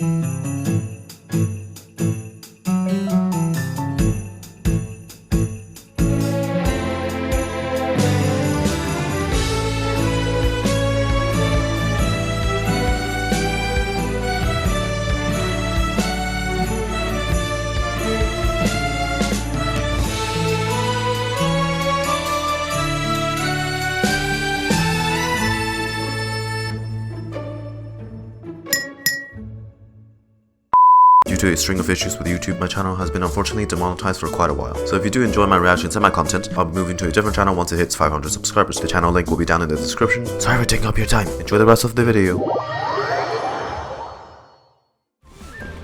Due to a string of issues with YouTube, my channel has been unfortunately demonetized for quite a while. So if you do enjoy my reactions and my content, I'll be moving to a different channel once it hits 500 subscribers. The channel link will be down in the description. Sorry for taking up your time. Enjoy the rest of the video.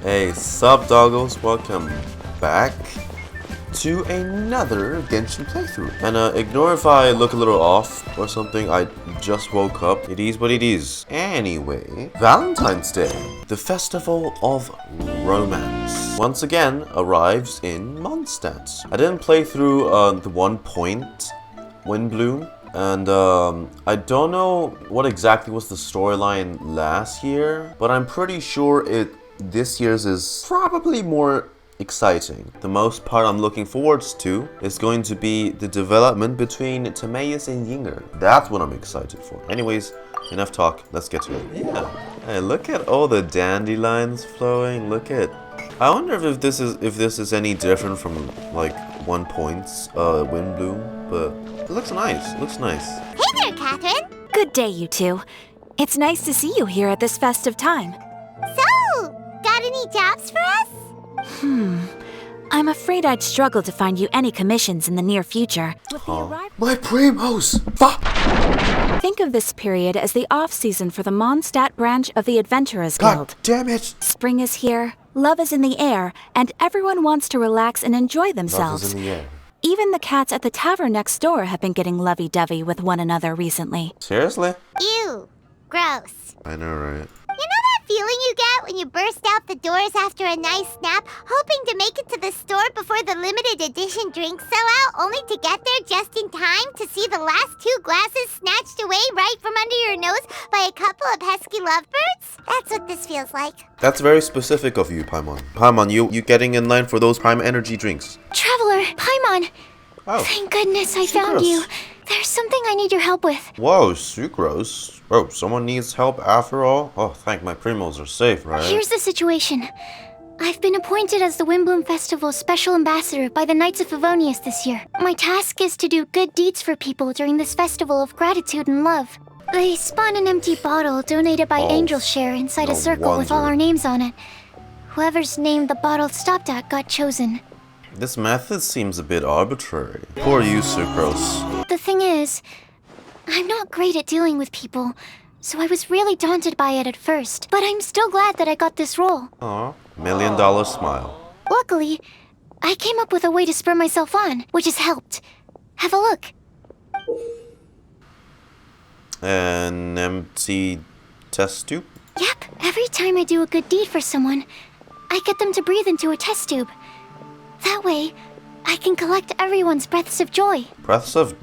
Hey, sup doggos, welcome back to another Genshin playthrough. And ignore if I look a little off or something, I just woke up. It is what it is. Anyway, Valentine's Day, the festival of romance, once again arrives in Mondstadt. I didn't play through the 1.5 Windblume, and I don't know what exactly was the storyline last year, but I'm pretty sure this year's is probably more exciting. The most part I'm looking forward to is going to be the development between Timaeus and Ying'er. That's what I'm excited for. Anyways, enough talk, let's get to it. Yeah, hey, look at all the dandelions flowing. Look at, I wonder if this is any different from like 1.5 Windblume, but it looks nice. It looks nice. Hey there, Catherine. Good day, you two. It's nice to see you here at this festive time. So, got any jobs for us? I'm afraid I'd struggle to find you any commissions in the near future. My primos! Think of this period as the off-season for the Mondstadt branch of the Adventurers God Guild. damn it! Spring is here, love is in the air, and everyone wants to relax and enjoy themselves. Love is in the air. Even the cats at the tavern next door have been getting lovey-dovey with one another recently. Seriously? Ew. Gross. I know, right? You know that feeling you get when you burst out the doors after a nice nap, hoping to make it to the store before the limited edition drinks sell out, only to get there just in time to see the last 2 glasses snatched away right from under your nose by a couple of pesky lovebirds? That's what this feels like. That's very specific of you, Paimon. Paimon, you getting in line for those prime energy drinks. Traveler, Paimon! Oh. Thank goodness I found you. There's something I need your help with. Whoa, Sucrose. Oh, someone needs help after all? Oh, thank my primos are safe, right? Here's the situation. I've been appointed as the Windblume Festival's special ambassador by the Knights of Favonius this year. My task is to do good deeds for people during this festival of gratitude and love. They spawn an empty bottle donated by Angel's Share inside a circle with all our names on it. Whoever's name the bottle stopped at got chosen. This method seems a bit arbitrary. Poor you, Sucrose. The thing is, I'm not great at dealing with people, so I was really daunted by it at first. But I'm still glad that I got this role. Aw, $1 million smile. Luckily, I came up with a way to spur myself on, which has helped. Have a look. An empty test tube? Yep, every time I do a good deed for someone, I get them to breathe into a test tube. That way, I can collect everyone's breaths of joy. Breaths of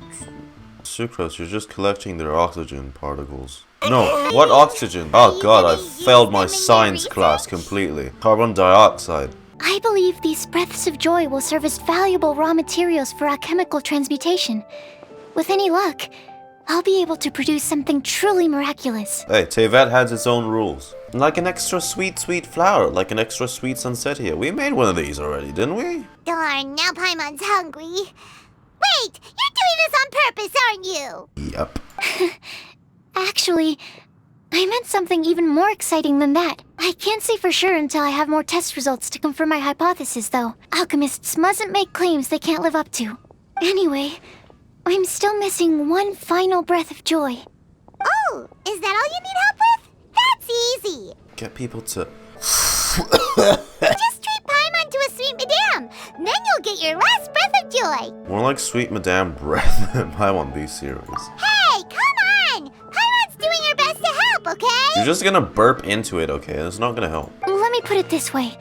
Sucrose, you're just collecting their oxygen particles. No, what oxygen? Oh god, I failed my science class completely. Carbon dioxide. I believe these breaths of joy will serve as valuable raw materials for alchemical transmutation. With any luck, I'll be able to produce something truly miraculous. Hey, Tevat has its own rules. Like an extra sweet flower, like an extra sweet sunset here. We made one of these already, didn't we? Darn, now Paimon's hungry. Wait, you're doing this on purpose, aren't you? Yep. Actually, I meant something even more exciting than that. I can't say for sure until I have more test results to confirm my hypothesis, though. Alchemists mustn't make claims they can't live up to. Anyway, I'm still missing one final breath of joy. Oh, is that all you need help with? That's easy. Get people to... Just treat Paimon to a sweet madame. Then you'll get your last breath of joy. More like sweet madame breath than Paimon be serious. Hey, come on. Paimon's doing her best to help, okay? You're just gonna burp into it, okay? It's not gonna help. Let me put it this way.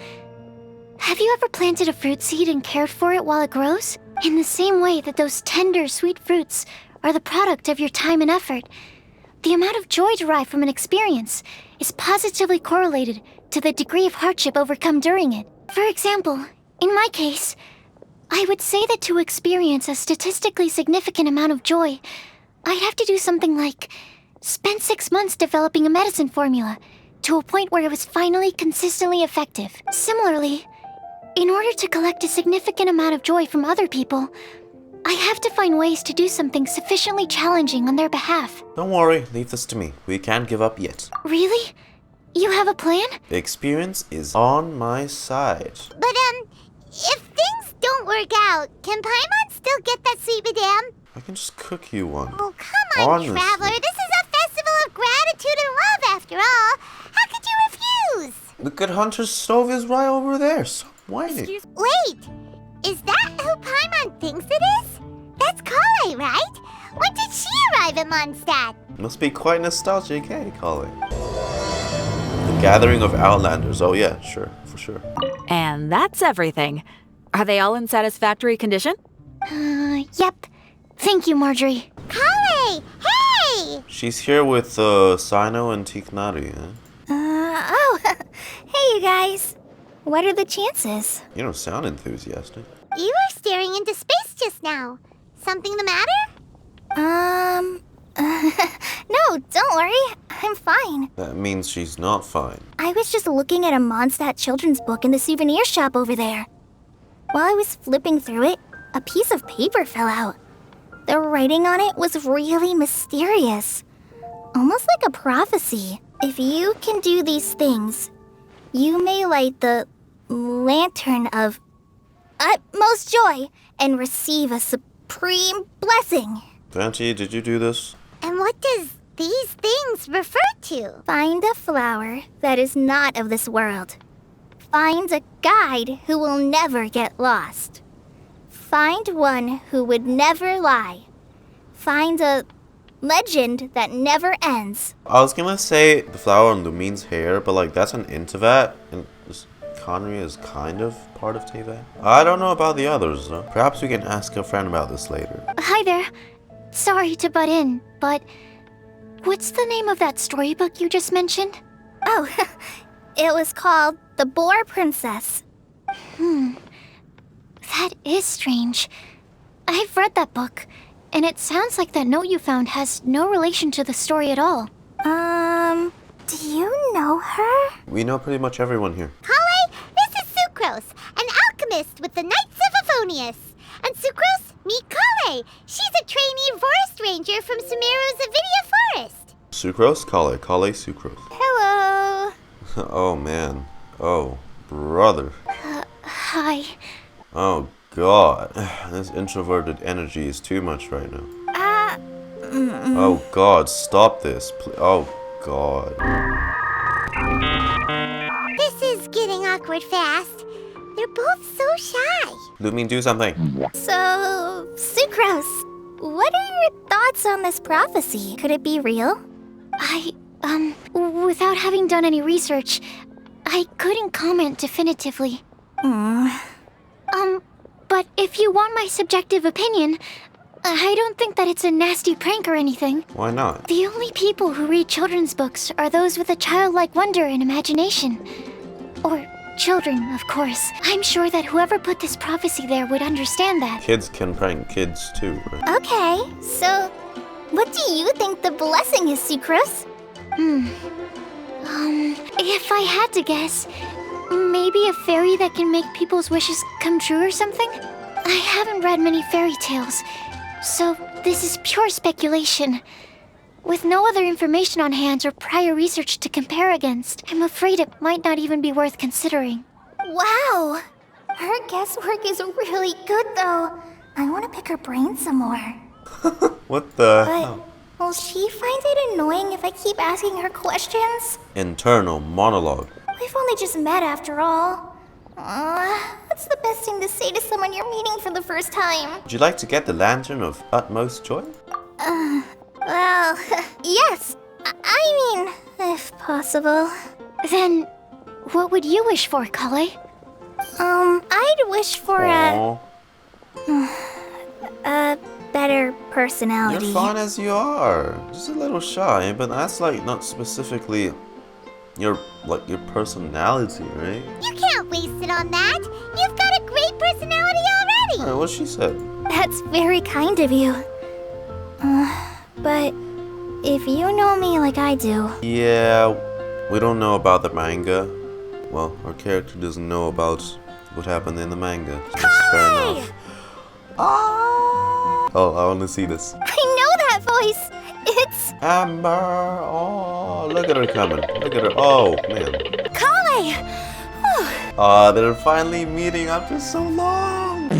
Have you ever planted a fruit seed and cared for it while it grows? In the same way that those tender, sweet fruits are the product of your time and effort, the amount of joy derived from an experience is positively correlated to the degree of hardship overcome during it. For example, in my case, I would say that to experience a statistically significant amount of joy, I'd have to do something like spend 6 months developing a medicine formula to a point where it was finally consistently effective. Similarly, in order to collect a significant amount of joy from other people, I have to find ways to do something sufficiently challenging on their behalf. Don't worry, leave this to me. We can't give up yet. Really? You have a plan? The experience is on my side. But, if things don't work out, can Paimon still get that sweet madame? I can just cook you one. Oh, come on, Honestly. Traveler. This is a festival of gratitude and love, after all. How could you refuse? The good hunter's stove is right over there. Stop whining. Wait, is that who Paimon thinks it is? That's Collei, right? When did she arrive at Mondstadt? Must be quite nostalgic, eh, Collei? The gathering of Outlanders. Oh yeah, sure, for sure. And that's everything. Are they all in satisfactory condition? Yep. Thank you, Marjorie. Collei! Hey! She's here with Cyno and Tighnari, eh? Hey, you guys. What are the chances? You don't sound enthusiastic. You were staring into space just now. Something the matter? No, don't worry. I'm fine. That means she's not fine. I was just looking at a Mondstadt children's book in the souvenir shop over there. While I was flipping through it, a piece of paper fell out. The writing on it was really mysterious. Almost like a prophecy. If you can do these things, you may light the lantern of utmost joy and receive a supreme blessing. Venti, did you do this? And what does these things refer to? Find a flower that is not of this world. Find a guide who will never get lost. Find one who would never lie. Find a legend that never ends. I was gonna say the flower on Lumine's hair, but like that's an Intivat, and this Conry is kind of part of Teyvat. I don't know about the others though. Perhaps we can ask a friend about this later. Hi there. Sorry to butt in, but what's the name of that storybook you just mentioned? Oh, it was called The Boar Princess. That is strange. I've read that book, and it sounds like that note you found has no relation to the story at all. Do you know her? We know pretty much everyone here. Collei, this is Sucrose, an alchemist with the Knights of Avonius. And Sucrose, meet Collei. She's a trainee forest ranger from Sumeru's Avidia Forest. Sucrose? Collei Sucrose. Hello. Oh man. Oh, brother. Hi. Oh god. This introverted energy is too much right now. Oh god, stop this. Oh god. This is getting awkward fast. They're both so shy. Lumine, do something. So, Sucrose, what are your thoughts on this prophecy? Could it be real? Without having done any research, I couldn't comment definitively. But if you want my subjective opinion, I don't think that it's a nasty prank or anything. Why not? The only people who read children's books are those with a childlike wonder and imagination. Or children, of course. I'm sure that whoever put this prophecy there would understand that. Kids can prank kids too, right? Okay, so what do you think the blessing is, Sucrose? If I had to guess, maybe a fairy that can make people's wishes come true or something? I haven't read many fairy tales, so this is pure speculation. With no other information on hand or prior research to compare against, I'm afraid it might not even be worth considering. Wow! Her guesswork is really good, though. I want to pick her brain some more. What the But hell? will she find it annoying if I keep asking her questions? Internal monologue. We've only just met after all. What's the best thing to say to someone you're meeting for the first time? Would you like to get the lantern of utmost joy? Well, yes. I mean, if possible. Then, what would you wish for, Collei? I'd wish for Aww. a better personality. You're fine as you are. Just a little shy, but that's like not specifically, your personality, right? You can't waste it on that. You've got a great personality already. Alright, what she said. That's very kind of you. But if you know me like I do... Yeah, we don't know about the manga. Well, our character doesn't know about what happened in the manga. So that's fair enough. Oh, I want to see this. I know that voice! It's... Amber! Oh, look at her coming. Look at her. Oh, man. Collei! They're finally meeting after so long.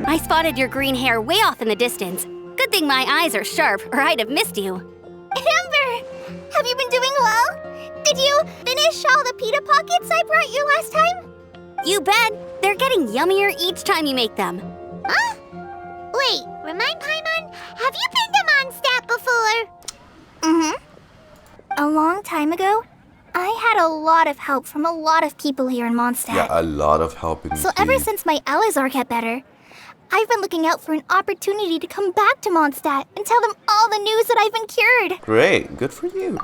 I spotted your green hair way off in the distance. Good thing my eyes are sharp, or I'd have missed you. Amber! Have you been doing well? Did you finish all the pita pockets I brought you last time? You bet. They're getting yummier each time you make them. Huh? Wait, remind Paimon, have you been to Mondstadt before? A long time ago, I had a lot of help from a lot of people here in Mondstadt. Yeah, a lot of help So ever indeed. since my Elazar got better, I've been looking out for an opportunity to come back to Mondstadt and tell them all the news that I've been cured. Great, good for you.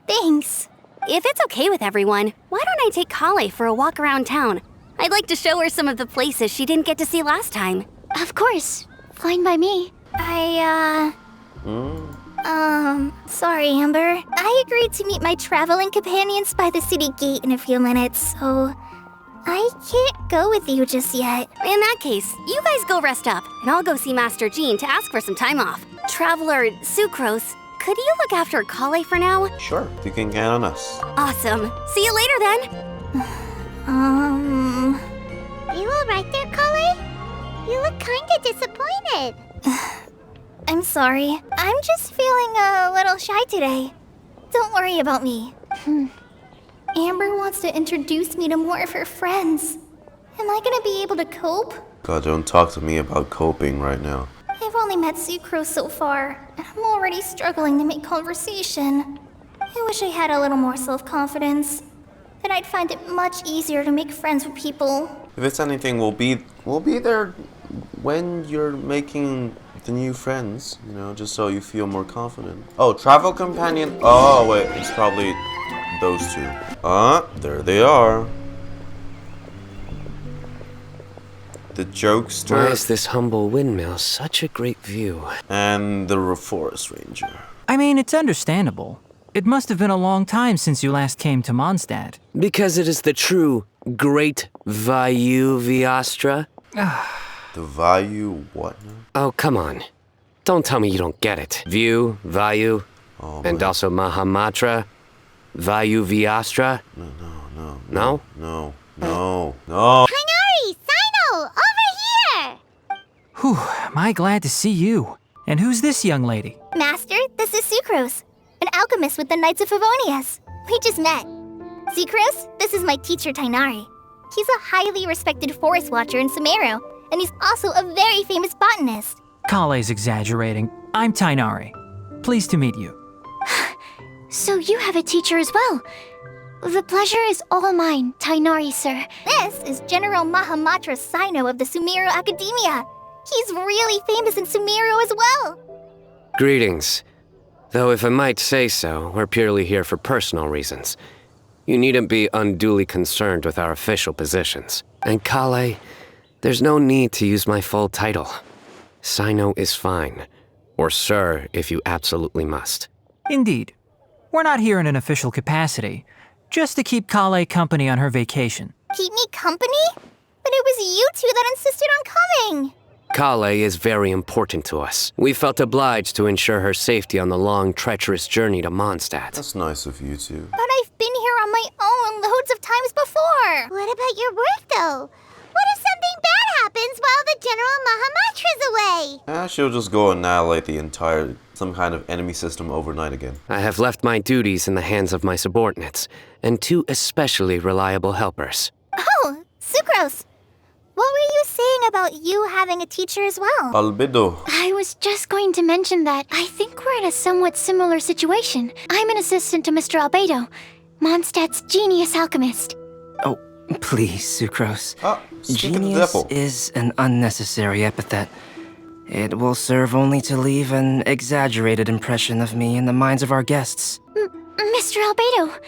Thanks. If it's okay with everyone, why don't I take Collei for a walk around town? I'd like to show her some of the places she didn't get to see last time. Of course. Fine by me. Sorry, Amber. I agreed to meet my traveling companions by the city gate in a few minutes, so I can't go with you just yet. In that case, you guys go rest up, and I'll go see Master Jean to ask for some time off. Traveler Sucrose, could you look after Collei for now? Sure, you can count on us. Awesome. See you later then. You alright there, Collei? You look kinda disappointed. I'm sorry. I'm just feeling a little shy today. Don't worry about me. Amber wants to introduce me to more of her friends. Am I gonna be able to cope? God, don't talk to me about coping right now. I've only met Sucrose so far, and I'm already struggling to make conversation. I wish I had a little more self-confidence. Then I'd find it much easier to make friends with people. If it's anything, we'll be there when you're making the new friends, you know, just so you feel more confident. Oh, travel companion. Oh, wait, it's probably those two. There they are. The jokester. Why is this humble windmill such a great view? And the forest ranger. I mean, it's understandable. It must have been a long time since you last came to Mondstadt. Because it is the true Great Vayu Viastra? The Vayu what now? Oh, come on. Don't tell me you don't get it. View, Vayu, and also Mahamatra, Vayu Viastra. No? No. Tighnari! Cyno! Over here! Whew, am I glad to see you. And who's this young lady? Master, this is Sucrose, an alchemist with the Knights of Favonius. We just met. Sucrose, this is my teacher Tighnari. He's a highly respected forest watcher in Sumeru, and he's also a very famous botanist. Collei's exaggerating. I'm Tighnari. Pleased to meet you. So you have a teacher as well. The pleasure is all mine, Tighnari, sir. This is General Mahamatra Cyno of the Sumeru Academia. He's really famous in Sumeru as well. Greetings. Though if I might say so, we're purely here for personal reasons. You needn't be unduly concerned with our official positions. And Collei, there's no need to use my full title. Cyno is fine. Or sir, if you absolutely must. Indeed. We're not here in an official capacity, just to keep Collei company on her vacation. Keep me company? But it was you two that insisted on coming. Collei is very important to us. We felt obliged to ensure her safety on the long, treacherous journey to Mondstadt. That's nice of you two. But I've been here on my own loads of times before. What about your work, though? What if something bad happens while the General Mahamatra's away? She'll just go annihilate the entire, some kind of enemy system overnight again. I have left my duties in the hands of my subordinates, and two especially reliable helpers. Oh, Sucrose. What were you saying about you having a teacher as well? Albedo. I was just going to mention that I think we're in a somewhat similar situation. I'm an assistant to Mr. Albedo, Mondstadt's genius alchemist. Oh, please, Sucrose. Speak of the Genius devil. is an unnecessary epithet. It will serve only to leave an exaggerated impression of me in the minds of our guests. Mr. Albedo,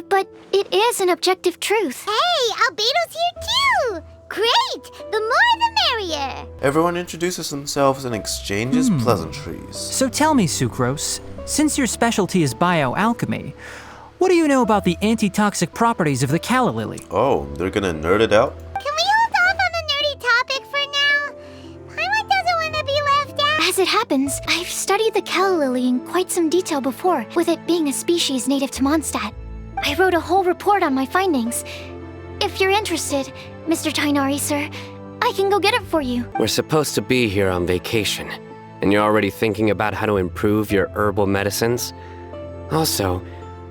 But it is an objective truth. Hey, Albedo's here too! Great! The more the merrier! Everyone introduces themselves and exchanges pleasantries. So tell me, Sucrose, since your specialty is bioalchemy, what do you know about the antitoxic properties of the calla lily? Oh, they're gonna nerd it out? Can we hold off on the nerdy topic for now? Paimon doesn't want to be left out. As it happens, I've studied the calla lily in quite some detail before, with it being a species native to Mondstadt. I wrote a whole report on my findings. If you're interested, Mr. Tighnari, sir, I can go get it for you. We're supposed to be here on vacation, and you're already thinking about how to improve your herbal medicines? Also,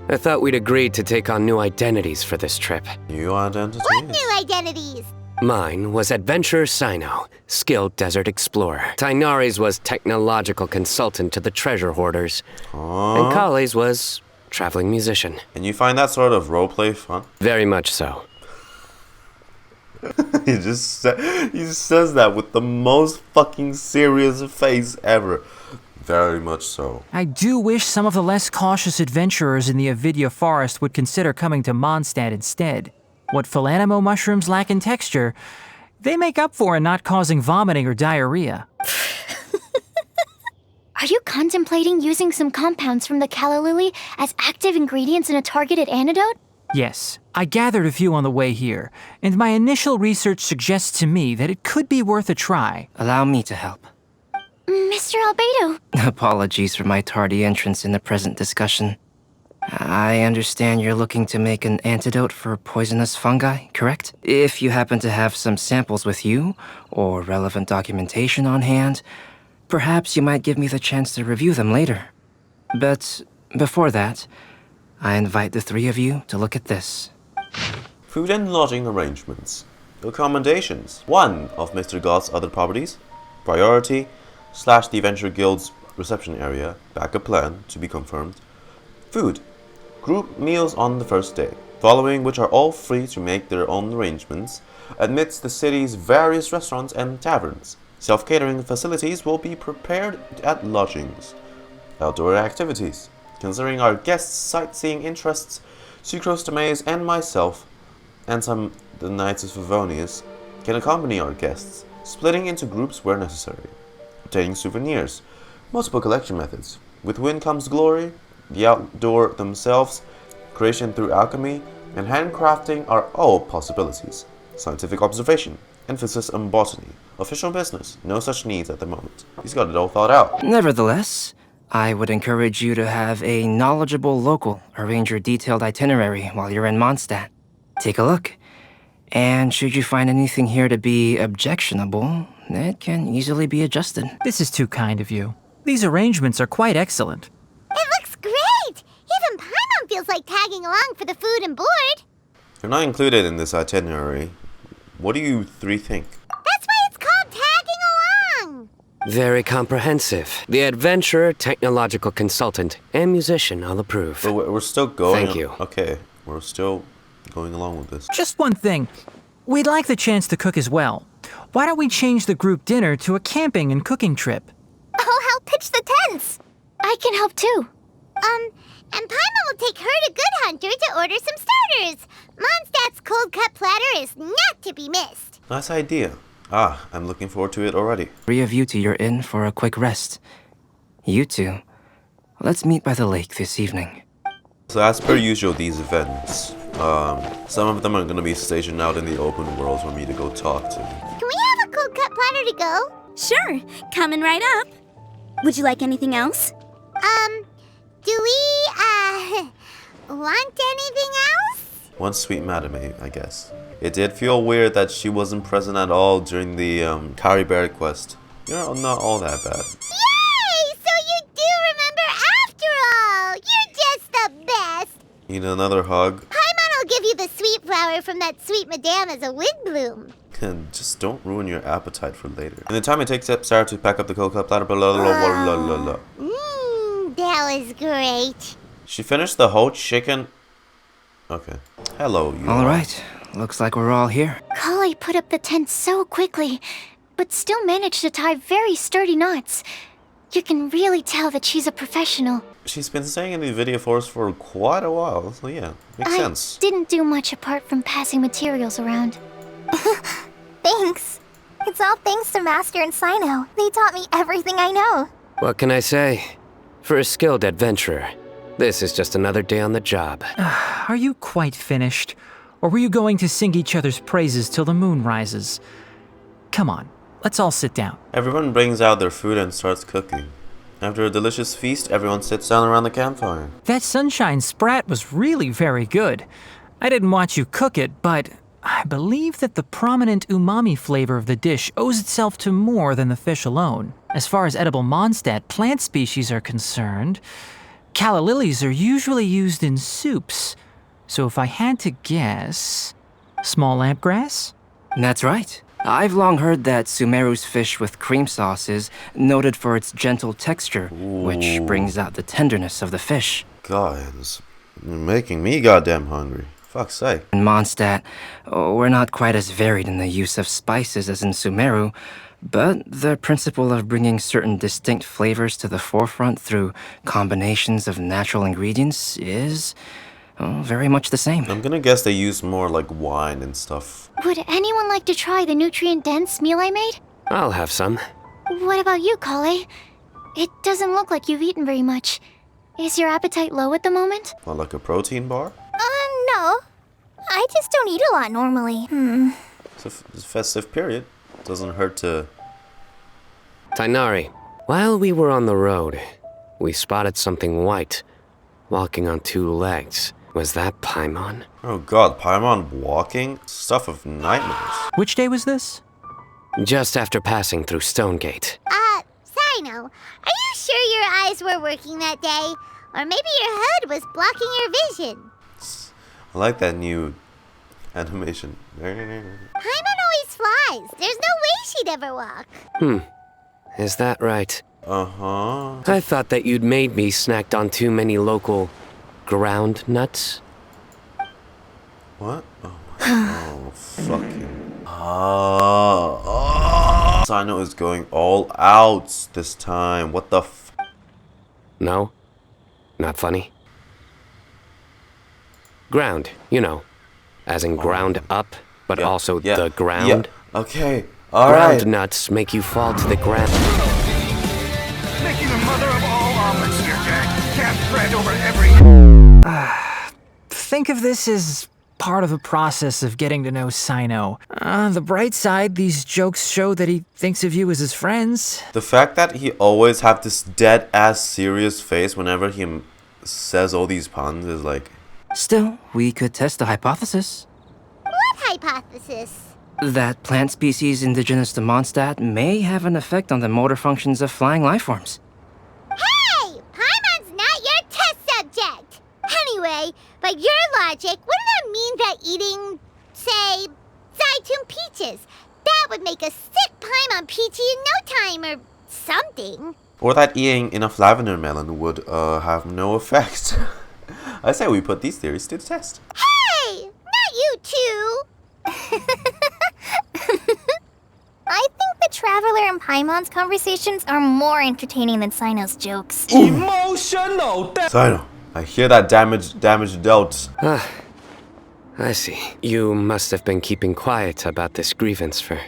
I thought we'd agreed to take on new identities for this trip. New identities? What new identities? Mine was Adventurer Cyno, skilled desert explorer. Tighnari's was technological consultant to the treasure hoarders. And Collei's was traveling musician. And you find that sort of roleplay fun? Very much so. he just says that with the most fucking serious face ever. Very much so. I do wish some of the less cautious adventurers in the Avidya forest would consider coming to Mondstadt instead. What Philanimo mushrooms lack in texture, they make up for in not causing vomiting or diarrhea. Are you contemplating using some compounds from the calla lily as active ingredients in a targeted antidote? Yes, I gathered a few on the way here, and my initial research suggests to me that it could be worth a try. Allow me to help. Mr. Albedo. Apologies for my tardy entrance in the present discussion. I understand you're looking to make an antidote for poisonous fungi, correct? If you happen to have some samples with you, or relevant documentation on hand, perhaps you might give me the chance to review them later. But before that, I invite the three of you to look at this. Food and lodging arrangements. Accommodations. One of Mr. Goth's other properties. Priority / the Adventure Guild's reception area. Backup plan to be confirmed. Food. Group meals on the first day, following which are all free to make their own arrangements amidst the city's various restaurants and taverns. Self-catering facilities will be prepared at lodgings. Outdoor activities. Considering our guests' sightseeing interests, Sucrose, Timaeus, and myself, and some the Knights of Favonius, can accompany our guests, splitting into groups where necessary. Obtaining souvenirs. Multiple collection methods. With wind comes glory. The outdoor themselves, creation through alchemy, and handcrafting are all possibilities. Scientific observation. Emphasis on botany. Official business. No such needs at the moment. He's got it all thought out. Nevertheless, I would encourage you to have a knowledgeable local arrange your detailed itinerary while you're in Mondstadt. Take a look, and should you find anything here to be objectionable, it can easily be adjusted. This is too kind of you. These arrangements are quite excellent. It looks great! Even Paimon feels like tagging along for the food and board. You're not included in this itinerary. What do you three think? That's why it's called tagging along! Very comprehensive. The adventurer, technological consultant, and musician all approve. But we're still going. Thank you. Okay, we're still going along with this. Just one thing. We'd like the chance to cook as well. Why don't we change the group dinner to a camping and cooking trip? I'll help pitch the tents. I can help too. And Paimon will take her to Good Hunter to order some starters. Mondstadt's cold cut platter is not to be missed. Nice idea. I'm looking forward to it already. Three of you to your inn for a quick rest. You two, let's meet by the lake this evening. So as per usual, these events, some of them are going to be stationed out in the open world for me to go talk to. Can we have a cold cut platter to go? Sure, coming right up. Would you like anything else? Do we, want anything else? One sweet madam, I guess. It did feel weird that she wasn't present at all during the Kari Bear quest. You're not all that bad. Yay! So you do remember after all! You're just the best! Need another hug? Paimon will give you the sweet flower from that sweet madame as a windblume. Just don't ruin your appetite for later. In the time it takes Sarah to pack up the cocoa platter, blah, blah, blah, blah, blah, blah. That was great. She finished the whole chicken. Okay. Hello, you. All right, looks like we're all here. Collei put up the tent so quickly, but still managed to tie very sturdy knots. You can really tell that she's a professional. she's been staying in the video forest for quite a while, so yeah, makes sense. I didn't do much apart from passing materials around. Thanks. It's all thanks to Master and Cyno. They taught me everything I know. What can I say? For a skilled adventurer, this is just another day on the job. Are you quite finished? Or were you going to sing each other's praises till the moon rises? Come on, let's all sit down. Everyone brings out their food and starts cooking. After a delicious feast, everyone sits down around the campfire. That sunshine sprat was really very good. I didn't watch you cook it, but I believe that the prominent umami flavor of the dish owes itself to more than the fish alone. As far as edible Mondstadt plant species are concerned, calla lilies are usually used in soups. So if I had to guess, small lampgrass? That's right. I've long heard that Sumeru's fish with cream sauce is noted for its gentle texture, which brings out the tenderness of the fish. Guys, you're making me goddamn hungry. Fuck's sake. In Mondstadt, we're not quite as varied in the use of spices as in Sumeru, but the principle of bringing certain distinct flavors to the forefront through combinations of natural ingredients is very much the same. I'm gonna guess they use more like wine and stuff. Would anyone like to try the nutrient-dense meal I made? I'll have some. What about you, Collei? It doesn't look like you've eaten very much. Is your appetite low at the moment? What, like a protein bar? No. I just don't eat a lot normally. It's a festive period. Doesn't hurt to... Tighnari, while we were on the road, we spotted something white, walking on two legs. Was that Paimon? Oh god, Paimon walking? Stuff of nightmares. Which day was this? Just after passing through Stonegate. Cyno, are you sure your eyes were working that day? Or maybe your hood was blocking your vision? I like that new animation. Paimon always flies. There's no way she'd ever walk. Is that right? Uh-huh. I thought that you'd made me snacked on too many local ground nuts. What? Oh, fucking... Cyno is going all out this time. What the f... No? Not funny? Ground, you know. As in ground up, but also the ground. Yeah. Okay, alright. Ground nuts make you fall to the ground. Making the mother of all omelets here, Jack. Can't spread over every... Think of this as part of the process of getting to know Cyno. The bright side, these jokes show that he thinks of you as his friends. The fact that he always have this dead-ass serious face whenever he says all these puns is like... Still, we could test the hypothesis. What hypothesis? That plant species indigenous to Mondstadt may have an effect on the motor functions of flying lifeforms. Hey! Paimon's not your test subject! Anyway, by your logic, wouldn't that mean that eating, say, Zaitun peaches, that would make a sick Paimon peachy in no time or something? Or that eating enough lavender melon would have no effect. I say we put these theories to the test. Hey! Not you two! I think the Traveler and Paimon's conversations are more entertaining than Cyno's jokes. Emotional! Cyno, I hear that damage dealt. I see. You must have been keeping quiet about this grievance for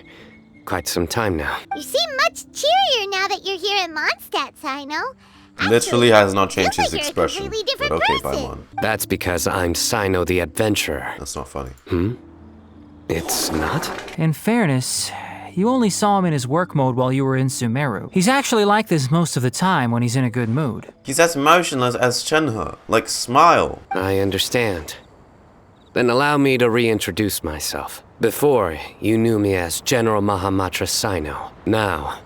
quite some time now. You seem much cheerier now that you're here in Mondstadt, Cyno. Literally has not changed feels his like you're a expression. completely different But okay, person. Paimon. That's because I'm Cyno the Adventurer. That's not funny. It's not? In fairness, you only saw him in his work mode while you were in Sumeru. He's actually like this most of the time when he's in a good mood. He's as motionless as Shenhe. Like, smile. I understand. Then allow me to reintroduce myself. Before, you knew me as General Mahamatra Cyno. Now,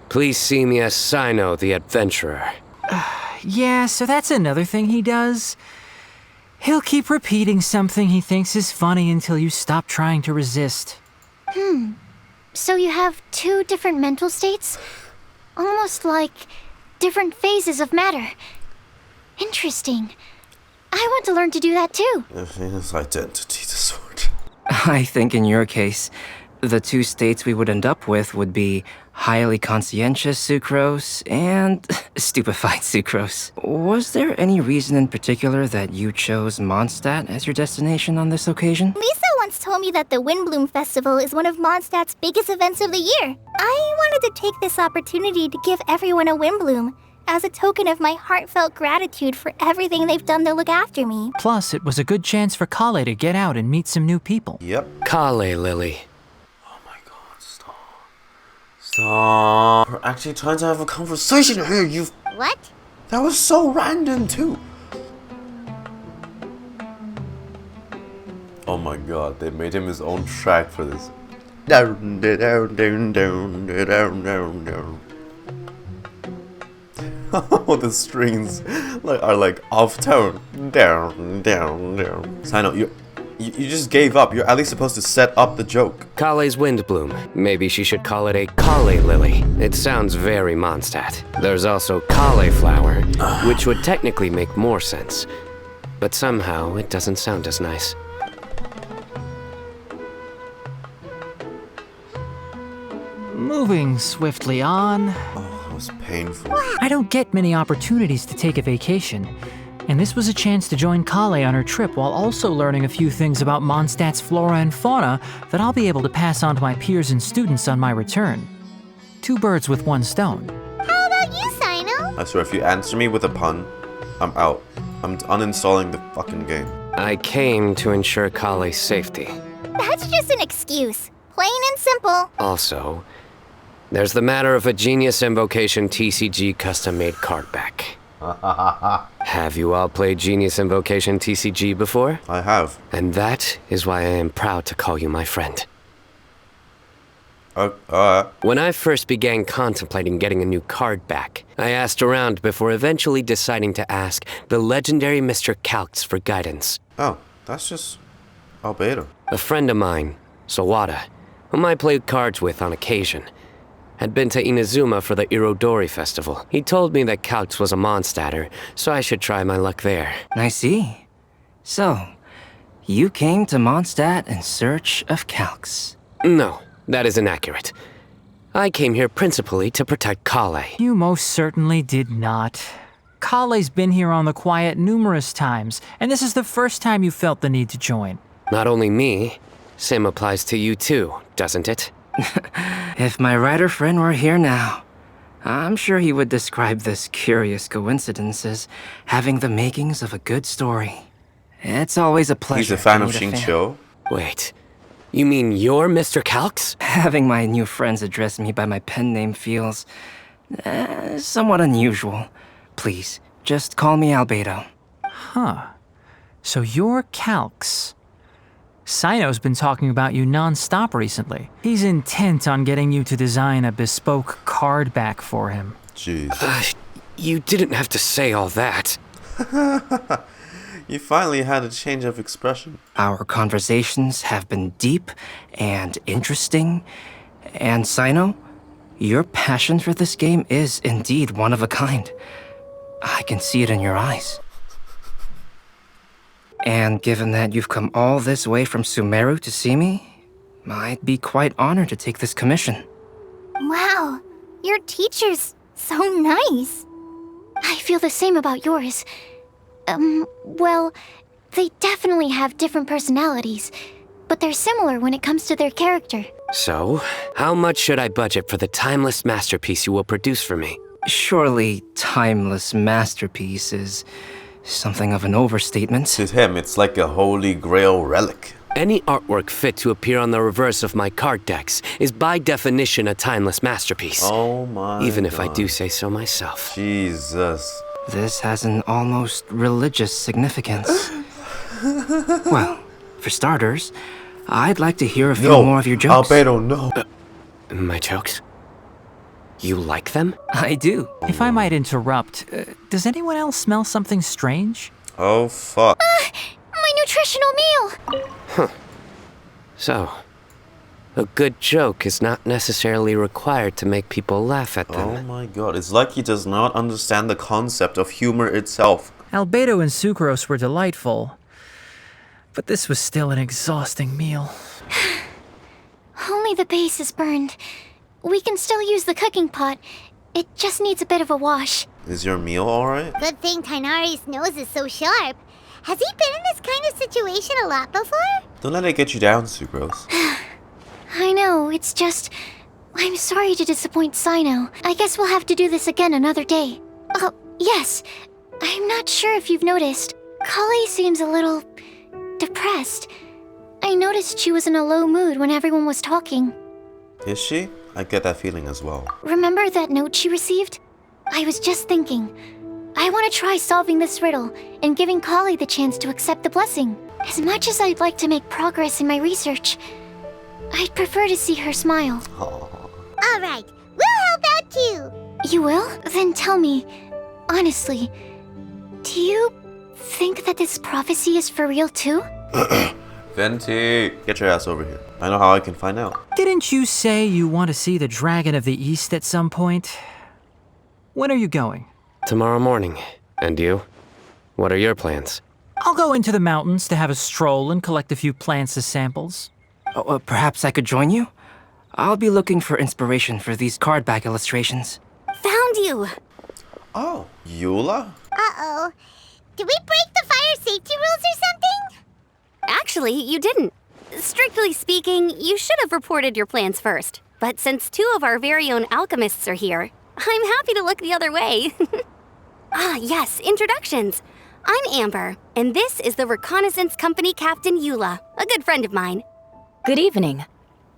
please see me as Cyno the Adventurer. Yeah, so that's another thing he does. He'll keep repeating something he thinks is funny until you stop trying to resist. So you have two different mental states? Almost like different phases of matter. Interesting. I want to learn to do that too. His identity disorder. I think in your case, the two states we would end up with would be highly conscientious Sucrose, and stupefied Sucrose. Was there any reason in particular that you chose Mondstadt as your destination on this occasion? Lisa once told me that the Windblume Festival is one of Mondstadt's biggest events of the year. I wanted to take this opportunity to give everyone a Windblume, as a token of my heartfelt gratitude for everything they've done to look after me. Plus, it was a good chance for Collei to get out and meet some new people. Yep. Collei, Lily. Oh my god, stop. Stop. We're actually trying to have a conversation here, you... What? That was so random, too. Oh my god, they made him his own track for this. Down, down, down, down, down, down, down. Oh, the strings are like off tone. Down, down, down. Cyno, you just gave up. You're at least supposed to set up the joke. Collei's Windblume. Maybe she should call it a Collei Lily. It sounds very Mondstadt. There's also Collei Flower, which would technically make more sense. But somehow, it doesn't sound as nice. Moving swiftly on. Oh, that was painful. I don't get many opportunities to take a vacation, and this was a chance to join Collei on her trip while also learning a few things about Mondstadt's flora and fauna that I'll be able to pass on to my peers and students on my return. 2 birds with 1 stone. How about you, Cyno? I swear, if you answer me with a pun, I'm out. I'm uninstalling the fucking game. I came to ensure Collei's safety. That's just an excuse. Plain and simple. Also, there's the matter of a Genius Invocation TCG custom-made card back. Have you all played Genius Invocation TCG before? I have. And that is why I am proud to call you my friend. When I first began contemplating getting a new card back, I asked around before eventually deciding to ask the legendary Mr. Calx for guidance. Oh, that's just Albedo. A friend of mine, Sawada, whom I played cards with on occasion, had been to Inazuma for the Irodori festival. He told me that Calx was a Mondstadter, so I should try my luck there. I see. So, you came to Mondstadt in search of Calx. No, that is inaccurate. I came here principally to protect Collei. You most certainly did not. Collei's been here on the quiet numerous times, and this is the first time you felt the need to join. Not only me, same applies to you too, doesn't it? If my writer friend were here now, I'm sure he would describe this curious coincidence as having the makings of a good story. It's always a pleasure. He's a fan to of meet a Xingqiu. Wait, you mean you're Mr. Calx? Having my new friends address me by my pen name feels somewhat unusual. Please, just call me Albedo. Huh. So you're Calx. Cyno's been talking about you non-stop recently. He's intent on getting you to design a bespoke card back for him. Jeez. You didn't have to say all that. You finally had a change of expression. Our conversations have been deep and interesting. And Cyno, your passion for this game is indeed one of a kind. I can see it in your eyes. And given that you've come all this way from Sumeru to see me, I'd be quite honored to take this commission. Wow, your teacher's so nice. I feel the same about yours. Well, they definitely have different personalities, but they're similar when it comes to their character. So, how much should I budget for the timeless masterpiece you will produce for me? Surely, timeless masterpiece is something of an overstatement. To him, it's like a holy grail relic. Any artwork fit to appear on the reverse of my card decks is by definition a timeless masterpiece. Oh my Even if God. I do say so myself. Jesus. This has an almost religious significance. Well, for starters, I'd like to hear a few more of your jokes. Albedo, no. My jokes? You like them? I do. If I might interrupt, does anyone else smell something strange? Oh, fuck. My nutritional meal! So, a good joke is not necessarily required to make people laugh at them. Oh my God. It's like he does not understand the concept of humor itself. Albedo and Sucrose were delightful, but this was still an exhausting meal. Only the base is burned. we can still use the cooking pot. It just needs a bit of a wash. Is your meal alright? Good thing Tighnari's nose is so sharp. Has he been in this kind of situation a lot before? Don't let it get you down, Sucrose. I know, it's just... I'm sorry to disappoint Cyno. I guess we'll have to do this again another day. Oh, yes. I'm not sure if you've noticed. Collei seems a little... depressed. I noticed she was in a low mood when everyone was talking. Is she? I get that feeling as well. Remember that note she received? I was just thinking. I want to try solving this riddle and giving Collei the chance to accept the blessing. As much as I'd like to make progress in my research, I'd prefer to see her smile. All right, we'll help out too. You will? Then tell me, honestly, do you think that this prophecy is for real too? Venti! Get your ass over here. I know how I can find out. Didn't you say you want to see the Dragon of the East at some point? When are you going? Tomorrow morning. And you? What are your plans? I'll go into the mountains to have a stroll and collect a few plants as samples. Oh, perhaps I could join you? I'll be looking for inspiration for these card back illustrations. Found you! Oh, Eula? Uh-oh. Did we break the fire safety rules or something? Actually, you didn't. Strictly speaking, you should have reported your plans first. But since 2 of our very own alchemists are here, I'm happy to look the other way. Ah, yes, introductions. I'm Amber, and this is the Reconnaissance Company Captain Eula, a good friend of mine. Good evening.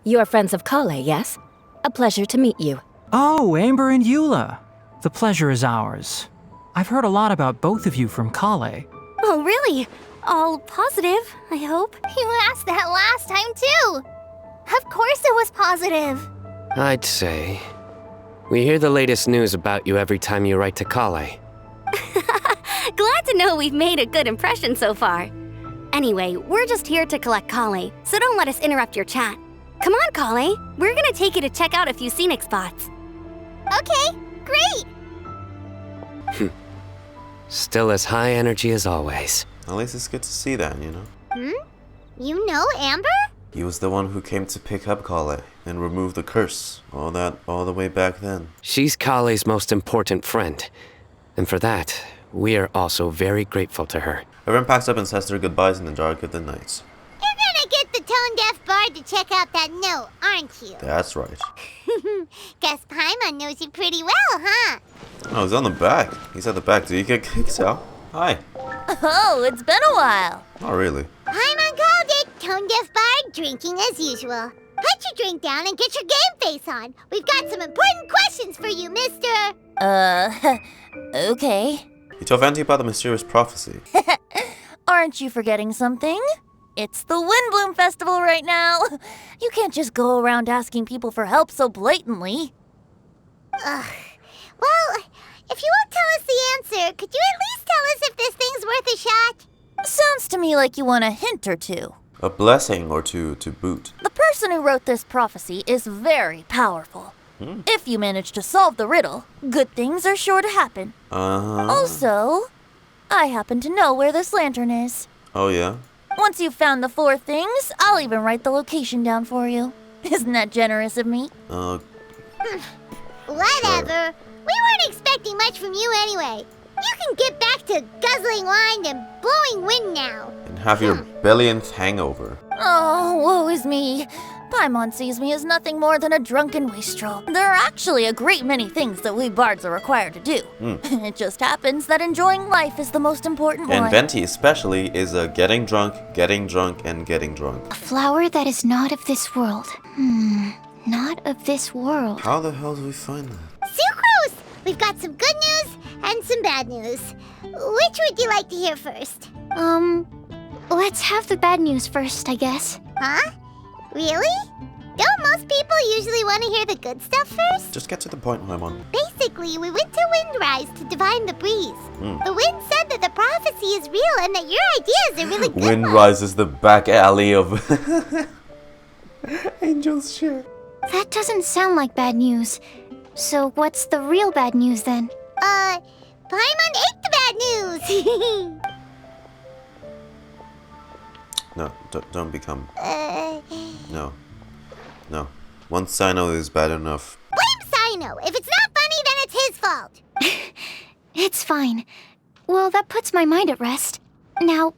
You are friends of Collei, yes? A pleasure to meet you. Oh, Amber and Eula. The pleasure is ours. I've heard a lot about both of you from Collei. Oh, really? All positive, I hope. You asked that last time too. Of course it was positive. I'd say... we hear the latest news about you every time you write to Collei. Glad to know we've made a good impression so far. Anyway, we're just here to collect Collei, so don't let us interrupt your chat. Come on, Collei. We're gonna take you to check out a few scenic spots. Okay, great. Still as high energy as always. At least it's good to see that, you know? You know Amber? He was the one who came to pick up Collei and remove the curse. All the way back then. She's Collei's most important friend. And for that, we are also very grateful to her. Everyone packs up and says their goodbyes in the dark of the night. You're gonna get the tone-deaf bard to check out that note, aren't you? That's right. Guess Paimon knows you pretty well, huh? Oh, he's on the back. He's at the back. Did he get kicked out? Hi. Oh, it's been a while. Not really. Paimon called it. Tone-deaf bard drinking as usual. Put your drink down and get your game face on. We've got some important questions for you, mister. Okay. You told Venti about the mysterious prophecy. Aren't you forgetting something? It's the Windblume Festival right now. You can't just go around asking people for help so blatantly. Ugh. Well, if you won't tell us the answer, could you at least tell us if this thing's worth a shot? Sounds to me like you want a hint or two. A blessing or two to boot. The person who wrote this prophecy is very powerful. If you manage to solve the riddle, good things are sure to happen. Also, I happen to know where this lantern is. Oh, yeah? Once you've found the 4 things, I'll even write the location down for you. Isn't that generous of me? Whatever. We weren't expecting much from you anyway. You can get back to guzzling wine and blowing wind now. And have your billionth hangover. Oh, woe is me. Paimon sees me as nothing more than a drunken wastrel. There are actually a great many things that we bards are required to do. It just happens that enjoying life is the most important one. And Venti especially is getting drunk, and getting drunk. A flower that is not of this world. Not of this world. How the hell do we find that? Sucrose! We've got some good news and some bad news. Which would you like to hear first? Let's have the bad news first, I guess. Huh? Really? Don't most people usually want to hear the good stuff first? Just get to the point, Hoymon. Basically, we went to Windrise to divine the breeze. The wind said that the prophecy is real and that your ideas are really good. Windrise is the back alley of Angel's share. That doesn't sound like bad news. So what's the real bad news then? Paimon ate the bad news! No, don't become... No. Once Cyno is bad enough, Cyno. If it's not funny, then it's his fault. It's fine. Well, that puts my mind at rest. Now,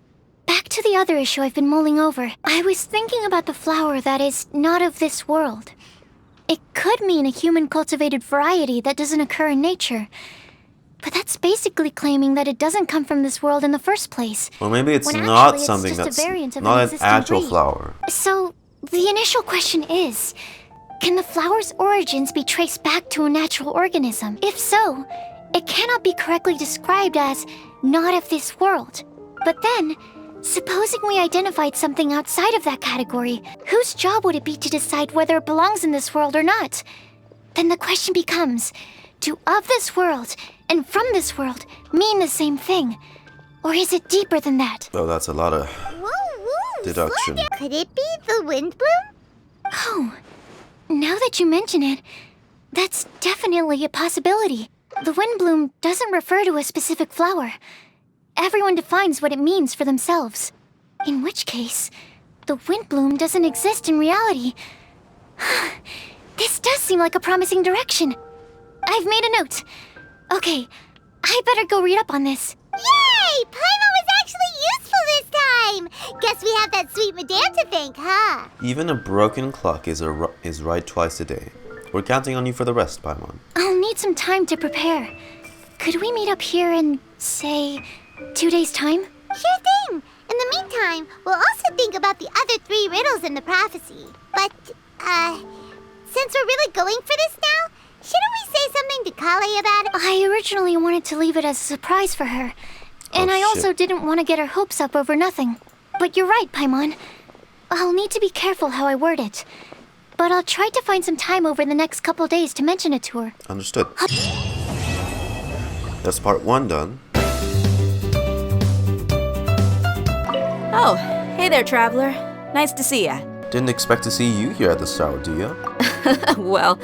back to the other issue I've been mulling over. I was thinking about the flower that is not of this world. It could mean a human-cultivated variety that doesn't occur in nature. But that's basically claiming that it doesn't come from this world in the first place. Or maybe it's when not actually something it's just that's a variant of not an existing actual breed. flower. So, the initial question is, can the flower's origins be traced back to a natural organism? If so, it cannot be correctly described as not of this world. But then, supposing we identified something outside of that category, whose job would it be to decide whether it belongs in this world or not? Then the question becomes, do of this world and from this world mean the same thing? Or is it deeper than that? Oh, that's a lot of deduction. Could it be the Windblume? Oh, now that you mention it, that's definitely a possibility. The Windblume doesn't refer to a specific flower. Everyone defines what it means for themselves. In which case, the Windblume doesn't exist in reality. This does seem like a promising direction. I've made a note. Okay, I better go read up on this. Yay! Paimon was actually useful this time! Guess we have that sweet madame to thank, huh? Even a broken clock is right twice a day. We're counting on you for the rest, Paimon. I'll need some time to prepare. Could we meet up here in, say, 2 days' time? Sure thing! In the meantime, we'll also think about the other 3 riddles in the prophecy. But, since we're really going for this now, shouldn't we say something to Collei about it? I originally wanted to leave it as a surprise for her. And I also didn't want to get her hopes up over nothing. But you're right, Paimon. I'll need to be careful how I word it. But I'll try to find some time over the next couple days to mention it to her. Understood. That's part 1 done. Oh, hey there, traveler. Nice to see ya. Didn't expect to see you here at the start, do ya? Well,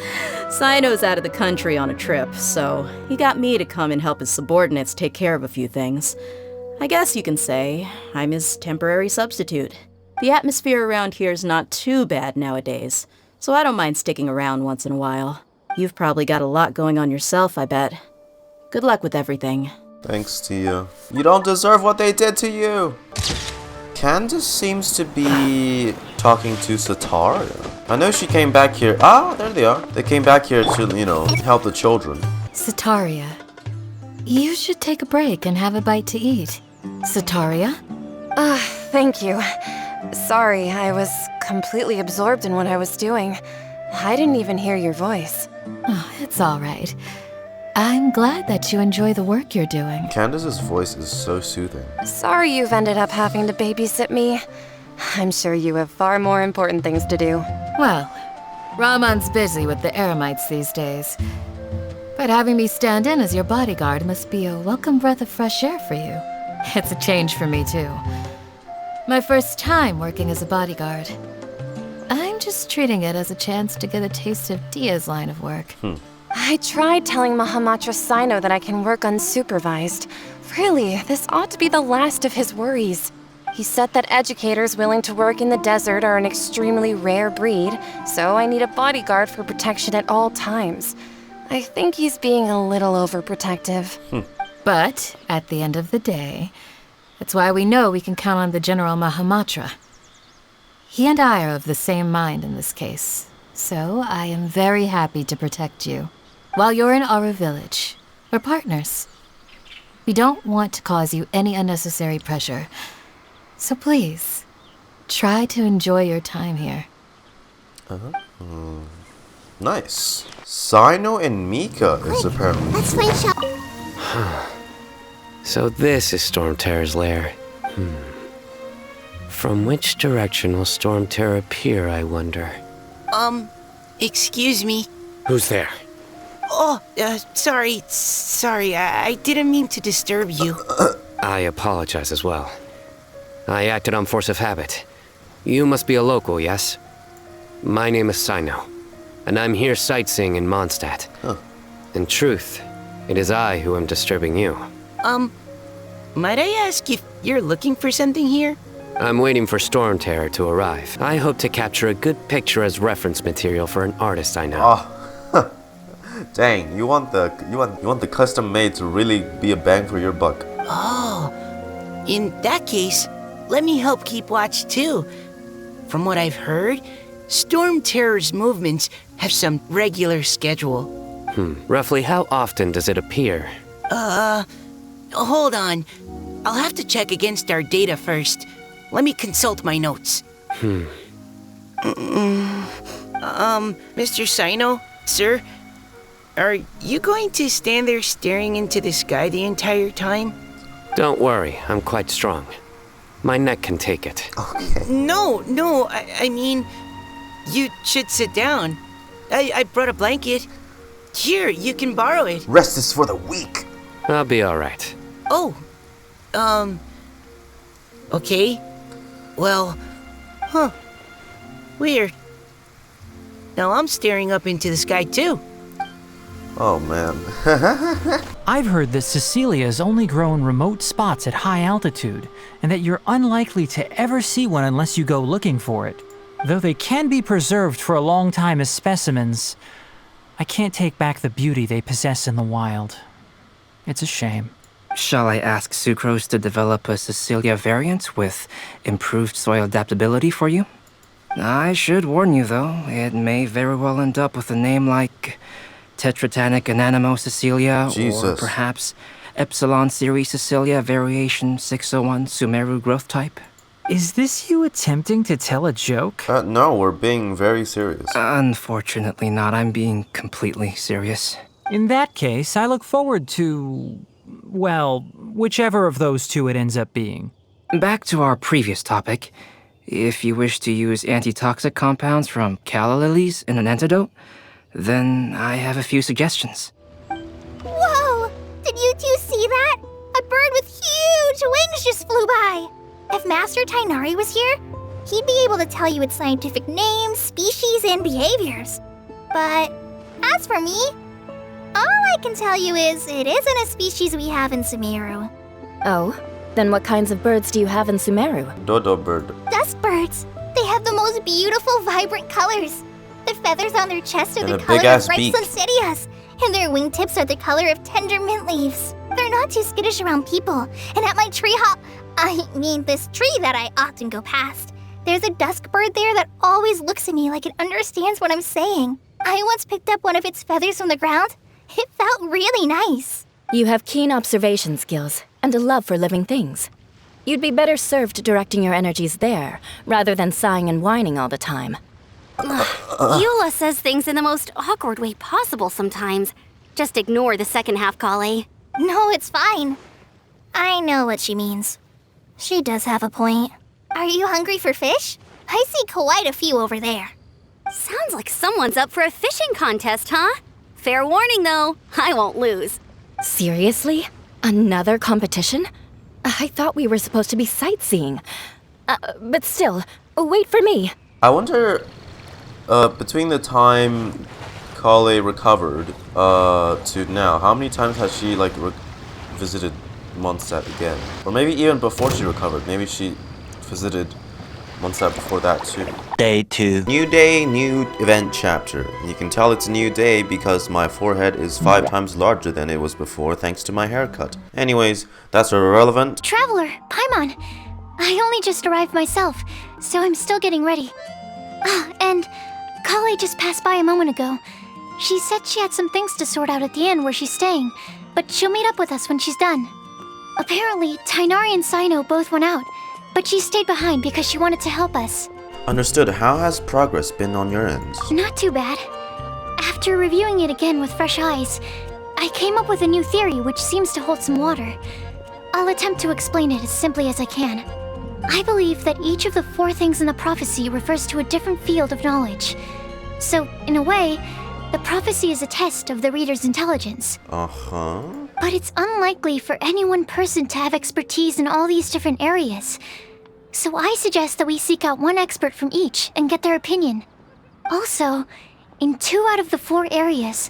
Cyno's out of the country on a trip, so he got me to come and help his subordinates take care of a few things. I guess you can say I'm his temporary substitute. The atmosphere around here is not too bad nowadays, so I don't mind sticking around once in a while. You've probably got a lot going on yourself, I bet. Good luck with everything. Thanks to you. You don't deserve what they did to you! Candace seems to be talking to Sataria. I know she came back here. Ah, there they are. They came back here to, you know, help the children. Sataria, you should take a break and have a bite to eat. Sataria? Thank you. Sorry, I was completely absorbed in what I was doing. I didn't even hear your voice. Oh, it's all right. I'm glad that you enjoy the work you're doing. Candace's voice is so soothing. Sorry you've ended up having to babysit me. I'm sure you have far more important things to do. Well, Ramon's busy with the Eremites these days. But having me stand in as your bodyguard must be a welcome breath of fresh air for you. It's a change for me, too. My first time working as a bodyguard. I'm just treating it as a chance to get a taste of Dia's line of work. I tried telling Mahamatra Cyno that I can work unsupervised. Really, this ought to be the last of his worries. He said that educators willing to work in the desert are an extremely rare breed, so I need a bodyguard for protection at all times. I think he's being a little overprotective. But, at the end of the day, that's why we know we can count on the General Mahamatra. He and I are of the same mind in this case, so I am very happy to protect you. While you're in our village, we're partners. We don't want to cause you any unnecessary pressure. So please, try to enjoy your time here. Nice. Cyno and Mika is apparently... Let's play shop. So this is Storm Terror's lair. From which direction will Storm Terror appear, I wonder? Excuse me. Who's there? Oh, sorry, I didn't mean to disturb you. I apologize as well. I acted on force of habit. You must be a local, yes? My name is Cyno, and I'm here sightseeing in Mondstadt. In truth, it is I who am disturbing you. Might I ask if you're looking for something here? I'm waiting for Storm Terror to arrive. I hope to capture a good picture as reference material for an artist I know. Dang, you want the custom made to really be a bang for your buck. Oh, in that case, let me help keep watch too. From what I've heard, Storm Terror's movements have some regular schedule. Roughly how often does it appear? Hold on. I'll have to check against our data first. Let me consult my notes. Mr. Cyno, sir, are you going to stand there staring into the sky the entire time? Don't worry, I'm quite strong. My neck can take it. Okay. No, I mean, you should sit down. I brought a blanket. Here, you can borrow it. Rest is for the weak. I'll be alright. Oh, okay. Well, weird. Now I'm staring up into the sky too. Oh man. I've heard that Cecilias only grow in remote spots at high altitude, and that you're unlikely to ever see one unless you go looking for it. Though they can be preserved for a long time as specimens, I can't take back the beauty they possess in the wild. It's a shame. Shall I ask Sucrose to develop a Cecilia variant with improved soil adaptability for you? I should warn you though, it may very well end up with a name like Tetratanic Ananimo Cecilia, or perhaps Epsilon Series Cecilia Variation 601 Sumeru growth type. Is this you attempting to tell a joke? No, we're being very serious. Unfortunately not, I'm being completely serious. In that case, I look forward to, well, whichever of those two it ends up being. Back to our previous topic. If you wish to use antitoxic compounds from calla lilies in an antidote, then I have a few suggestions. Whoa! Did you two see that? A bird with huge wings just flew by. If Master Tighnari was here, he'd be able to tell you its scientific names, species, and behaviors. But as for me, all I can tell you is it isn't a species we have in Sumeru. Oh? Then what kinds of birds do you have in Sumeru? Dodo bird. Dust birds. They have the most beautiful, vibrant colors. The feathers on their chest are And the a color of big-ass bright beak. Sunsettias, and their wingtips are the color of tender mint leaves. They're not too skittish around people, and at my this tree that I often go past, there's a dusk bird there that always looks at me like it understands what I'm saying. I once picked up one of its feathers from the ground. It felt really nice. You have keen observation skills and a love for living things. You'd be better served directing your energies there, rather than sighing and whining all the time. Eula says things in the most awkward way possible sometimes. Just ignore the second half, Collei. No, it's fine. I know what she means. She does have a point. Are you hungry for fish? I see quite a few over there. Sounds like someone's up for a fishing contest, huh? Fair warning, though, I won't lose. Seriously? Another competition? I thought we were supposed to be sightseeing. But still, wait for me. I wonder, between the time Collei recovered to now, how many times has she visited Mondstadt again? Or maybe even before she recovered, maybe she visited Mondstadt before that too. Day 2. New day, new event chapter. You can tell it's a new day because my forehead is 5 times larger than it was before thanks to my haircut. Anyways, that's irrelevant. Traveler, Paimon. I only just arrived myself, so I'm still getting ready. And Collei just passed by a moment ago. She said she had some things to sort out at the inn where she's staying, but she'll meet up with us when she's done. Apparently, Tighnari and Cyno both went out, but she stayed behind because she wanted to help us. Understood. How has progress been on your end? Not too bad. After reviewing it again with fresh eyes, I came up with a new theory which seems to hold some water. I'll attempt to explain it as simply as I can. I believe that each of the 4 things in the prophecy refers to a different field of knowledge. So, in a way, the prophecy is a test of the reader's intelligence. Uh-huh. But it's unlikely for any one person to have expertise in all these different areas. So I suggest that we seek out one expert from each and get their opinion. Also, in 2 out of the 4 areas,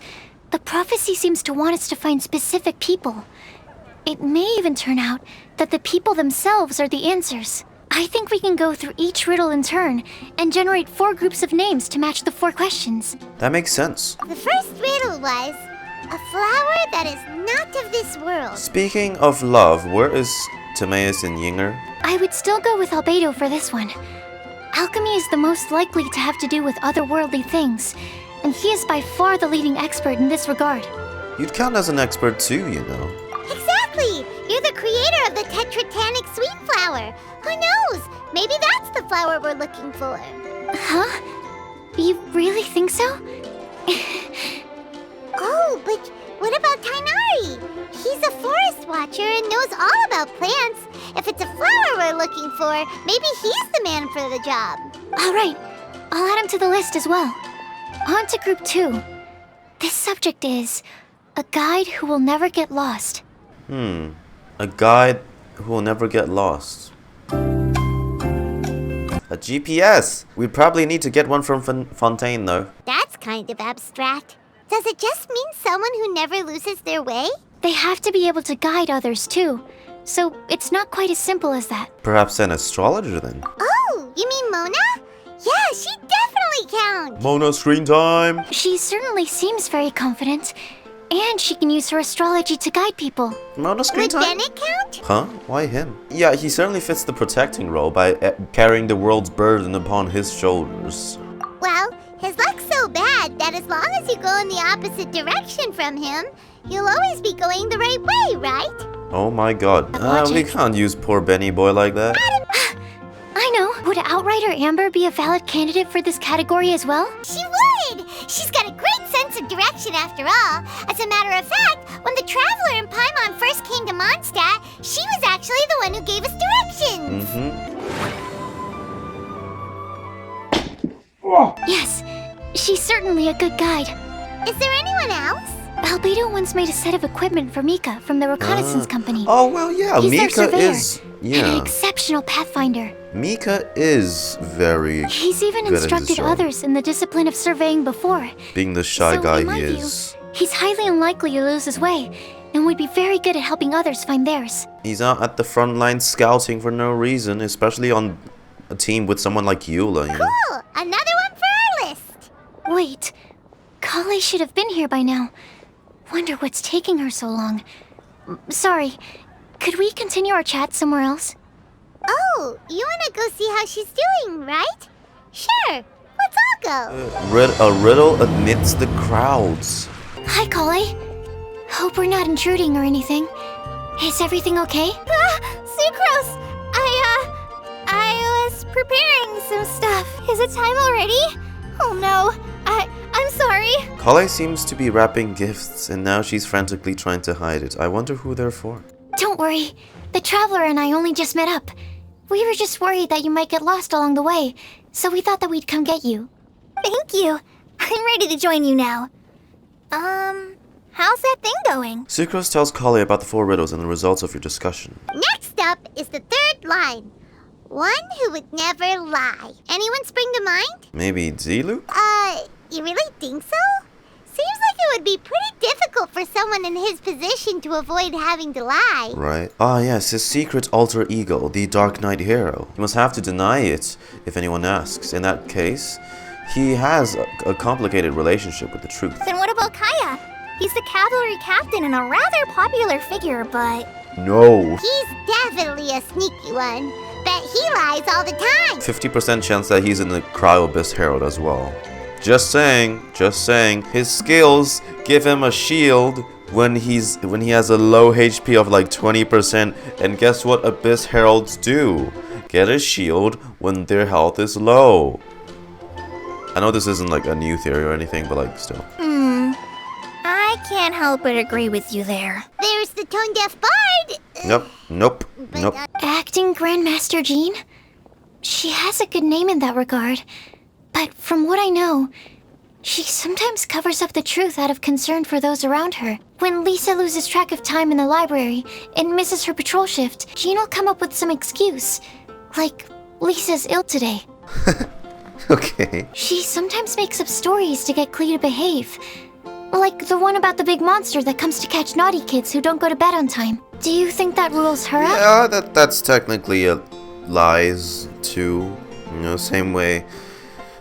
the prophecy seems to want us to find specific people. It may even turn out that the people themselves are the answers. I think we can go through each riddle in turn and generate 4 groups of names to match the 4 questions. That makes sense. The first riddle was a flower that is not of this world. Speaking of love, where is Timaeus and Ying'er? I would still go with Albedo for this one. Alchemy is the most likely to have to do with otherworldly things, and he is by far the leading expert in this regard. You'd count as an expert too, you know. Exactly! You're the creator of the tetratanic sweet flower. Who knows? Maybe that's the flower we're looking for. Huh? You really think so? Oh, but what about Tighnari? He's a forest watcher and knows all about plants. If it's a flower we're looking for, maybe he's the man for the job. All right, I'll add him to the list as well. On to group 2. This subject is a guide who will never get lost. A guide who will never get lost. A GPS! We'd probably need to get one from Fontaine, though. That's kind of abstract. Does it just mean someone who never loses their way? They have to be able to guide others too, so it's not quite as simple as that. Perhaps an astrologer, then? Oh, you mean Mona? Yeah, she definitely counts. Mona screen time! She certainly seems very confident, and she can use her astrology to guide people. Mona screen Would time? Bennett count? Huh? Why him? Yeah, he certainly fits the protecting role by carrying the world's burden upon his shoulders. Well, his luck's so bad that as long as you go in the opposite direction from him, you'll always be going the right way, right? Oh my god. We can't use poor Benny boy like that. I know. Would Outrider Amber be a valid candidate for this category as well? She would! She's got a great sense of direction after all. As a matter of fact, when the Traveler and Paimon first came to Mondstadt, she was actually the one who gave us directions. Yes, she's certainly a good guide. Is there anyone else? Albedo once made a set of equipment for Mika from the reconnaissance company. Oh, well, yeah, He's their Mika surveyor is... and an Yeah. exceptional pathfinder. Mika is very He's even good at his instructed job. others in the discipline of surveying before. Being the shy So, guy in my he view, is. He's highly unlikely to lose his way, and would be very good at helping others find theirs. He's out at the front line scouting for no reason, especially on a team with someone like Eula, you know? Cool! Another one for our list! Wait, Collei should have been here by now. Wonder what's taking her so long. Sorry, could we continue our chat somewhere else? Oh, you wanna go see how she's doing, right? Sure, let's all go. A riddle amidst the crowds. Hi, Collei. Hope we're not intruding or anything. Is everything okay? Sucrose! I was preparing some stuff. Is it time already? Oh no, I'm sorry. Collei seems to be wrapping gifts, and now she's frantically trying to hide it. I wonder who they're for. Don't worry. The Traveler and I only just met up. We were just worried that you might get lost along the way, so we thought that we'd come get you. Thank you. I'm ready to join you now. How's that thing going? Sucrose tells Collei about the 4 riddles and the results of your discussion. Next up is the third line. One who would never lie. Anyone spring to mind? Maybe Zilu? You really think so? Seems like it would be pretty difficult for someone in his position to avoid having to lie. Right. Ah, yes, his secret alter ego, the Dark Knight hero. He must have to deny it if anyone asks. In that case, he has a complicated relationship with the truth. Then what about Kaya? He's the cavalry captain and a rather popular figure, but... No. He's definitely a sneaky one. Bet he lies all the time. 50% chance that he's in the Cryoabyss Herald as well. Just saying. His skills give him a shield when he has a low HP of like 20%. And guess what Abyss Heralds do? Get a shield when their health is low. I know this isn't like a new theory or anything, but like still. I can't help but agree with you there. There's the tone-deaf bard. Nope. Acting Grandmaster Jean? She has a good name in that regard. But from what I know, she sometimes covers up the truth out of concern for those around her. When Lisa loses track of time in the library and misses her patrol shift, Jean will come up with some excuse. Like, Lisa's ill today. Okay. She sometimes makes up stories to get Klee to behave. Like the one about the big monster that comes to catch naughty kids who don't go to bed on time. Do you think that rules her out? Yeah, that's technically a lies too. You know, same way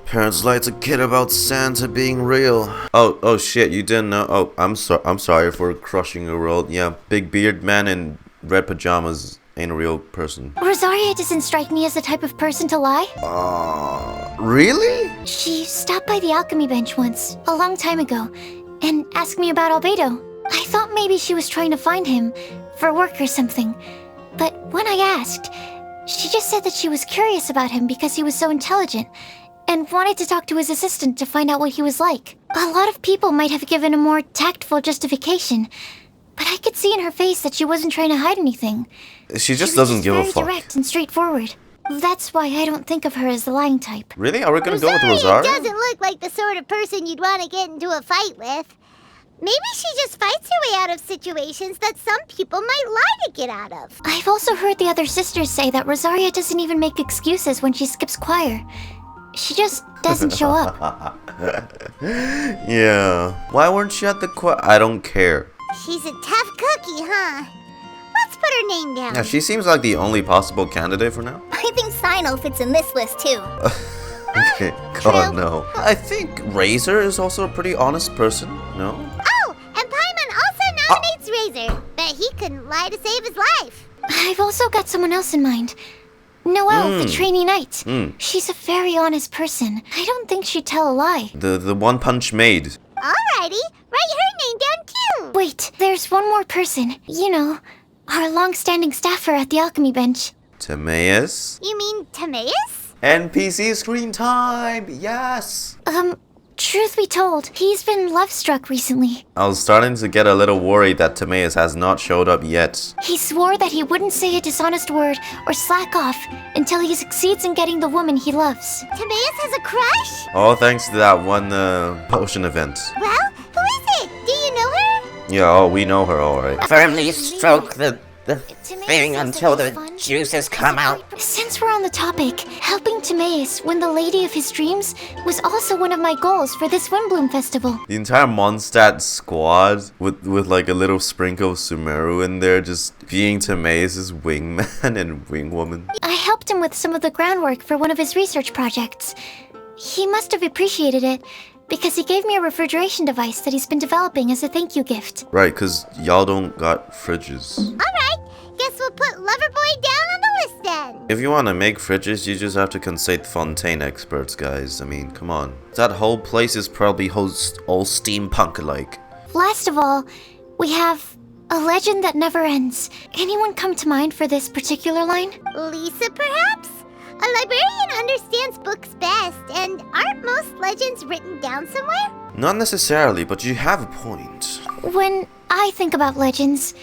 parents lie to kid about Santa being real. Oh shit, you didn't know? Oh, I'm sorry for crushing your world. Yeah, big beard man in red pajamas ain't a real person. Rosaria doesn't strike me as the type of person to lie. Really? She stopped by the alchemy bench once, a long time ago, and asked me about Albedo. I thought maybe she was trying to find him, for work or something. But when I asked, she just said that she was curious about him because he was so intelligent, and wanted to talk to his assistant to find out what he was like. A lot of people might have given a more tactful justification, but I could see in her face that she wasn't trying to hide anything. She just doesn't give a fuck. Very direct and straightforward. That's why I don't think of her as the lying type. Really? Are we gonna go with Rosaria Rosaria? doesn't look like the sort of person you'd want to get into a fight with. Maybe she just fights her way out of situations that some people might lie to get out of. I've also heard the other sisters say that Rosaria doesn't even make excuses when she skips choir. She just doesn't show up. Yeah. Why weren't you at the I don't care. She's a tough cookie, huh? Let's put her name down. Yeah, she seems like the only possible candidate for now. I think Cyno fits in this list too. Okay, God no. I think ReZERO is also a pretty honest person, no? Oh, and Paimon also nominates ReZERO, but he couldn't lie to save his life. I've also got someone else in mind. Noelle, the trainee knight. She's a very honest person. I don't think she'd tell a lie. The one-punch maid. Alrighty, write her name down too. Wait, there's one more person. You know, our long-standing staffer at the alchemy bench. Timaeus? You mean Timaeus? NPC screen time! Yes! Truth be told, he's been Lovestruck recently. I was starting to get a little worried that Timaeus has not showed up yet. He swore that he wouldn't say a dishonest word or slack off until he succeeds in getting the woman he loves. Timaeus has a crush? All thanks to that one potion event. Well, who is it? Do you know her? Yeah, oh, we know her alright. Firmly stroke the thing until the juices come out. Since we're on the topic, helping Timaeus win the lady of his dreams was also one of my goals for this Windblume festival. The entire Mondstadt squad with like a little sprinkle of Sumeru in there just being Timaeus' wingman and wingwoman. I helped him with some of the groundwork for one of his research projects. He must have appreciated it, because he gave me a refrigeration device that he's been developing as a thank you gift. Right, because y'all don't got fridges. Alright, guess we'll put Loverboy down on the list then. If you want to make fridges, you just have to consult Fontaine experts, guys. I mean, come on. That whole place is probably all steampunk-alike. Last of all, we have a legend that never ends. Anyone come to mind for this particular line? Lisa, perhaps? A librarian understands books best, and aren't most legends written down somewhere? Not necessarily, but you have a point. When I think about legends,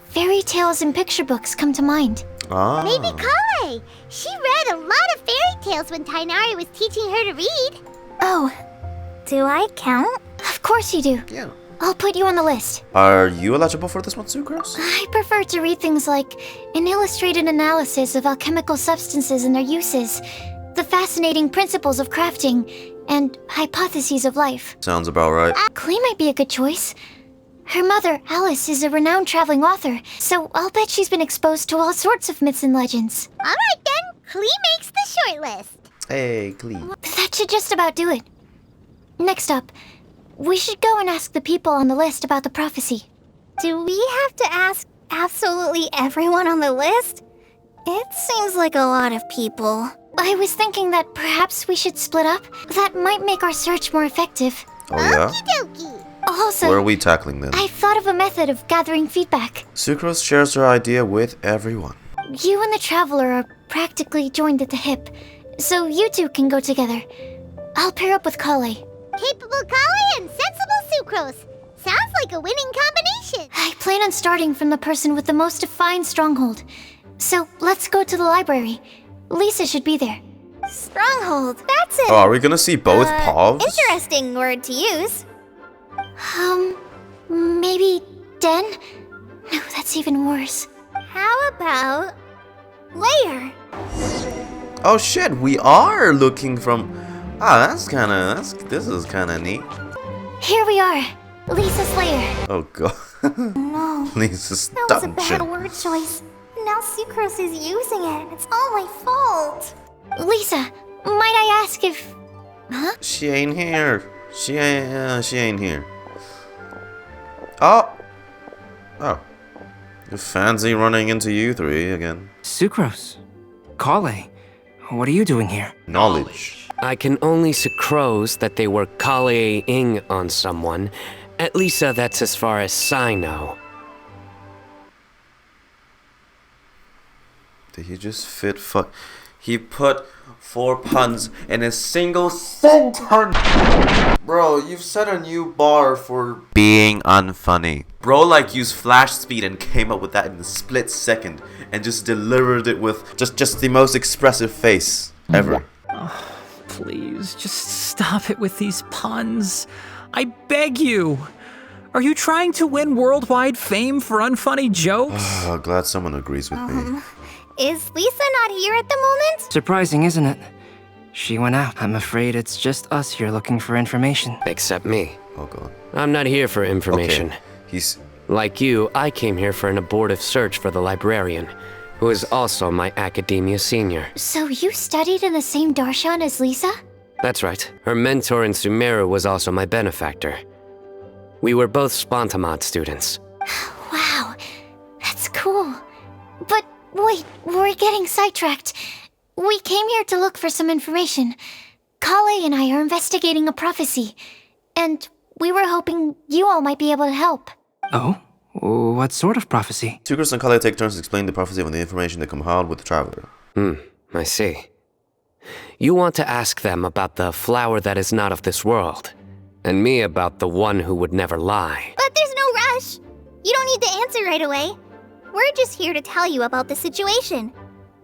fairy tales and picture books come to mind. Ah. Maybe Collei. She read a lot of fairy tales when Tighnari was teaching her to read. Oh, do I count? Of course you do. Yeah. I'll put you on the list. Are you eligible for this one, Sucrose? I prefer to read things like an illustrated analysis of alchemical substances and their uses, the fascinating principles of crafting, and hypotheses of life. Sounds about right. Klee might be a good choice. Her mother, Alice, is a renowned traveling author, so I'll bet she's been exposed to all sorts of myths and legends. Alright then, Klee makes the shortlist. Hey, Klee. That should just about do it. Next up, we should go and ask the people on the list about the prophecy. Do we have to ask absolutely everyone on the list? It seems like a lot of people. I was thinking that perhaps we should split up. That might make our search more effective. Oh yeah? Okie dokie. Also, Where are we tackling then? I've thought of a method of gathering feedback. Sucrose shares her idea with everyone. You and the Traveler are practically joined at the hip, so you two can go together. I'll pair up with Collei. Capable Collei and sensible Sucrose. Sounds like a winning combination. I plan on starting from the person with the most defined stronghold. So let's go to the library. Lisa should be there. Stronghold, that's it. Oh, are we gonna see both paws? Interesting word to use. Maybe den? No, that's even worse. How about layer? Oh shit, we are looking from... Ah, this is kinda neat. Here we are, Lisa's lair. Oh god. No. Lisa's That was a dungeon. bad word choice. now Sucrose is using it. It's all my fault. Lisa, might I ask if... Huh? She ain't here. She ain't here. Oh. You fancy running into you three again? Sucrose. Collei. What are you doing here? Knowledge. I can only Sucrose that they were Collei-ing on someone. At least that's as far as Cyno. Did he just fit He put 4 puns in a single sentence! Bro, you've set a new bar for being unfunny. Bro, like, used flash speed and came up with that in a split second and just delivered it with just the most expressive face ever. Oh, please, just stop it with these puns. I beg you. Are you trying to win worldwide fame for unfunny jokes? Glad someone agrees with me. Is Lisa not here at the moment? Surprising, isn't it? She went out. I'm afraid it's just us here looking for information. Except me. Oh god. I'm not here for information. Okay. He's... Like you, I came here for an abortive search for the librarian, who is also my academia senior. So you studied in the same darshan as Lisa? That's right. Her mentor in Sumeru was also my benefactor. We were both Spontamod students. Wow, that's cool. But wait, we're getting sidetracked. We came here to look for some information. Collei and I are investigating a prophecy, and we were hoping you all might be able to help. Oh? What sort of prophecy? Sucrose and Collei take turns to explain the prophecy when the information they compiled with the traveler. I see. You want to ask them about the flower that is not of this world, and me about the one who would never lie. But there's no rush. You don't need to answer right away. We're just here to tell you about the situation.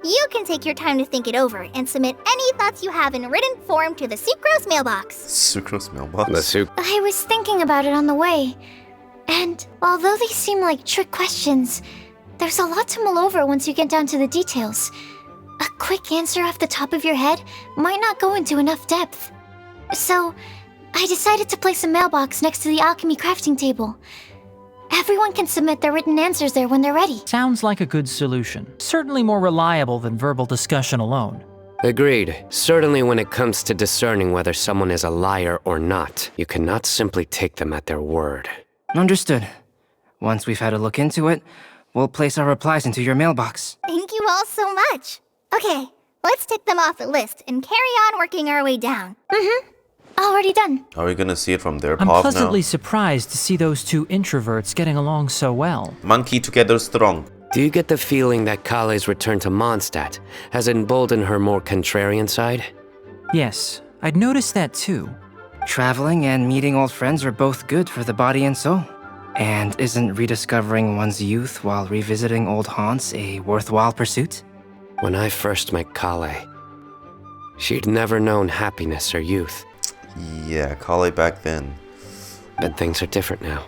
You can take your time to think it over and submit any thoughts you have in written form to the Sucrose mailbox. Sucrose mailbox? I was thinking about it on the way, and although they seem like trick questions, there's a lot to mull over once you get down to the details. A quick answer off the top of your head might not go into enough depth. So, I decided to place a mailbox next to the alchemy crafting table. Everyone can submit their written answers there when they're ready. Sounds like a good solution. Certainly more reliable than verbal discussion alone. Agreed. Certainly when it comes to discerning whether someone is a liar or not, you cannot simply take them at their word. Understood. Once we've had a look into it, we'll place our replies into your mailbox. Thank you all so much. Okay, let's tick them off the list and carry on working our way down. Already done. Are we gonna see it from their I'm path pleasantly now? surprised to see those two introverts getting along so well. Monkey together strong. Do you get the feeling that Collei's return to Mondstadt has emboldened her more contrarian side? Yes, I'd noticed that too. Traveling and meeting old friends are both good for the body and soul. And isn't rediscovering one's youth while revisiting old haunts a worthwhile pursuit? When I first met Collei, she'd never known happiness or youth. Yeah, Collei back then. But things are different now.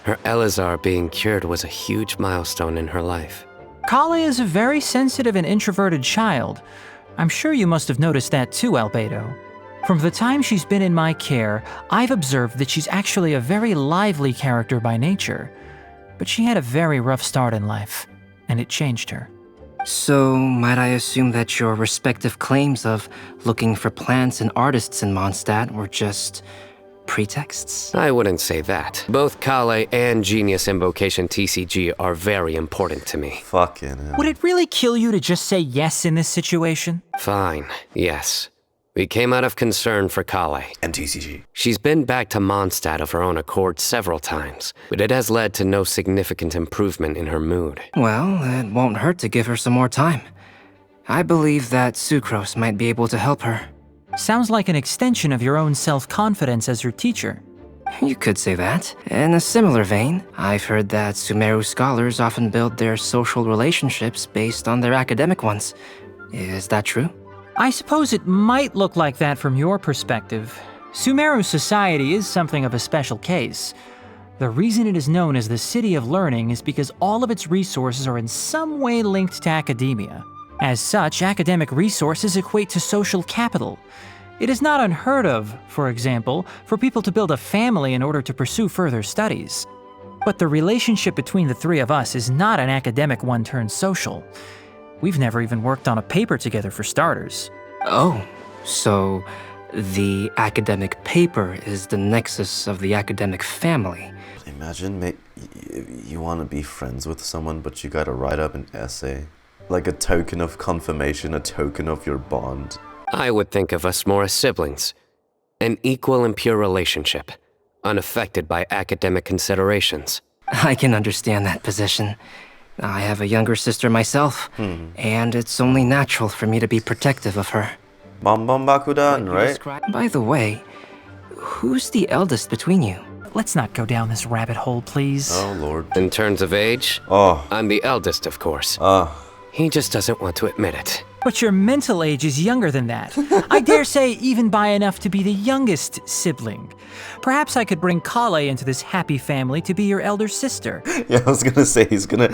Her Elazar being cured was a huge milestone in her life. Collei is a very sensitive and introverted child. I'm sure you must have noticed that too, Albedo. From the time she's been in my care, I've observed that she's actually a very lively character by nature. But she had a very rough start in life, and it changed her. So, might I assume that your respective claims of looking for plants and artists in Mondstadt were just pretexts? I wouldn't say that. Both Collei and Genius Invocation TCG are very important to me. Fucking hell. Would it really kill you to just say yes in this situation? Fine, yes. We came out of concern for Collei. And TCG. She's been back to Mondstadt of her own accord several times, but it has led to no significant improvement in her mood. Well, it won't hurt to give her some more time. I believe that Sucrose might be able to help her. Sounds like an extension of your own self-confidence as her teacher. You could say that. In a similar vein, I've heard that Sumeru scholars often build their social relationships based on their academic ones. Is that true? I suppose it might look like that from your perspective. Sumeru society is something of a special case. The reason it is known as the City of Learning is because all of its resources are in some way linked to academia. As such, academic resources equate to social capital. It is not unheard of, for example, for people to build a family in order to pursue further studies. But the relationship between the three of us is not an academic one turned social. We've never even worked on a paper together for starters. Oh, so the academic paper is the nexus of the academic family. Imagine you want to be friends with someone, but you gotta write up an essay. Like a token of confirmation, a token of your bond. I would think of us more as siblings. An equal and pure relationship, unaffected by academic considerations. I can understand that position. I have a younger sister myself, and it's only natural for me to be protective of her. Bakudan, right? By the way, who's the eldest between you? Let's not go down this rabbit hole, please. Oh, Lord. In terms of age, I'm the eldest, of course. He just doesn't want to admit it. But your mental age is younger than that. I dare say even by enough to be the youngest sibling. Perhaps I could bring Collei into this happy family to be your elder sister. Yeah, I was gonna say he's gonna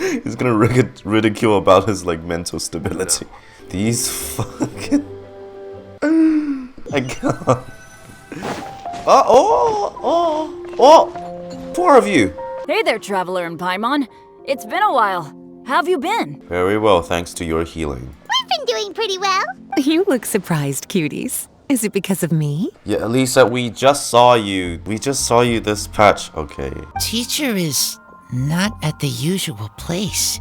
ridicule about his like mental stability. These fucking I can't. Four of you. Hey there, Traveler and Paimon. It's been a while. How have you been? Very well, thanks to your healing. We've been doing pretty well. You look surprised, cuties. Is it because of me? Yeah, Elisa, we just saw you. We just saw you this patch. Okay. Teacher is not at the usual place.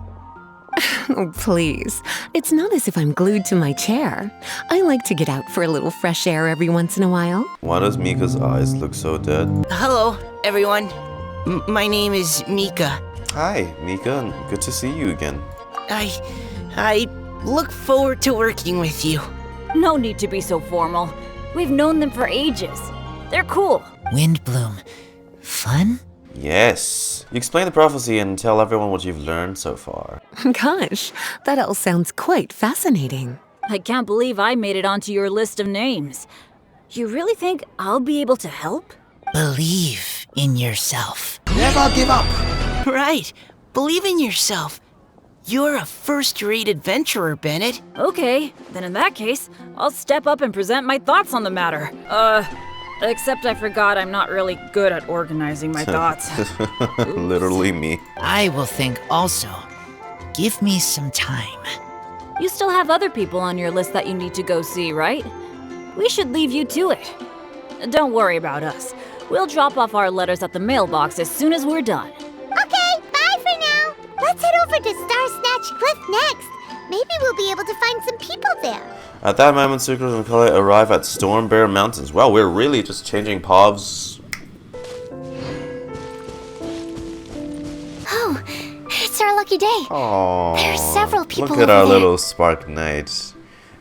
Oh, please. It's not as if I'm glued to my chair. I like to get out for a little fresh air every once in a while. Why does Mika's eyes look so dead? Hello, everyone. My name is Mika. Hi, Mika, and good to see you again. I look forward to working with you. No need to be so formal. We've known them for ages. They're cool. Windblume. Fun? Yes. You explain the prophecy and tell everyone what you've learned so far. Gosh, that all sounds quite fascinating. I can't believe I made it onto your list of names. You really think I'll be able to help? Believe in yourself. Never give up. Right. Believe in yourself. You're a first-rate adventurer, Bennett. Okay, then in that case, I'll step up and present my thoughts on the matter. Except I forgot I'm not really good at organizing my thoughts. Literally me. I will think also. Give me some time. You still have other people on your list that you need to go see, right? We should leave you to it. Don't worry about us. We'll drop off our letters at the mailbox as soon as we're done. Okay, bye for now. Let's head over to Star Snatch Cliff next. Maybe we'll be able to find some people there. At that moment, Sucrose and Collei arrive at Storm Bear Mountains. Well, we're really just changing paths. Oh, it's our lucky day. Aww. There's several people Look at our over there. little Spark Knight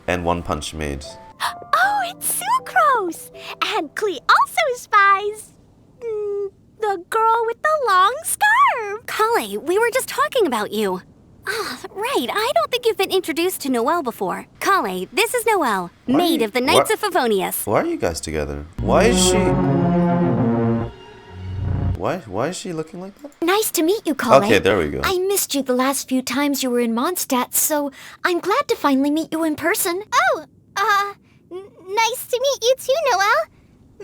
and One Punch Maid. Oh, it's Sucrose! And Klee also spies the girl with the long scarf. Collei, we were just talking about you. Ah, right. I don't think you've been introduced to Noelle before. Collei, this is Noelle, Maid of the Knights of Favonius. Why are you guys together? Why is she... Why is she looking like that? Nice to meet you, Collei. Okay, there we go. I missed you the last few times you were in Mondstadt, so I'm glad to finally meet you in person. Oh, nice to meet you too, Noelle.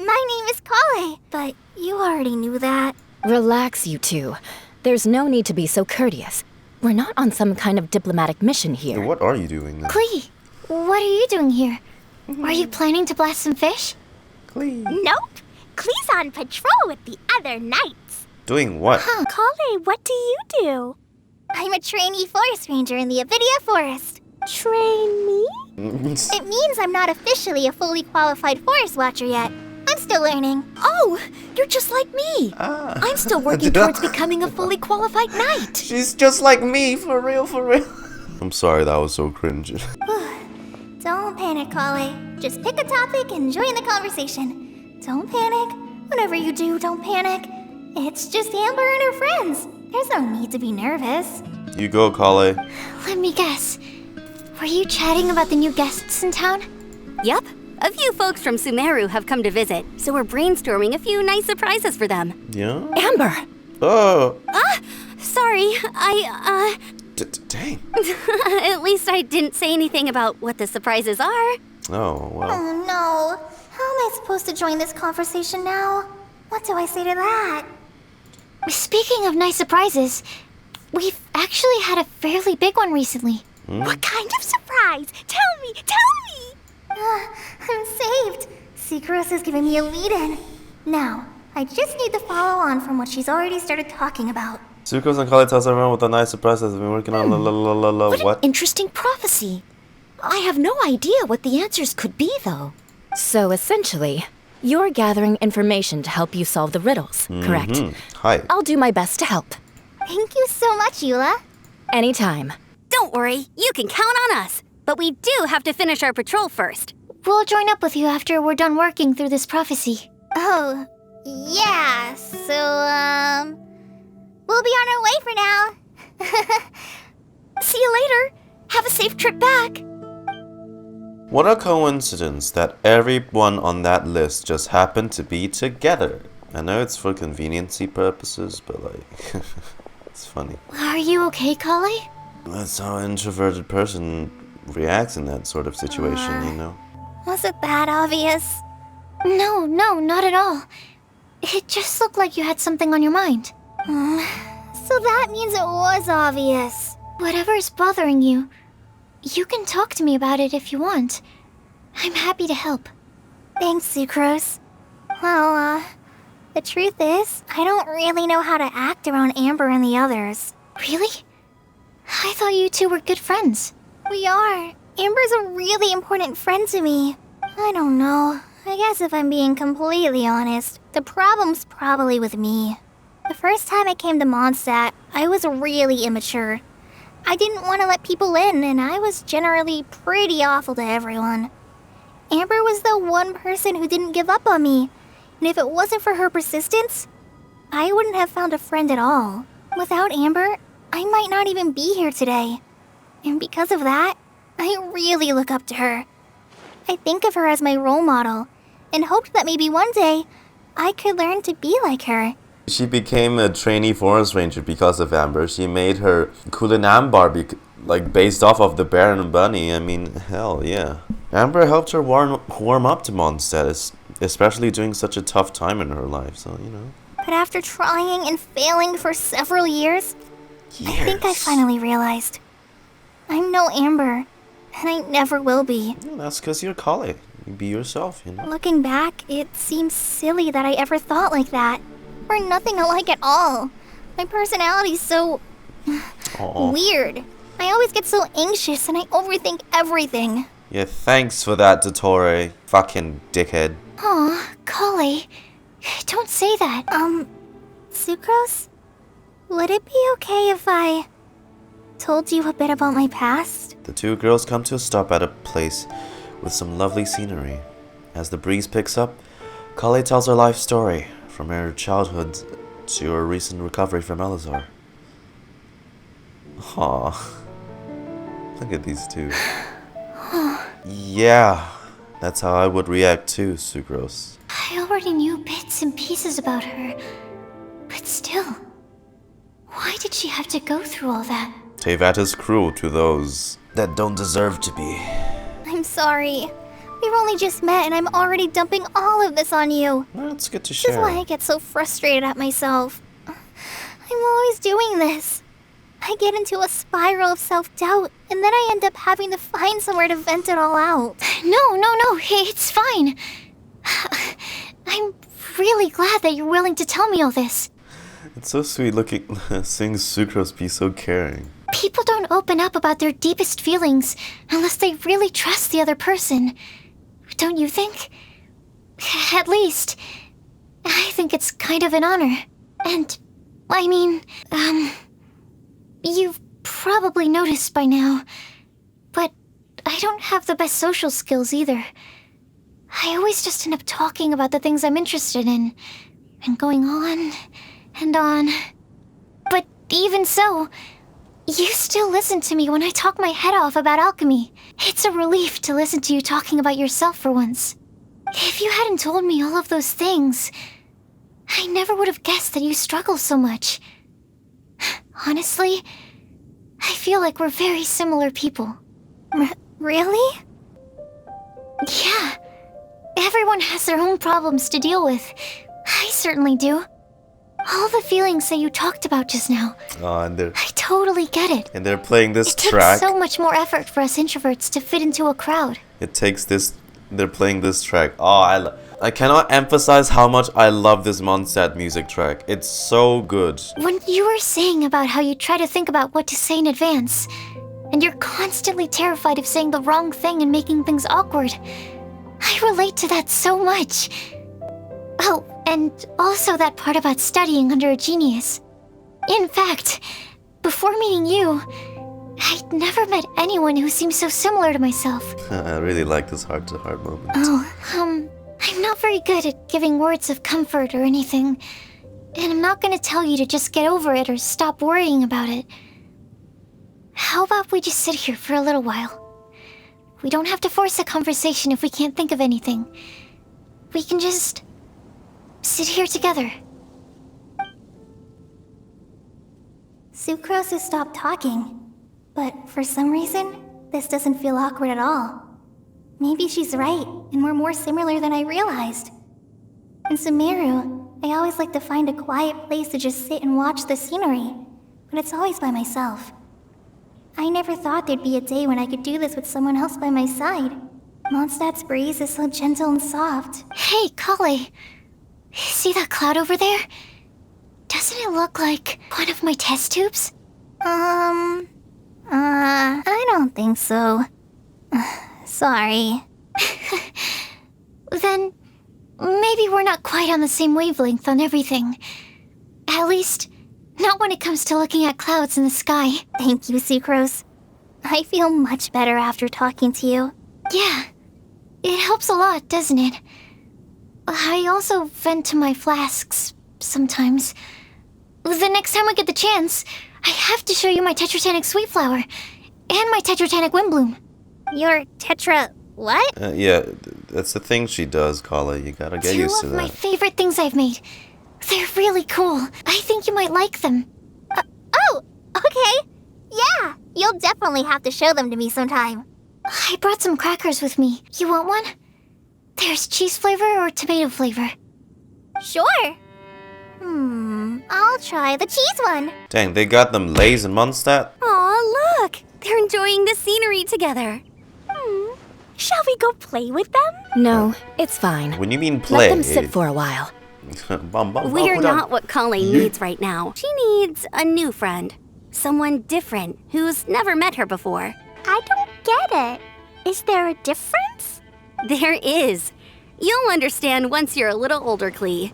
My name is Collei, but you already knew that. Relax, you two. There's no need to be so courteous. We're not on some kind of diplomatic mission here. What are you doing then? Klee, what are you doing here? Are you planning to blast some fish? Klee. Nope. Klee's on patrol with the other knights. Doing what? Collei, what do you do? I'm a trainee forest ranger in the Avidia Forest. Trainee? It means I'm not officially a fully qualified forest watcher yet. I'm still learning. Oh, you're just like me. I'm still working towards becoming a fully qualified knight. She's just like me, for real, for real. I'm sorry, that was so cringe. Don't panic, Collei. Just pick a topic and join the conversation. Don't panic. Whatever you do, don't panic. It's just Amber and her friends. There's no need to be nervous. You go, Collei. Let me guess. Were you chatting about the new guests in town? Yep. A few folks from Sumeru have come to visit, so we're brainstorming a few nice surprises for them. Yeah? Amber! Oh! Sorry, Dang. At least I didn't say anything about what the surprises are. Oh, well. Oh no. How am I supposed to join this conversation now? What do I say to that? Speaking of nice surprises, we've actually had a fairly big one recently. What kind of surprise? Tell me! I'm saved. Sucrose is giving me a lead-in. Now, I just need to follow on from what she's already started talking about. Sucrose and Collei tells everyone what a nice surprise they've been working on. What? Interesting prophecy. I have no idea what the answers could be, though. So essentially, you're gathering information to help you solve the riddles, correct? Hi. I'll do my best to help. Thank you so much, Eula. Anytime. Don't worry, you can count on us. But we do have to finish our patrol first. We'll join up with you after we're done working through this prophecy. Oh, yeah, so, we'll be on our way for now. See you later. Have a safe trip back. What a coincidence that everyone on that list just happened to be together. I know it's for conveniency purposes, but like, it's funny. Are you okay, Collei? That's how an introverted person reacts in that sort of situation, you know? Was it that obvious? No, not at all. It just looked like you had something on your mind. So that means it was obvious. Whatever's bothering you, you can talk to me about it if you want. I'm happy to help. Thanks, Sucrose. Well, the truth is, I don't really know how to act around Amber and the others. Really? I thought you two were good friends. We are. Amber's a really important friend to me. I don't know. I guess if I'm being completely honest, the problem's probably with me. The first time I came to Mondstadt, I was really immature. I didn't want to let people in, and I was generally pretty awful to everyone. Amber was the one person who didn't give up on me, and if it wasn't for her persistence, I wouldn't have found a friend at all. Without Amber, I might not even be here today. And because of that, I really look up to her. I think of her as my role model, and hoped that maybe one day, I could learn to be like her. She became a trainee forest ranger because of Amber. She made her Kulinambar based off of the bear and bunny. I mean, hell yeah. Amber helped her warm up to Mondstadt, especially during such a tough time in her life, so, you know. But after trying and failing for several years, I think I finally realized. I'm no Amber, and I never will be. Yeah, that's because you're Collei. You be yourself, you know. Looking back, it seems silly that I ever thought like that. We're nothing alike at all. My personality's so weird. I always get so anxious and I overthink everything. Yeah, thanks for that, Dottore. Fucking dickhead. Aw, Collei. Don't say that. Sucrose? Would it be okay if I told you a bit about my past? The two girls come to a stop at a place with some lovely scenery. As the breeze picks up, Collei tells her life story, from her childhood to her recent recovery from Elazar. Aw. Look at these two. Yeah, that's how I would react too, Sucrose. I already knew bits and pieces about her, but still, why did she have to go through all that? Teyvat is cruel to those that don't deserve to be. I'm sorry. We've only just met and I'm already dumping all of this on you. Well, it's good to This is share. why I get so frustrated at myself. I'm always doing this. I get into a spiral of self-doubt, and then I end up having to find somewhere to vent it all out. No, it's fine. I'm really glad that you're willing to tell me all this. It's so sweet seeing Sucrose be so caring. People don't open up about their deepest feelings unless they really trust the other person. Don't you think? At least, I think it's kind of an honor. And, I mean, you've probably noticed by now, but I don't have the best social skills either. I always just end up talking about the things I'm interested in, and going on and on. But even so, you still listen to me when I talk my head off about alchemy. It's a relief to listen to you talking about yourself for once. If you hadn't told me all of those things, I never would have guessed that you struggle so much. Honestly, I feel like we're very similar people. Really? Yeah. Everyone has their own problems to deal with. I certainly do. All the feelings that you talked about just now. Oh, and I totally get it. they're playing this It takes track. so much more effort for us introverts to fit into a crowd. It takes this. They're playing this track. Oh, I cannot emphasize how much I love this Mondstadt music track. It's so good. When you were saying about how you try to think about what to say in advance, and you're constantly terrified of saying the wrong thing and making things awkward, I relate to that so much. Oh, and also that part about studying under a genius. In fact, before meeting you, I'd never met anyone who seemed so similar to myself. I really like this heart-to-heart moment. Oh, I'm not very good at giving words of comfort or anything, and I'm not gonna tell you to just get over it or stop worrying about it. How about we just sit here for a little while? We don't have to force a conversation if we can't think of anything. We can just sit here together. Sucrose has stopped talking, but for some reason, this doesn't feel awkward at all. Maybe she's right, and we're more similar than I realized. In Sumeru, I always like to find a quiet place to just sit and watch the scenery, but it's always by myself. I never thought there'd be a day when I could do this with someone else by my side. Mondstadt's breeze is so gentle and soft. Hey, Collei. See that cloud over there? Doesn't it look like one of my test tubes? I don't think so. Sorry. Then maybe we're not quite on the same wavelength on everything. At least, not when it comes to looking at clouds in the sky. Thank you, Sucrose. I feel much better after talking to you. Yeah, it helps a lot, doesn't it? I also vent to my flasks sometimes. The next time we get the chance, I have to show you my Tetratanic Sweet Flower and my Tetratanic Windblume. Your Tetra... what? Yeah, that's the thing she does, Collei. You gotta get used to Two of my that. favorite things I've made. They're really cool. I think you might like them. Oh, okay. Yeah, you'll definitely have to show them to me sometime. I brought some crackers with me. You want one? There's cheese flavor or tomato flavor. Sure. I'll try the cheese one. Dang, they got them Lays in Mondstadt? Aw, look! They're enjoying the scenery together. Shall we go play with them? No, it's fine. When you mean play... Let them sit for a while. We're not what Collei needs right now. She needs a new friend. Someone different, who's never met her before. I don't get it. Is there a difference? There is. You'll understand once you're a little older, Klee.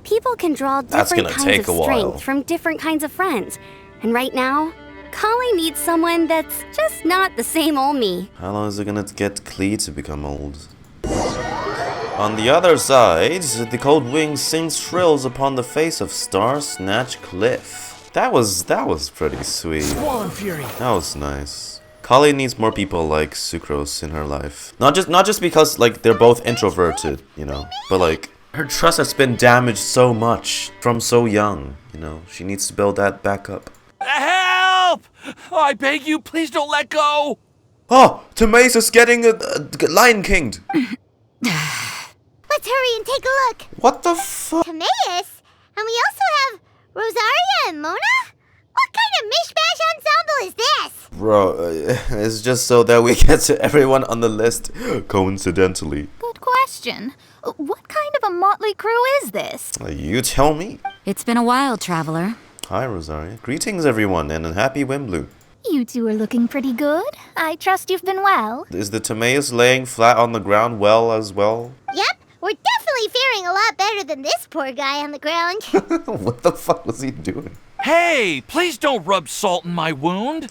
People can draw different kinds of strength from different kinds of friends. And right now, Collei needs someone that's just not the same old me. How long is it gonna get Klee to become old? On the other side, the cold wind sings shrills upon the face of Star Snatch Cliff. That was pretty sweet. Swollen Fury. That was nice. Collei needs more people like Sucrose in her life. Not just because like they're both introverted, you know, but like her trust has been damaged so much from so young, you know. She needs to build that back up. Help! I beg you, please don't let go. Oh, Timaeus is getting Lion King'd. Let's hurry and take a look. What the fuck? Timaeus? And we also have Rosaria and Mona? What kind of mishmash ensemble is this? Bro, it's just so that we get to everyone on the list coincidentally. Good question. What kind of a motley crew is this? You tell me. It's been a while, traveler. Hi, Rosaria. Greetings, everyone, and a happy Windblume. You two are looking pretty good. I trust you've been well. Is the Timaeus laying flat on the ground well as well? Yep, we're definitely faring a lot better than this poor guy on the ground. What the fuck was he doing? Hey, please don't rub salt in my wound.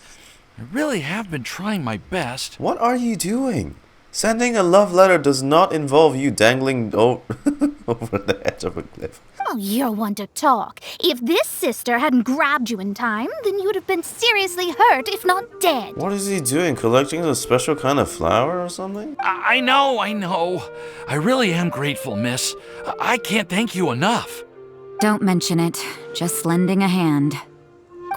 I really have been trying my best. What are you doing? Sending a love letter does not involve you dangling over the edge of a cliff. Oh, you're one to talk. If this sister hadn't grabbed you in time, then you'd have been seriously hurt, if not dead. What is he doing? Collecting a special kind of flower or something? I know. I really am grateful, miss. I can't thank you enough. Don't mention it. Just lending a hand.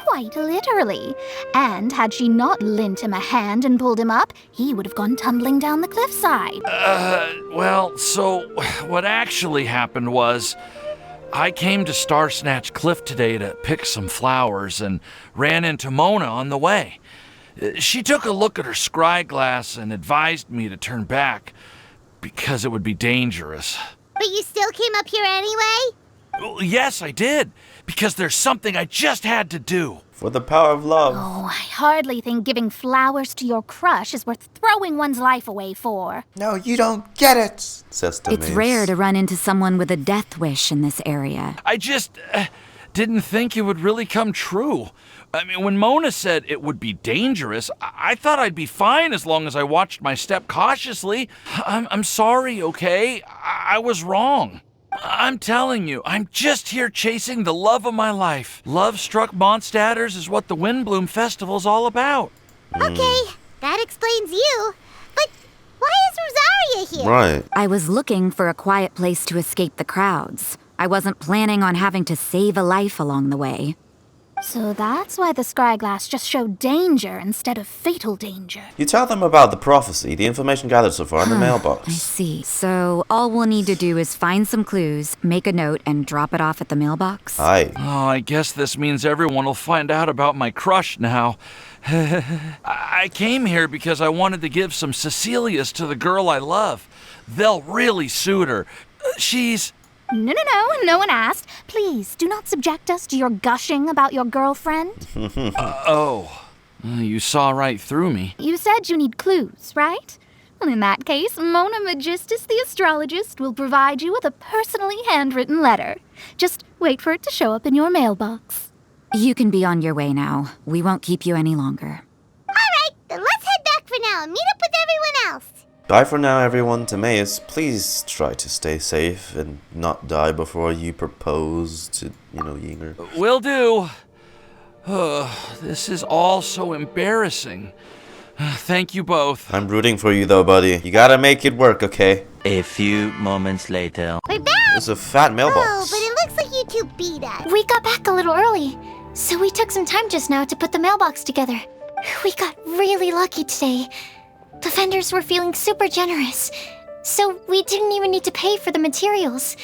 Quite literally. And had she not lent him a hand and pulled him up, he would have gone tumbling down the cliffside. Well, so what actually happened was I came to Star Snatch Cliff today to pick some flowers and ran into Mona on the way. She took a look at her scry glass and advised me to turn back because it would be dangerous. But you still came up here anyway? Well, yes, I did, because there's something I just had to do. For the power of love. Oh, I hardly think giving flowers to your crush is worth throwing one's life away for. No, you don't get it, says Timaeus. It's rare to run into someone with a death wish in this area. I just didn't think it would really come true. I mean, when Mona said it would be dangerous, I thought I'd be fine as long as I watched my step cautiously. I'm sorry, okay? I was wrong. I'm telling you, I'm just here chasing the love of my life. Lovestruck Mondstadters is what the Windblume Festival's all about. Okay, that explains you. But why is Rosaria here? Right. I was looking for a quiet place to escape the crowds. I wasn't planning on having to save a life along the way. So that's why the scry glass just showed danger instead of fatal danger. You tell them about the prophecy, the information gathered so far in the mailbox. I see. So all we'll need to do is find some clues, make a note, and drop it off at the mailbox? Aye. Oh, I guess this means everyone will find out about my crush now. I came here because I wanted to give some Cecilias to the girl I love. They'll really suit her. She's... No one asked. Please, do not subject us to your gushing about your girlfriend. You saw right through me. You said you need clues, right? Well, in that case, Mona Magistus the Astrologist will provide you with a personally handwritten letter. Just wait for it to show up in your mailbox. You can be on your way now. We won't keep you any longer. All right, then let's head back for now and meet up with everyone else. Bye for now, everyone. Timaeus, please try to stay safe and not die before you propose to, Ying'er. Will do. This is all so embarrassing. Thank you both. I'm rooting for you, though, buddy. You gotta make it work, okay? A few moments later. We're back! There's a fat mailbox. Oh, but it looks like you two beat us. We got back a little early, so we took some time just now to put the mailbox together. We got really lucky today. The vendors were feeling super generous, so we didn't even need to pay for the materials.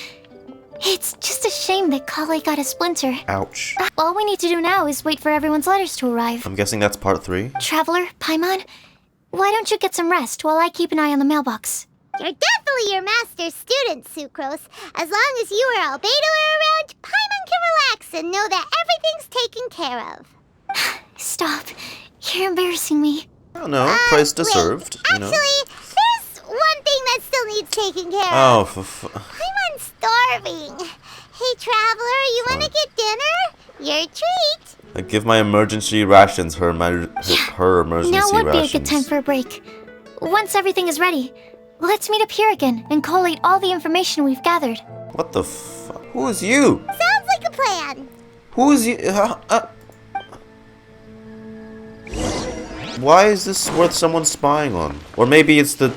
It's just a shame that Collei got a splinter. Ouch. All we need to do now is wait for everyone's letters to arrive. I'm guessing that's part 3? Traveler, Paimon, why don't you get some rest while I keep an eye on the mailbox? You're definitely your master's student, Sucrose. As long as you or Albedo are around, Paimon can relax and know that everything's taken care of. Stop. You're embarrassing me. Oh no, praise deserved. Actually, there's one thing that still needs taking care of. Paimon's starving. Hey, Traveler, you want to get dinner? Your treat. I give my emergency rations her emergency Now would rations. be a good time for a break. Once everything is ready, let's meet up here again and collate all the information we've gathered. What the fuck? Who is you? Sounds like a plan. Who is you? Why is this worth someone spying on? Or maybe it's the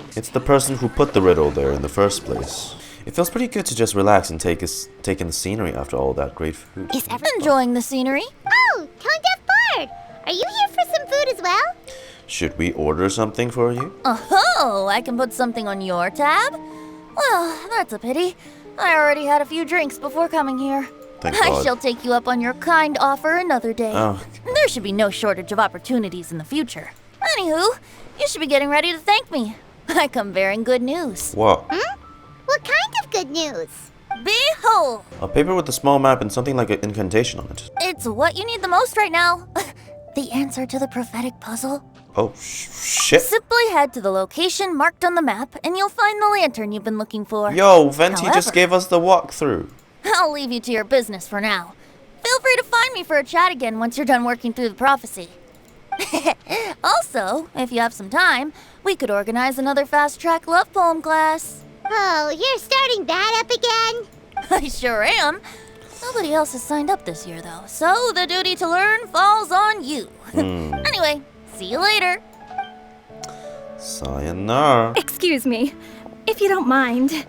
person who put the riddle there in the first place. It feels pretty good to just relax and take in the scenery after all that great food. Is everyone enjoying the scenery? Oh, Tone Deaf Bard! Are you here for some food as well? Should we order something for you? Oh, I can put something on your tab? Well, that's a pity. I already had a few drinks before coming here. Thank I God. shall take you up on your kind offer another day. Oh. There should be no shortage of opportunities in the future. Anywho, you should be getting ready to thank me. I come bearing good news. What? What kind of good news? Behold! A paper with a small map and something like an incantation on it. It's what you need the most right now. The answer to the prophetic puzzle. Oh, shit. Simply head to the location marked on the map and you'll find the lantern you've been looking for. Yo, Venti just However, gave us the walkthrough. I'll leave you to your business for now. Feel free to find me for a chat again once you're done working through the prophecy. Also, if you have some time, we could organize another fast-track love poem class. Oh, you're starting that up again? I sure am. Nobody else has signed up this year, though, so the duty to learn falls on you. Anyway, see you later. Sayonara. Excuse me, if you don't mind,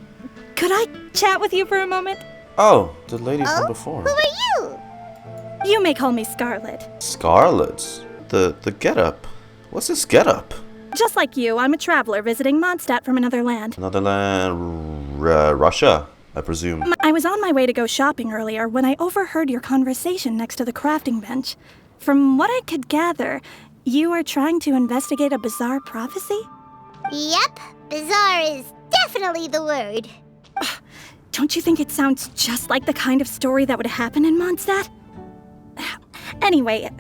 could I chat with you for a moment? Oh, the lady from before. Who are you? You may call me Scarlet. Scarlet? The getup. What's this getup? Just like you, I'm a traveler visiting Mondstadt from another land. Another land, Russia, I presume. I was on my way to go shopping earlier when I overheard your conversation next to the crafting bench. From what I could gather, you are trying to investigate a bizarre prophecy? Yep, bizarre is definitely the word. Don't you think it sounds just like the kind of story that would happen in Mondstadt? Anyway,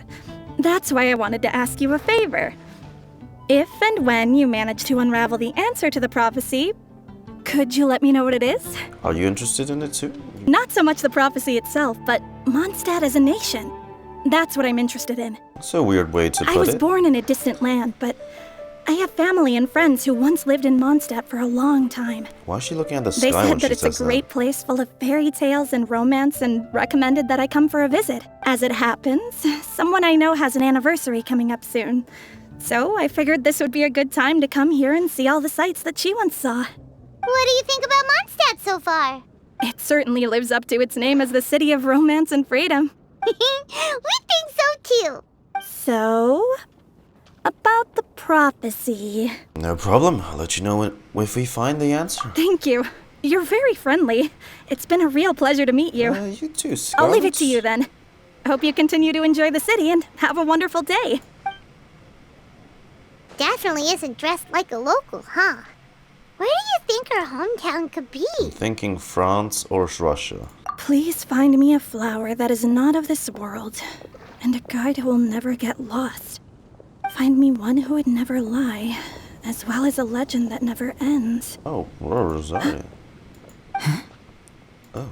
that's why I wanted to ask you a favor. If and when you manage to unravel the answer to the prophecy, could you let me know what it is? Are you interested in it too? Not so much the prophecy itself, but Mondstadt as a nation. That's what I'm interested in. It's a weird way to put it. I was born in a distant land, but I have family and friends who once lived in Mondstadt for a long time. Why is she looking at the sky They when said she that it's says a great place full of fairy tales and romance and recommended that I come for a visit. As it happens, someone I know has an anniversary coming up soon. So I figured this would be a good time to come here and see all the sights that she once saw. What do you think about Mondstadt so far? It certainly lives up to its name as the city of romance and freedom. We think so too. So, about the prophecy. No problem. I'll let you know if we find the answer. Thank you. You're very friendly. It's been a real pleasure to meet you. You too, Scout. I'll leave it to you then. Hope you continue to enjoy the city and have a wonderful day. Definitely isn't dressed like a local, huh? Where do you think her hometown could be? Thinking France or Russia. Please find me a flower that is not of this world, and a guide who will never get lost. Find me one who would never lie, as well as a legend that never ends. Oh, Rosaria. Oh.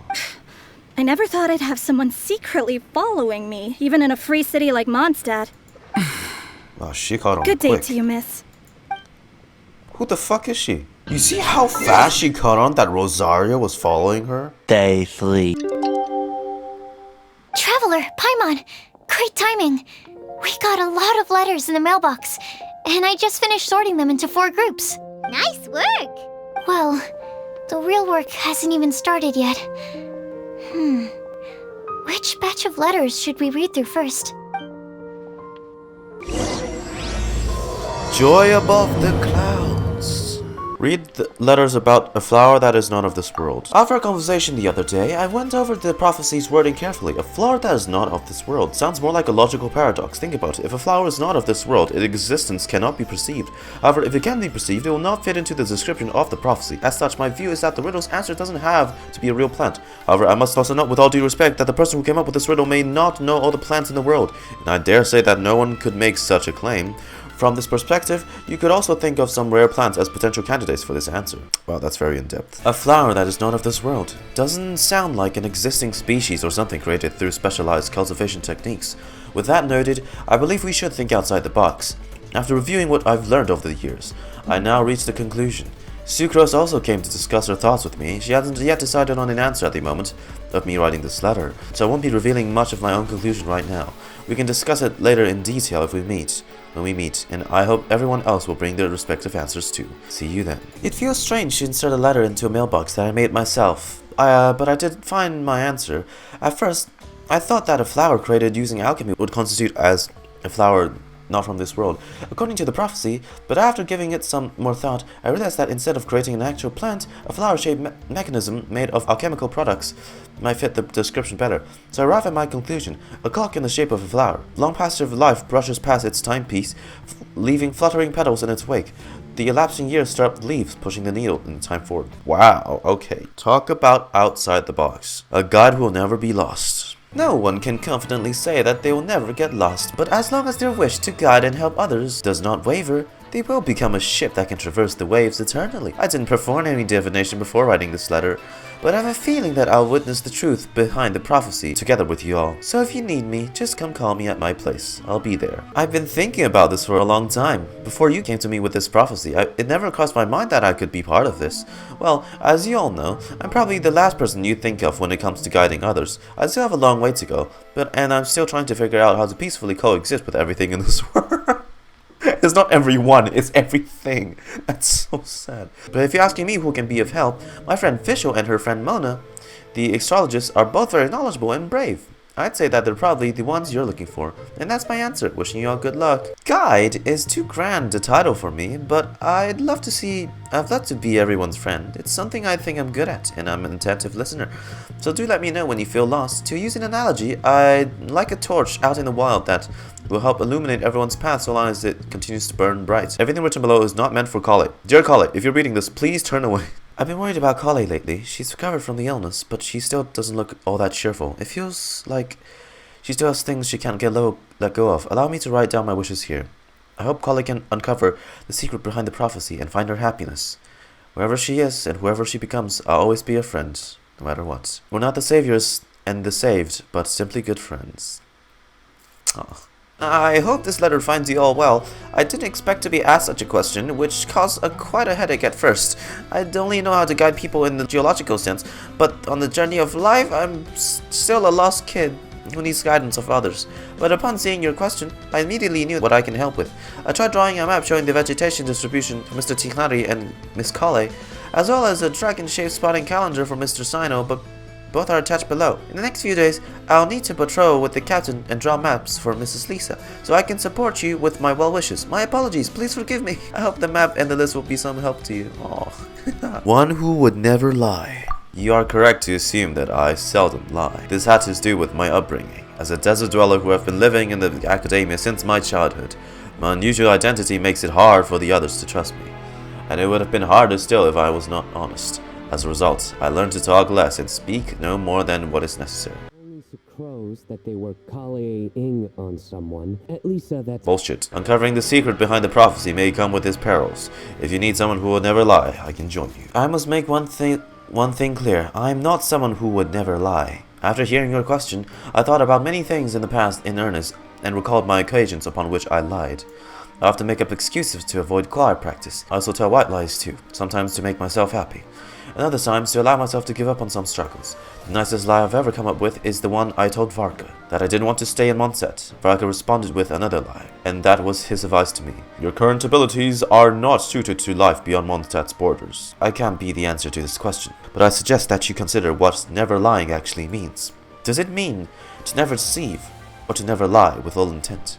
I never thought I'd have someone secretly following me, even in a free city like Mondstadt. Oh, she caught on Good day quick. to you, miss. Who the fuck is she? You see how fast she caught on that Rosaria was following her? Day 3. Traveler, Paimon, great timing. We got a lot of letters in the mailbox, and I just finished sorting them into 4 groups. Nice work! Well, the real work hasn't even started yet. Which batch of letters should we read through first? Joy above the clouds. Read the letters about a flower that is not of this world. After our conversation the other day, I went over the prophecy's wording carefully. A flower that is not of this world sounds more like a logical paradox. Think about it. If a flower is not of this world, its existence cannot be perceived. However, if it can be perceived, it will not fit into the description of the prophecy. As such, my view is that the riddle's answer doesn't have to be a real plant. However, I must also note with all due respect that the person who came up with this riddle may not know all the plants in the world, and I dare say that no one could make such a claim. From this perspective, you could also think of some rare plants as potential candidates for this answer. Wow, that's very in-depth. A flower that is not of this world doesn't sound like an existing species or something created through specialized cultivation techniques. With that noted, I believe we should think outside the box. After reviewing what I've learned over the years, I now reach the conclusion. Sucrose also came to discuss her thoughts with me. She hasn't yet decided on an answer at the moment of me writing this letter, so I won't be revealing much of my own conclusion right now. We can discuss it later in detail if we meet. When we meet, and I hope everyone else will bring their respective answers too. See you then. It feels strange to insert a letter into a mailbox that I made myself, but I did find my answer. At first, I thought that a flower created using alchemy would constitute as a flower not from this world, according to the prophecy, but after giving it some more thought, I realized that instead of creating an actual plant, a flower-shaped mechanism made of alchemical products might fit the description better. So I arrived at my conclusion: a clock in the shape of a flower. Long passage of life brushes past its timepiece, leaving fluttering petals in its wake. The elapsing years stir up the leaves, pushing the needle in time forward. Wow, okay. Talk about outside the box. A guide who will never be lost. No one can confidently say that they will never get lost, but as long as their wish to guide and help others does not waver, they will become a ship that can traverse the waves eternally. I didn't perform any divination before writing this letter, but I have a feeling that I'll witness the truth behind the prophecy together with you all. So if you need me, just come call me at my place. I'll be there. I've been thinking about this for a long time. Before you came to me with this prophecy, it never crossed my mind that I could be part of this. Well, as you all know, I'm probably the last person you think of when it comes to guiding others. I still have a long way to go, and I'm still trying to figure out how to peacefully coexist with everything in this world. It's not everyone, it's everything. That's so sad. But if you're asking me who can be of help, my friend Fischl and her friend Mona, the astrologists, are both very knowledgeable and brave. I'd say that they're probably the ones you're looking for. And that's my answer. Wishing you all good luck. Guide is too grand a title for me, but I'd love to be everyone's friend. It's something I think I'm good at, and I'm an attentive listener. So do let me know when you feel lost. To use an analogy, I'd like a torch out in the wild that will help illuminate everyone's path so long as it continues to burn bright. Everything written below is not meant for Collei. Dear Collei, if you're reading this, please turn away. I've been worried about Collei lately. She's recovered from the illness, but she still doesn't look all that cheerful. It feels like she still has things she can't let go of. Allow me to write down my wishes here. I hope Collei can uncover the secret behind the prophecy and find her happiness. Wherever she is and whoever she becomes, I'll always be a friend, no matter what. We're not the saviors and the saved, but simply good friends. Oh. I hope this letter finds you all well. I didn't expect to be asked such a question, which caused quite a headache at first. I only know how to guide people in the geological sense, but on the journey of life, I'm still a lost kid who needs guidance of others. But upon seeing your question, I immediately knew what I can help with. I tried drawing a map showing the vegetation distribution for Mr. Tighnari and Miss Collei, as well as a dragon-shaped spotting calendar for Mr. Cyno, but both are attached below. In the next few days, I'll need to patrol with the captain and draw maps for Mrs. Lisa, so I can support you with my well wishes. My apologies, please forgive me. I hope the map and the list will be some help to you. Aww. One who would never lie. You are correct to assume that I seldom lie. This had to do with my upbringing. As a desert dweller who have been living in the academia since my childhood, my unusual identity makes it hard for the others to trust me. And it would have been harder still if I was not honest. As a result, I learned to talk less and speak no more than what is necessary. Only Sucrose that they were Collei-ing on someone. At least that's bullshit. Uncovering the secret behind the prophecy may come with its perils. If you need someone who will never lie, I can join you. I must make one thing clear. I am not someone who would never lie. After hearing your question, I thought about many things in the past in earnest and recalled my occasions upon which I lied. I often make up excuses to avoid lie practice. I also tell white lies too, sometimes to make myself happy. And other times to allow myself to give up on some struggles. The nicest lie I've ever come up with is the one I told Varka, that I didn't want to stay in Mondstadt. Varka responded with another lie, and that was his advice to me. Your current abilities are not suited to life beyond Mondstadt's borders. I can't be the answer to this question, but I suggest that you consider what never lying actually means. Does it mean to never deceive, or to never lie with ill intent?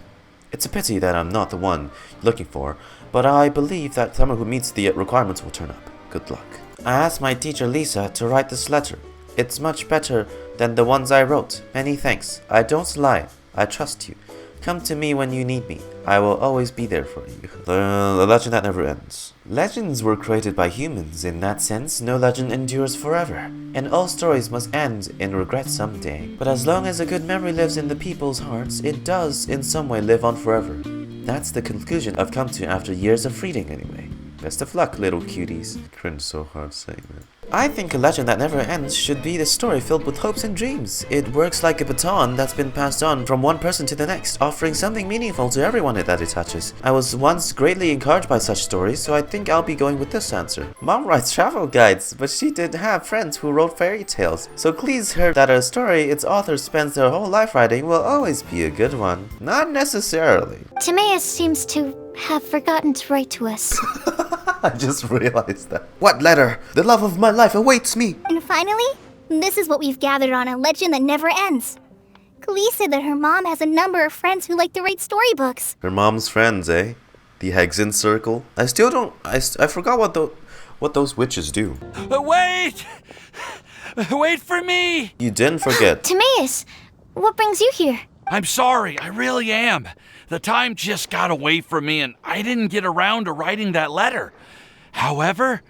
It's a pity that I'm not the one you're looking for, but I believe that someone who meets the requirements will turn up. Good luck. I asked my teacher Lisa to write this letter. It's much better than the ones I wrote. Many thanks. I don't lie. I trust you. Come to me when you need me. I will always be there for you. The legend that never ends. Legends were created by humans. In that sense, no legend endures forever. And all stories must end in regret someday. But as long as a good memory lives in the people's hearts, it does in some way live on forever. That's the conclusion I've come to after years of reading anyway. Best of luck, little cuties. Cringe so hard saying that. I think a legend that never ends should be the story filled with hopes and dreams. It works like a baton that's been passed on from one person to the next, offering something meaningful to everyone that it touches. I was once greatly encouraged by such stories, so I think I'll be going with this answer. Mom writes travel guides, but she did have friends who wrote fairy tales. So Klee's heard that a story its author spends their whole life writing will always be a good one. Not necessarily. Timaeus seems to have forgotten to write to us. I just realized that. What letter? The love of my life awaits me. And finally, this is what we've gathered on a legend that never ends. Klee said that her mom has a number of friends who like to write storybooks. Her mom's friends, eh? The Hexenzirkel? I still don't... I forgot what those witches do. Wait! Wait for me! You didn't forget. Timaeus, what brings you here? I'm sorry, I really am. The time just got away from me and I didn't get around to writing that letter. However,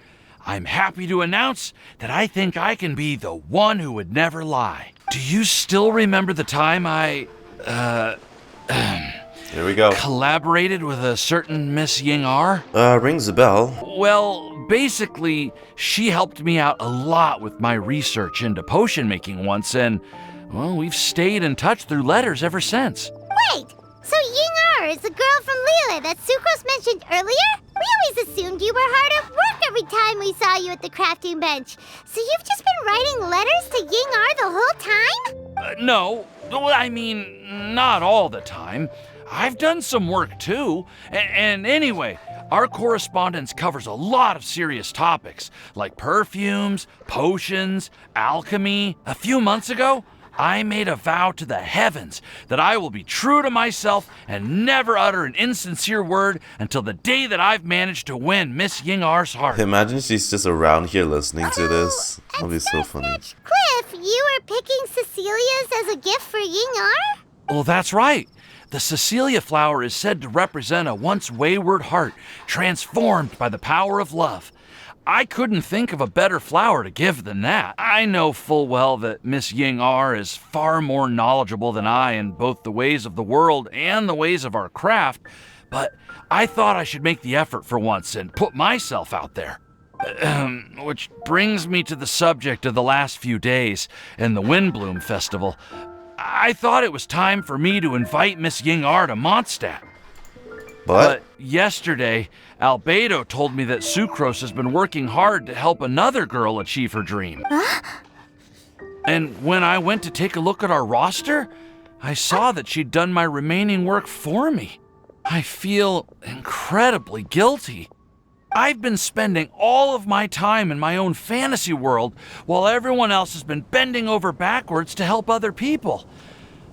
I'm happy to announce that I think I can be the one who would never lie. Do you still remember the time I, Here we go. collaborated with a certain Miss Ying'er? Rings a bell. Well, basically, she helped me out a lot with my research into potion making once, and, well, we've stayed in touch through letters ever since. Wait! So Ying'er is the girl from Lila that Sucrose mentioned earlier? We always assumed you were hard at work every time we saw you at the crafting bench. So you've just been writing letters to Ying'er the whole time? No, I mean, not all the time. I've done some work too. And anyway, our correspondence covers a lot of serious topics, like perfumes, potions, alchemy. A few months ago, I made a vow to the heavens that I will be true to myself and never utter an insincere word until the day that I've managed to win Miss Ying'er's heart. Imagine she's just around here listening to this. That'd be so funny. Cliff, you were picking Cecilia's as a gift for Ying'er? Well, that's right. The Cecilia flower is said to represent a once wayward heart, transformed by the power of love. I couldn't think of a better flower to give than that. I know full well that Miss Ying'er is far more knowledgeable than I in both the ways of the world and the ways of our craft, but I thought I should make the effort for once and put myself out there. Which brings me to the subject of the last few days and the Windblume Festival. I thought it was time for me to invite Miss Ying'er to Mondstadt. But yesterday, Albedo told me that Sucrose has been working hard to help another girl achieve her dream. Huh? And when I went to take a look at our roster, I saw that she'd done my remaining work for me. I feel incredibly guilty. I've been spending all of my time in my own fantasy world while everyone else has been bending over backwards to help other people.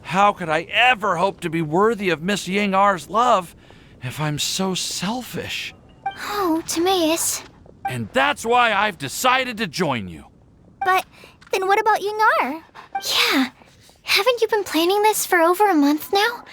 How could I ever hope to be worthy of Miss Ying'er's love if I'm so selfish? Oh, Timaeus. And that's why I've decided to join you. But then what about Ying'er? Yeah. Haven't you been planning this for over a month now?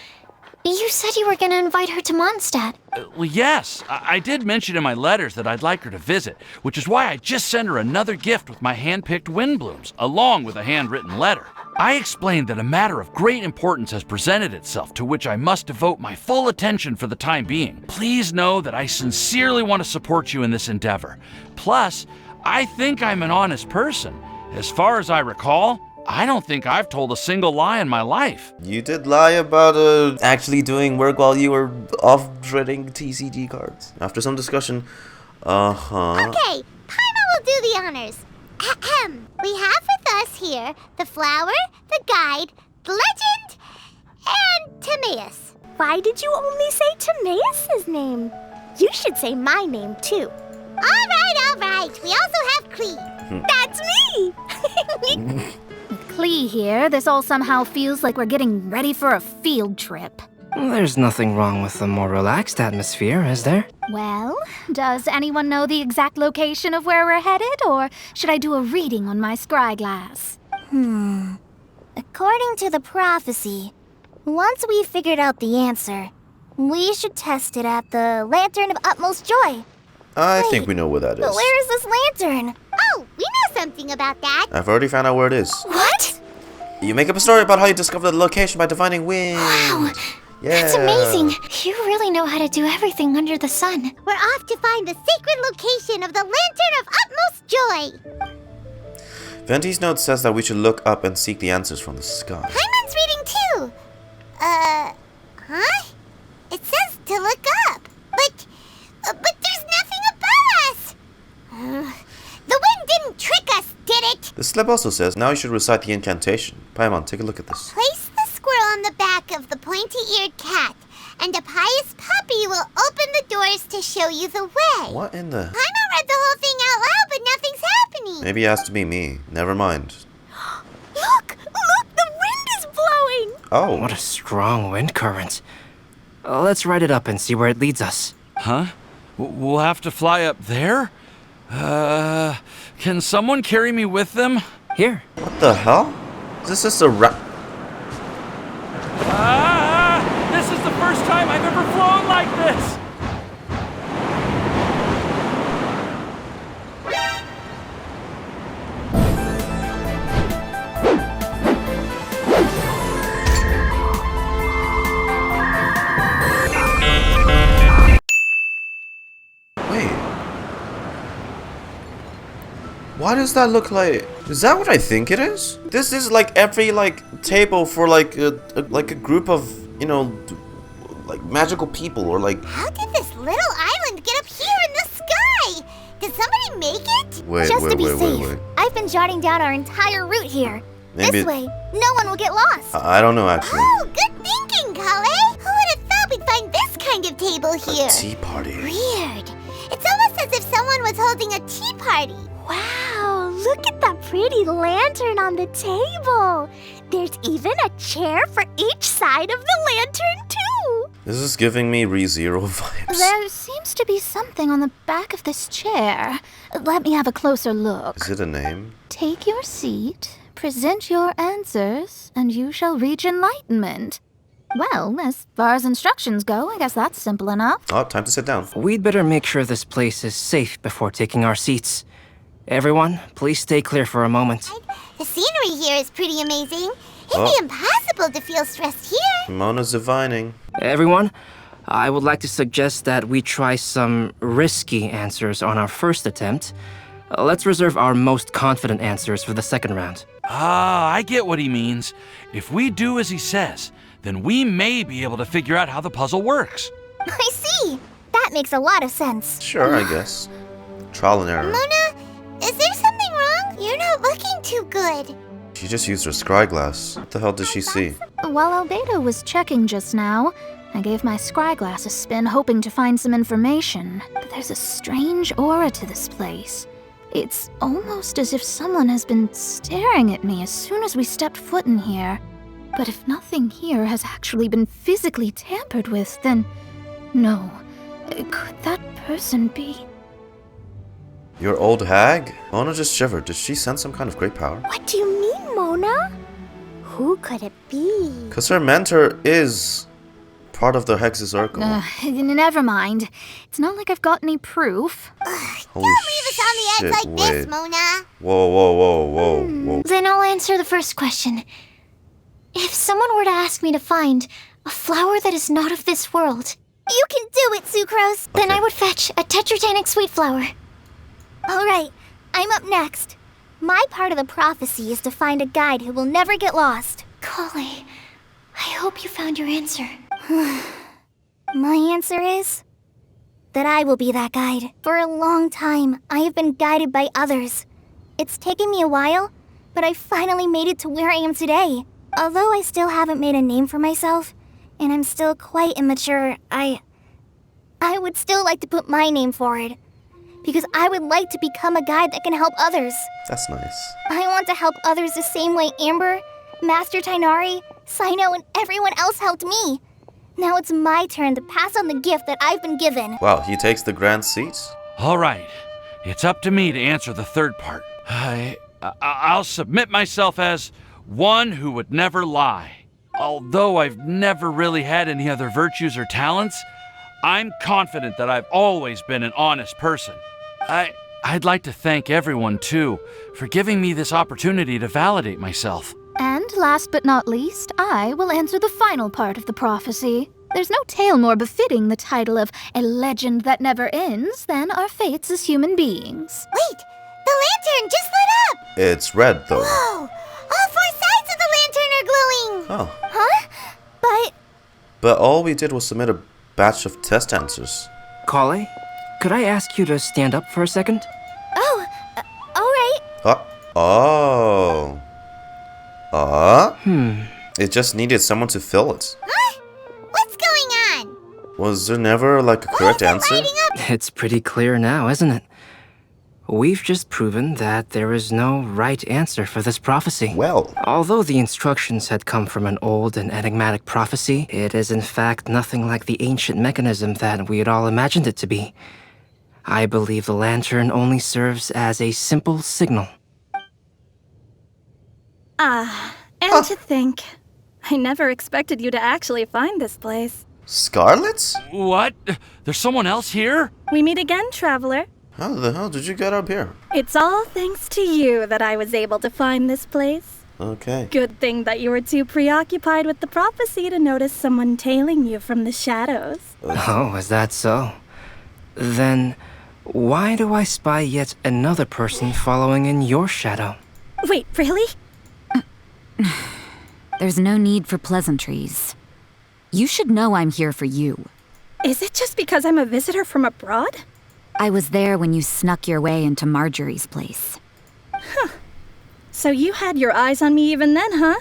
You said you were going to invite her to Mondstadt. Well, yes. I did mention in my letters that I'd like her to visit, which is why I just sent her another gift with my hand-picked Windblooms, along with a handwritten letter. I explained that a matter of great importance has presented itself to which I must devote my full attention for the time being. Please know that I sincerely want to support you in this endeavor. Plus, I think I'm an honest person. As far as I recall, I don't think I've told a single lie in my life. You did lie about actually doing work while you were off trading TCG cards. After some discussion. Okay, Paimon will do the honors. Ahem. We have with us here the flower, the guide, the legend, and Timaeus. Why did you only say Timaeus' name? You should say my name too. All right. We also have Klee. That's me! With Klee here, this all somehow feels like we're getting ready for a field trip. There's nothing wrong with a more relaxed atmosphere, is there? Well, does anyone know the exact location of where we're headed, or should I do a reading on my scryglass? According to the prophecy, once we figured out the answer, we should test it at the Lantern of Utmost Joy. I think we know where that is. But where is this lantern? Oh, we know something about that. I've already found out where it is. What? You make up a story about how you discovered the location by divining wind. Wow. Yeah. That's amazing. You really know how to do everything under the sun. We're off to find the sacred location of the Lantern of Utmost Joy. Venti's note says that we should look up and seek the answers from the sky. Paimon's reading too. Huh? It says to look up. But there's nothing above us. The wind didn't trick us, did it? The slip also says, now you should recite the incantation. Paimon, take a look at this. Place the squirrel on the back of the pointy-eared cat, and a pious puppy will open the doors to show you the way. What in the... Paimon read the whole thing out loud, but nothing's happening. Maybe it has to be me. Never mind. Look, the wind is blowing. Oh. What a strong wind current. Let's ride it up and see where it leads us. Huh? We'll have to fly up there? Can someone carry me with them? Here. What the hell? Is this just a This is the first time I've ever flown like this! Why does that look like... Is that what I think it is? This is like every table for like a group of, you know, like magical people or like... How did this little island get up here in the sky? Did somebody make it? Just to be safe, I've been jotting down our entire route here. This way, no one will get lost. I don't know actually. Oh, good thinking, Collei. Who would have thought we'd find this kind of table here? A tea party. Weird. It's almost as if someone was holding a tea party. Wow, look at that pretty lantern on the table. There's even a chair for each side of the lantern, too. This is giving me ReZERO vibes. There seems to be something on the back of this chair. Let me have a closer look. Is it a name? Take your seat, present your answers, and you shall reach enlightenment. Well, as far as instructions go, I guess that's simple enough. Oh, time to sit down. We'd better make sure this place is safe before taking our seats. Everyone, please stay clear for a moment. The scenery here is pretty amazing. It'd be impossible to feel stressed here. Mona's divining. Everyone, I would like to suggest that we try some risky answers on our first attempt. Let's reserve our most confident answers for the second round. Ah, I get what he means. If we do as he says, then we may be able to figure out how the puzzle works. I see. That makes a lot of sense. Sure, I guess. Trial and error. Mona, is there something wrong? You're not looking too good. She just used her scry glass. What the hell did she see? While Albedo was checking just now, I gave my scry glass a spin hoping to find some information. But there's a strange aura to this place. It's almost as if someone has been staring at me as soon as we stepped foot in here. But if nothing here has actually been physically tampered with, then no. Could that person be? Your old hag? Mona just shivered. Did she sense some kind of great power? What do you mean, Mona? Who could it be? Because her mentor is part of the Hexenzirkel. Never mind. It's not like I've got any proof. Holy Don't leave us on the edge like this, Mona. Whoa. Then I'll answer the first question. If someone were to ask me to find a flower that is not of this world, You can do it, Sucrose. then I would fetch a tetratanic sweet flower. All right, I'm up next. My part of the prophecy is to find a guide who will never get lost. Collei, I hope you found your answer. My answer is that I will be that guide. For a long time, I have been guided by others. It's taken me a while, but I finally made it to where I am today. Although I still haven't made a name for myself, and I'm still quite immature, I would still like to put my name forward. Because I would like to become a guide that can help others. That's nice. I want to help others the same way Amber, Master Tighnari, Cyno, and everyone else helped me. Now it's my turn to pass on the gift that I've been given. Wow, he takes the grand seat? All right, it's up to me to answer the third part. I'll submit myself as one who would never lie. Although I've never really had any other virtues or talents, I'm confident that I've always been an honest person. I'd like to thank everyone, too, for giving me this opportunity to validate myself. And last but not least, I will answer the final part of the prophecy. There's no tale more befitting the title of a legend that never ends than our fates as human beings. Wait, the lantern just lit up! It's red, though. Whoa! All 4 sides of the lantern are glowing! Oh. Huh? But all we did was submit a batch of test answers. Collei, could I ask you to stand up for a second? Oh, alright. It just needed someone to fill it. Huh? What's going on? Was there never, like, a correct answer? It's pretty clear now, isn't it? We've just proven that there is no right answer for this prophecy. Well. Although the instructions had come from an old and enigmatic prophecy, it is in fact nothing like the ancient mechanism that we had all imagined it to be. I believe the lantern only serves as a simple signal. And to think, I never expected you to actually find this place. Scarlet? What? There's someone else here? We meet again, traveler. How the hell did you get up here? It's all thanks to you that I was able to find this place. Okay. Good thing that you were too preoccupied with the prophecy to notice someone tailing you from the shadows. Oh, is that so? Then, why do I spy yet another person following in your shadow? Wait, really? There's no need for pleasantries. You should know I'm here for you. Is it just because I'm a visitor from abroad? I was there when you snuck your way into Marjorie's place. Huh. So you had your eyes on me even then, huh?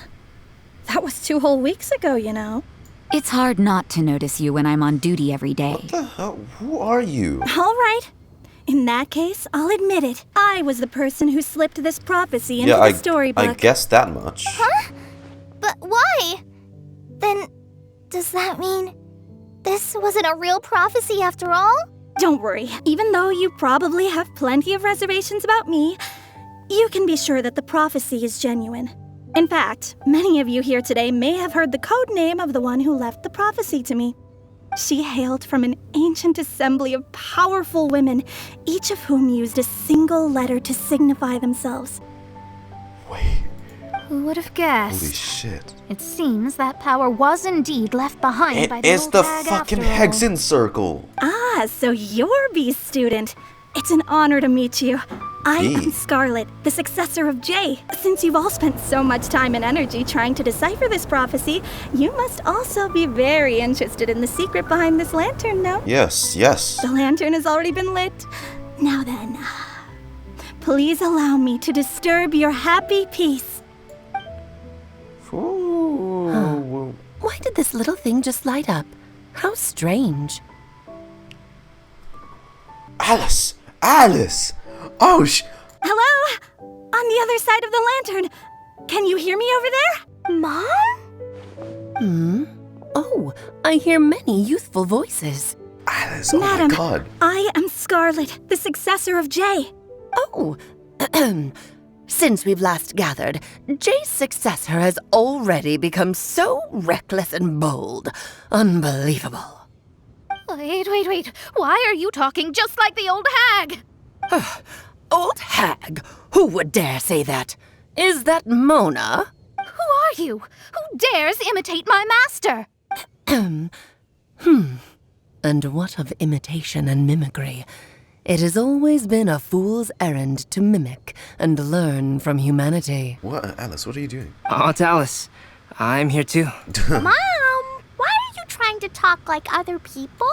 That was 2 whole weeks ago, you know. It's hard not to notice you when I'm on duty every day. What the hell? Who are you? All right. In that case, I'll admit it. I was the person who slipped this prophecy into the storybook. I guess that much. Huh? But why? Then, does that mean this wasn't a real prophecy after all? Don't worry. Even though you probably have plenty of reservations about me, you can be sure that the prophecy is genuine. In fact, many of you here today may have heard the code name of the one who left the prophecy to me. She hailed from an ancient assembly of powerful women, each of whom used a single letter to signify themselves. Who would have guessed? Holy shit. It seems that power was indeed left behind by the It's old the hag fucking after all. Hexenzirkel. Ah, so you're Bee's student. It's an honor to meet you. I am Scarlet, the successor of Jay. Since you've all spent so much time and energy trying to decipher this prophecy, you must also be very interested in the secret behind this lantern, no? Yes, yes. The lantern has already been lit. Now then, please allow me to disturb your happy peace. Huh. Why did this little thing just light up? How strange. Alice! Alice! Oh, Hello? On the other side of the lantern. Can you hear me over there? Mom? Oh, I hear many youthful voices. Alice, oh Madam, my god. I am Scarlet, the successor of Jay. Oh, since we've last gathered, Jay's successor has already become so reckless and bold. Unbelievable. Wait. Why are you talking just like the old hag? Old hag? Who would dare say that? Is that Mona? Who are you? Who dares imitate my master? And what of imitation and mimicry? It has always been a fool's errand to mimic and learn from humanity. What? Alice, what are you doing? Oh, it's Alice. I'm here too. Mom, why are you trying to talk like other people?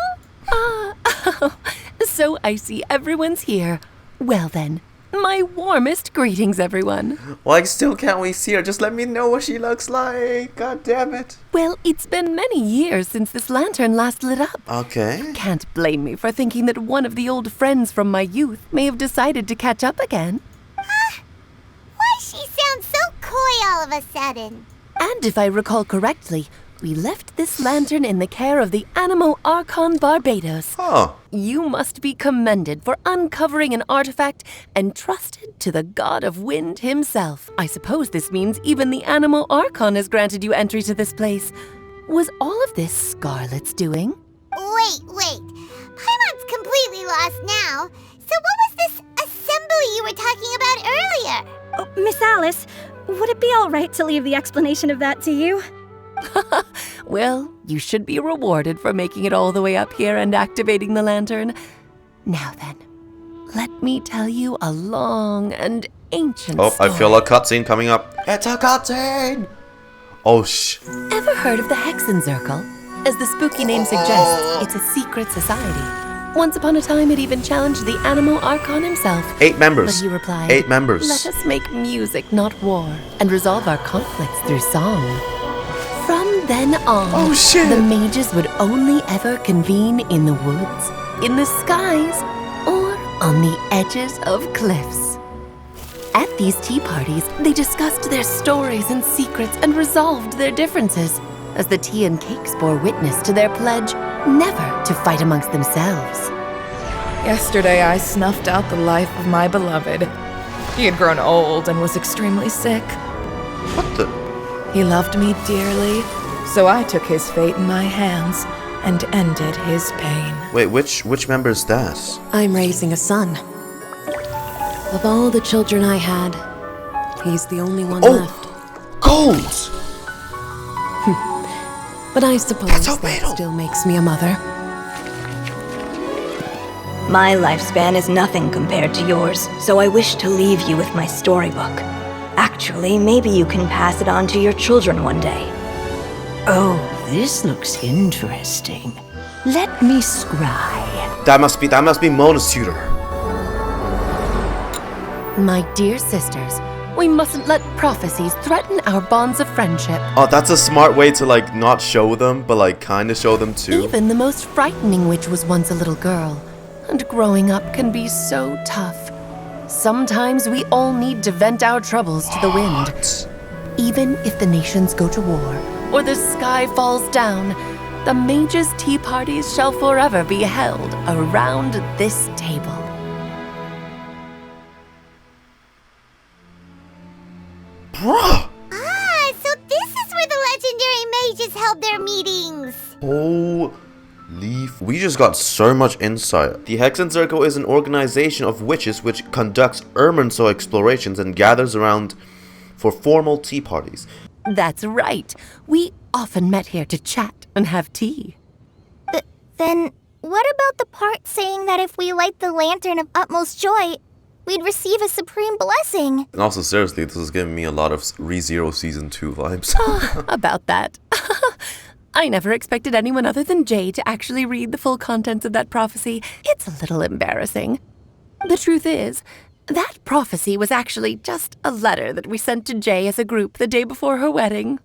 So I see everyone's here. Well then, my warmest greetings, everyone. Why still can't we see her? Just let me know what she looks like. God damn it. Well, it's been many years since this lantern last lit up. Okay. You can't blame me for thinking that one of the old friends from my youth may have decided to catch up again. Why she sounds so coy all of a sudden? And if I recall correctly, we left this lantern in the care of the Animo Archon Barbados. Oh. You must be commended for uncovering an artifact entrusted to the god of wind himself. I suppose this means even the Animo Archon has granted you entry to this place. Was all of this Scarlet's doing? Wait. Paimon's completely lost now. So what was this assembly you were talking about earlier? Oh, Miss Alice, would it be all right to leave the explanation of that to you? Well, you should be rewarded for making it all the way up here and activating the lantern. Now then, let me tell you a long and ancient story. I feel a cutscene coming up. It's a cutscene! Oh, Ever heard of the Hexenzirkel? As the spooky name suggests, it's a secret society. Once upon a time, it even challenged the Animo Archon himself. 8 members. But he replied, 8 members. Let us make music, not war, and resolve our conflicts through song. From then on, the mages would only ever convene in the woods, in the skies, or on the edges of cliffs. At these tea parties, they discussed their stories and secrets and resolved their differences, as the tea and cakes bore witness to their pledge never to fight amongst themselves. Yesterday I snuffed out the life of my beloved. He had grown old and was extremely sick. What the? He loved me dearly, so I took his fate in my hands and ended his pain. Wait, which member is that? I'm raising a son. Of all the children I had, he's the only one left. Gold! But I suppose that still makes me a mother. My lifespan is nothing compared to yours, so I wish to leave you with my storybook. Actually, maybe you can pass it on to your children one day. Oh, this looks interesting. Let me scry. That must be Mona's tutor. My dear sisters, we mustn't let prophecies threaten our bonds of friendship. Oh, that's a smart way to, like, not show them, but, like, kind of show them too. Even the most frightening witch was once a little girl. and growing up can be so tough. Sometimes we all need to vent our troubles to the wind. Even if the nations go to war, or the sky falls down, the mages' tea parties shall forever be held around this table. Bruh! Ah, so this is where the legendary mages held their meetings. Holy we just got so much insight. The Hexenzirkel is an organization of witches which conducts Irminsul explorations and gathers around for formal tea parties. That's right. We often met here to chat and have tea. Then, what about the part saying that if we light the lantern of utmost joy, we'd receive a supreme blessing? And also, seriously, this is giving me a lot of ReZERO Season 2 vibes. About that. I never expected anyone other than Jay to actually read the full contents of that prophecy. It's a little embarrassing. The truth is, that prophecy was actually just a letter that we sent to Jay as a group the day before her wedding.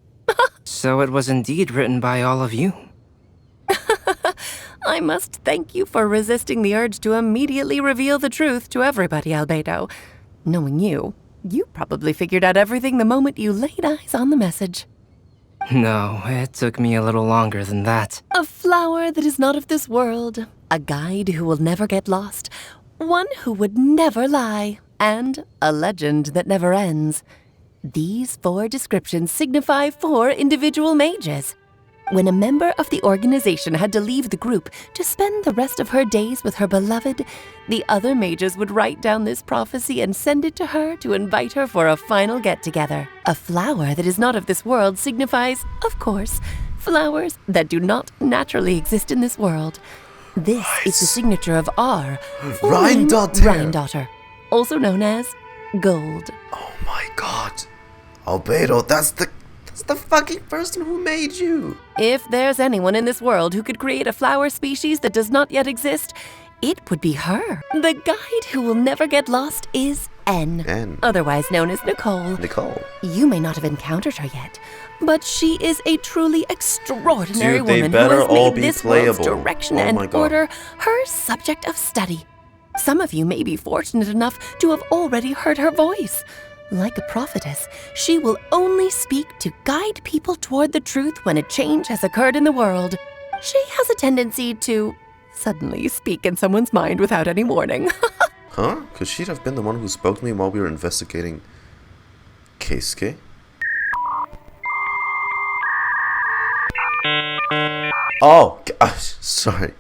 So it was indeed written by all of you. I must thank you for resisting the urge to immediately reveal the truth to everybody, Albedo. Knowing you, you probably figured out everything the moment you laid eyes on the message. No, it took me a little longer than that. A flower that is not of this world, a guide who will never get lost, one who would never lie, and a legend that never ends. These 4 descriptions signify 4 individual mages. When a member of the organization had to leave the group to spend the rest of her days with her beloved, the other mages would write down this prophecy and send it to her to invite her for a final get-together. A flower that is not of this world signifies, of course, flowers that do not naturally exist in this world. This is the signature of our Rhinedottir, also known as gold. Oh my god. Albedo, that's the fucking person who made you. If there's anyone in this world who could create a flower species that does not yet exist, it would be her. The guide who will never get lost is N, otherwise known as Nicole. You may not have encountered her yet, but she is a truly extraordinary woman who has made this world's direction and order her subject of study. Some of you may be fortunate enough to have already heard her voice. Like a prophetess, she will only speak to guide people toward the truth when a change has occurred in the world. She has a tendency to suddenly speak in someone's mind without any warning. Huh? Could she have been the one who spoke to me while we were investigating Keisuke? Oh, sorry,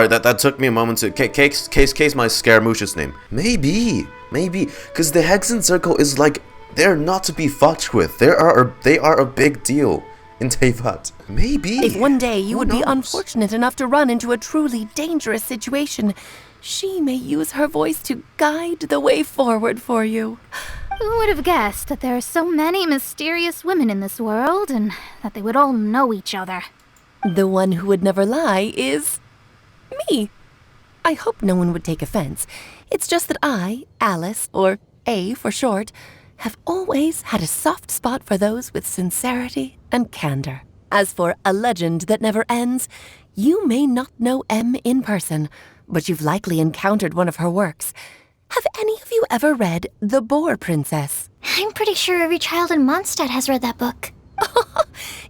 that took me a moment to... Case my Scaramouche's name. Maybe, because the Hexenzirkel is like, they're not to be fucked with. They are a big deal in Teyvat. Maybe. If one day you would be unfortunate enough to run into a truly dangerous situation, she may use her voice to guide the way forward for you. Who would have guessed that there are so many mysterious women in this world, and that they would all know each other? The one who would never lie is me. I hope no one would take offense. It's just that I, Alice, or A for short, have always had a soft spot for those with sincerity and candor. As for a legend that never ends, you may not know M in person, but you've likely encountered one of her works. Have any of you ever read The Boar Princess? I'm pretty sure every child in Mondstadt has read that book.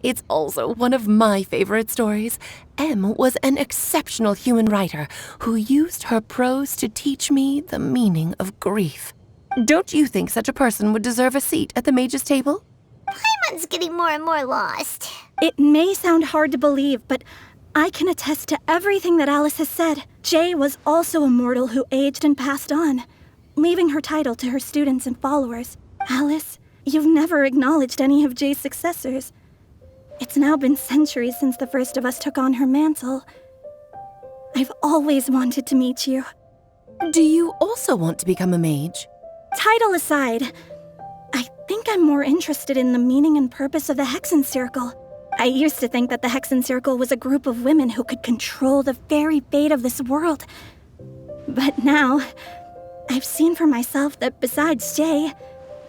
It's also one of my favorite stories. M was an exceptional human writer who used her prose to teach me the meaning of grief. Don't you think such a person would deserve a seat at the mage's table? Paimon's getting more and more lost. It may sound hard to believe, but I can attest to everything that Alice has said. Jay was also a mortal who aged and passed on, leaving her title to her students and followers. Alice, you've never acknowledged any of Jay's successors. It's now been centuries since the first of us took on her mantle. I've always wanted to meet you. Do you also want to become a mage? Title aside, I think I'm more interested in the meaning and purpose of the Hexenzirkel. I used to think that the Hexenzirkel was a group of women who could control the very fate of this world. But now, I've seen for myself that besides Jay,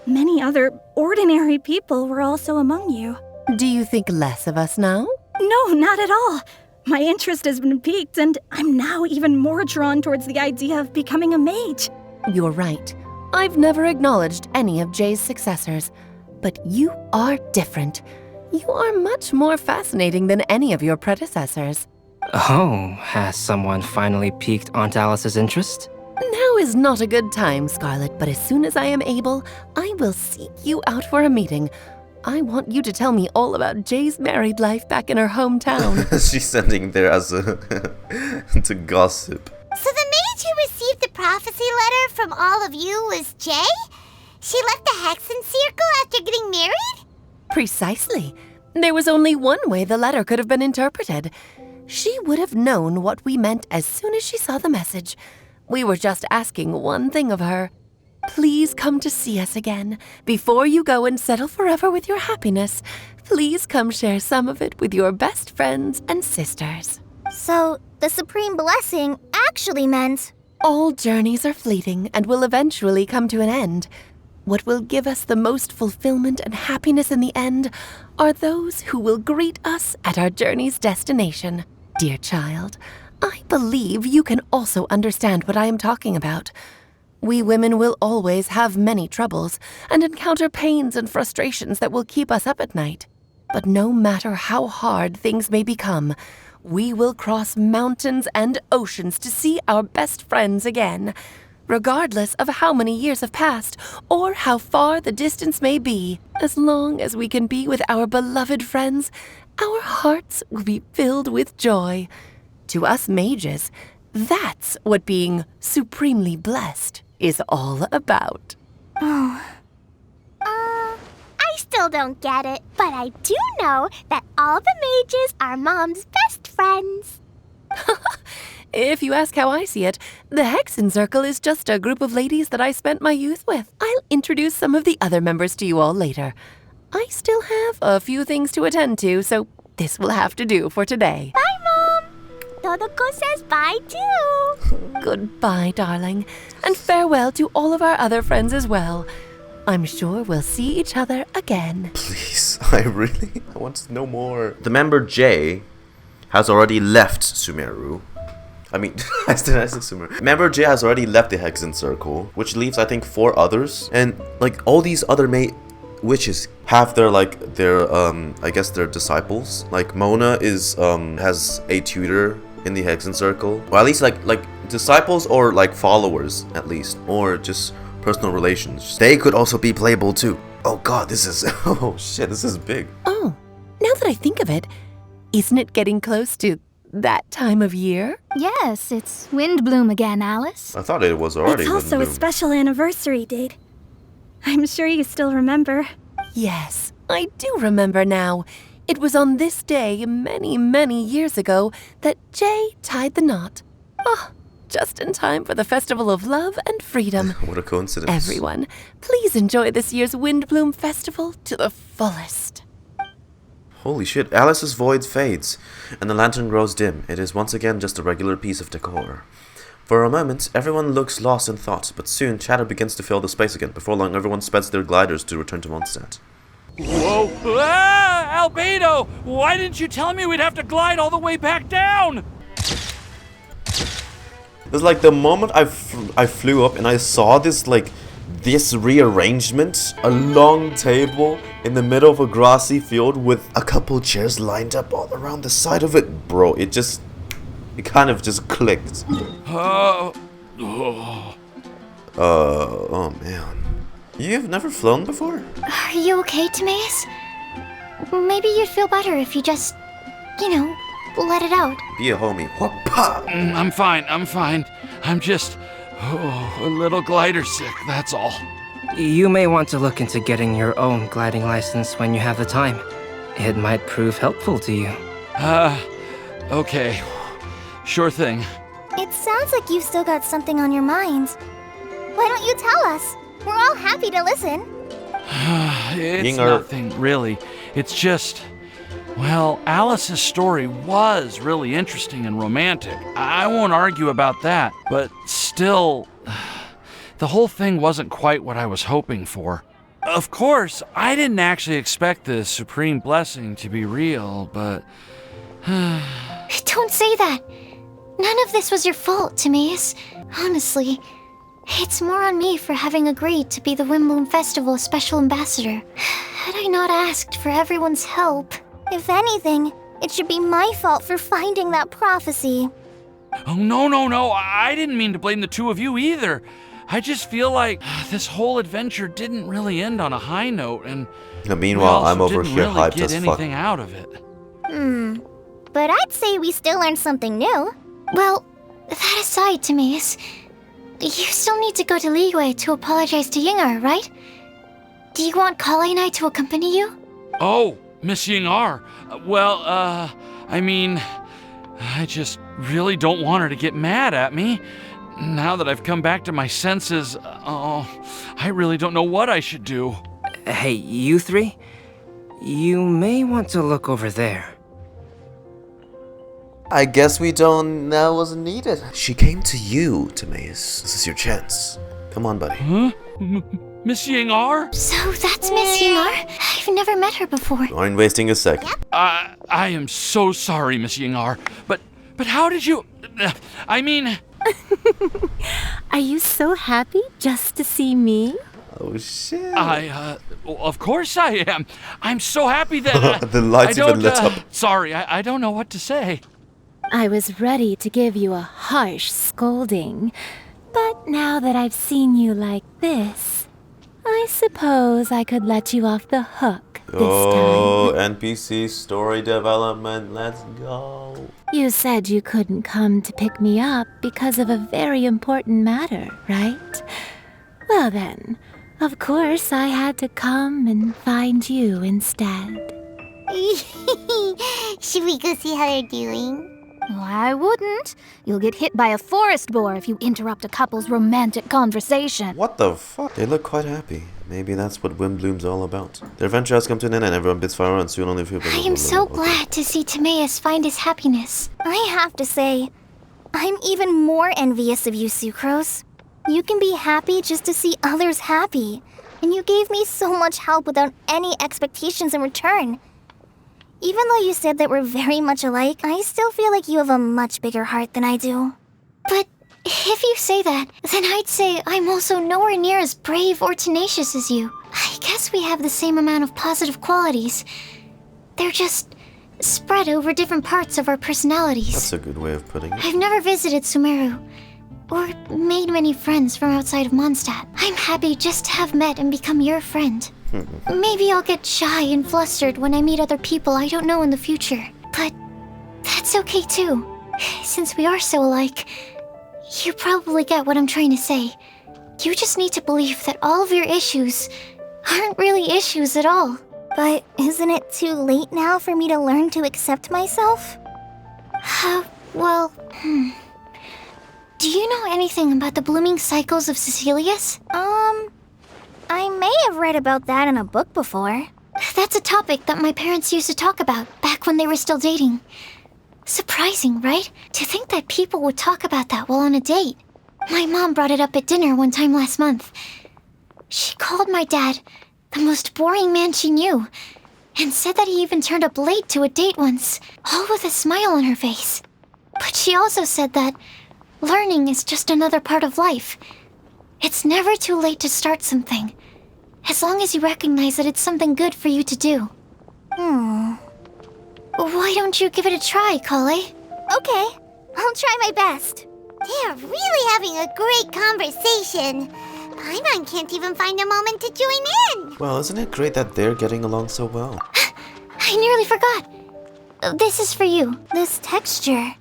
many other ordinary people were also among you. Do you think less of us now? No, not at all. My interest has been piqued, and I'm now even more drawn towards the idea of becoming a mage. You're right. I've never acknowledged any of Jay's successors, but you are different. You are much more fascinating than any of your predecessors. Oh, has someone finally piqued Aunt Alice's interest? Now is not a good time, Scarlet, but as soon as I am able, I will seek you out for a meeting. I want you to tell me all about Jay's married life back in her hometown. She's sending there as a to gossip. So the mage who received the prophecy letter from all of you was Jay? She left the Hexenzirkel after getting married? Precisely. There was only one way the letter could have been interpreted. She would have known what we meant as soon as she saw the message. We were just asking one thing of her. Please come to see us again. Before you go and settle forever with your happiness, please come share some of it with your best friends and sisters. So, the Supreme Blessing actually meant... All journeys are fleeting and will eventually come to an end. What will give us the most fulfillment and happiness in the end are those who will greet us at our journey's destination. Dear child, I believe you can also understand what I am talking about. We women will always have many troubles and encounter pains and frustrations that will keep us up at night. But no matter how hard things may become, we will cross mountains and oceans to see our best friends again. Regardless of how many years have passed or how far the distance may be, as long as we can be with our beloved friends, our hearts will be filled with joy. To us mages, that's what being supremely blessed is all about. I still don't get it, but I do know that all the mages are Mom's best friends. If you ask how I see it, the Hexenzirkel is just a group of ladies that I spent my youth with. I'll introduce some of the other members to you all later. I still have a few things to attend to, so this will have to do for today. Bye, Mom! Todoko says bye, too! Goodbye, darling, and farewell to all of our other friends as well. I'm sure we'll see each other again. Please, I want to know more. The member Jay has already left Sumeru. I mean, I said Sumeru. Member Jay has already left the Hexenzirkel, which leaves, I think, 4 others. And, like, all these other witches have their, I guess their disciples. Like, Mona has a tutor in the Hexenzirkel. Or at least, like disciples or, like, followers, at least. Or just personal relations. They could also be playable, too. Oh, God, this is... Oh, shit, this is big. Oh, now that I think of it, isn't it getting close to that time of year? Yes, it's Windblume again, Alice. I thought it was already It's also a special anniversary date. I'm sure you still remember. Yes, I do remember now. It was on this day, many, many years ago, that Jay tied the knot. Oh, just in time for the Festival of Love and Freedom. What a coincidence. Everyone, please enjoy this year's Windblume Festival to the fullest. Holy shit, Alice's void fades, and the lantern grows dim. It is once again just a regular piece of decor. For a moment, everyone looks lost in thought, but soon chatter begins to fill the space again. Before long, everyone speds their gliders to return to Mondstadt. Whoa! Ah! Albedo! Why didn't you tell me we'd have to glide all the way back down? It was like the moment I flew up and I saw this, this rearrangement, a long table in the middle of a grassy field with a couple chairs lined up all around the side of it. Bro, it kind of just clicked. Oh man. You've never flown before? Are you okay, Timaeus? Maybe you'd feel better if you just, let it out. Be a homie. I'm fine. I'm just a little glider sick, that's all. You may want to look into getting your own gliding license when you have the time. It might prove helpful to you. Okay. Sure thing. It sounds like you've still got something on your mind. Why don't you tell us? We're all happy to listen. It's nothing, really. It's just... Well, Alice's story was really interesting and romantic. I won't argue about that, but still, the whole thing wasn't quite what I was hoping for. Of course, I didn't actually expect the Supreme Blessing to be real, but... Don't say that. None of this was your fault, Timaeus. Honestly, it's more on me for having agreed to be the Windblume Festival Special Ambassador. Had I not asked for everyone's help... If anything, it should be my fault for finding that prophecy. Oh, no. I didn't mean to blame the two of you either. I just feel like this whole adventure didn't really end on a high note, and meanwhile, I'm over here really hyped get as fuck. anything out of it. But I'd say we still learned something new. Well, that aside, Timaeus, you still need to go to Liyue to apologize to Ying'er, right? Do you want Collei and I to accompany you? Oh, Miss Ying'er. I mean, I just really don't want her to get mad at me. Now that I've come back to my senses, I really don't know what I should do. Hey, you three? You may want to look over there. I guess that wasn't needed. She came to you, Timaeus. This is your chance. Come on, buddy. Huh? Miss Ying'er? So that's Miss Ying'er? I've never met her before. You aren't wasting a second. I am so sorry, Miss Ying'er, but how did you... I mean... Are you so happy just to see me? Oh, shit. Of course I am. I'm so happy that... The lights even lit up. Sorry, I don't know what to say. I was ready to give you a harsh scolding, but now that I've seen you like this, I suppose I could let you off the hook this time. NPC story development, let's go. You said you couldn't come to pick me up because of a very important matter, right? Well then, of course I had to come and find you instead. Should we go see how they're doing? I wouldn't. You'll get hit by a forest boar if you interrupt a couple's romantic conversation. What the fuck? They look quite happy. Maybe that's what Windblume's all about. Their adventure has come to an end and everyone bids farewell, and soon only a few people I am so glad to see Timaeus find his happiness. I have to say, I'm even more envious of you, Sucrose. You can be happy just to see others happy. And you gave me so much help without any expectations in return. Even though you said that we're very much alike, I still feel like you have a much bigger heart than I do. But if you say that, then I'd say I'm also nowhere near as brave or tenacious as you. I guess we have the same amount of positive qualities. They're just spread over different parts of our personalities. That's a good way of putting it. I've never visited Sumeru, or made many friends from outside of Mondstadt. I'm happy just to have met and become your friend. Maybe I'll get shy and flustered when I meet other people I don't know in the future. But that's okay too. Since we are so alike, you probably get what I'm trying to say. You just need to believe that all of your issues aren't really issues at all. But isn't it too late now for me to learn to accept myself? Do you know anything about the blooming cycles of Cecilius? I may have read about that in a book before. That's a topic that my parents used to talk about back when they were still dating. Surprising, right? To think that people would talk about that while on a date. My mom brought it up at dinner one time last month. She called my dad the most boring man she knew, and said that he even turned up late to a date once, all with a smile on her face. But she also said that learning is just another part of life. It's never too late to start something, as long as you recognize that it's something good for you to do. Why don't you give it a try, Collei? Okay, I'll try my best. They are really having a great conversation. Paimon can't even find a moment to join in. Well, isn't it great that they're getting along so well? I nearly forgot. This is for you. This texture.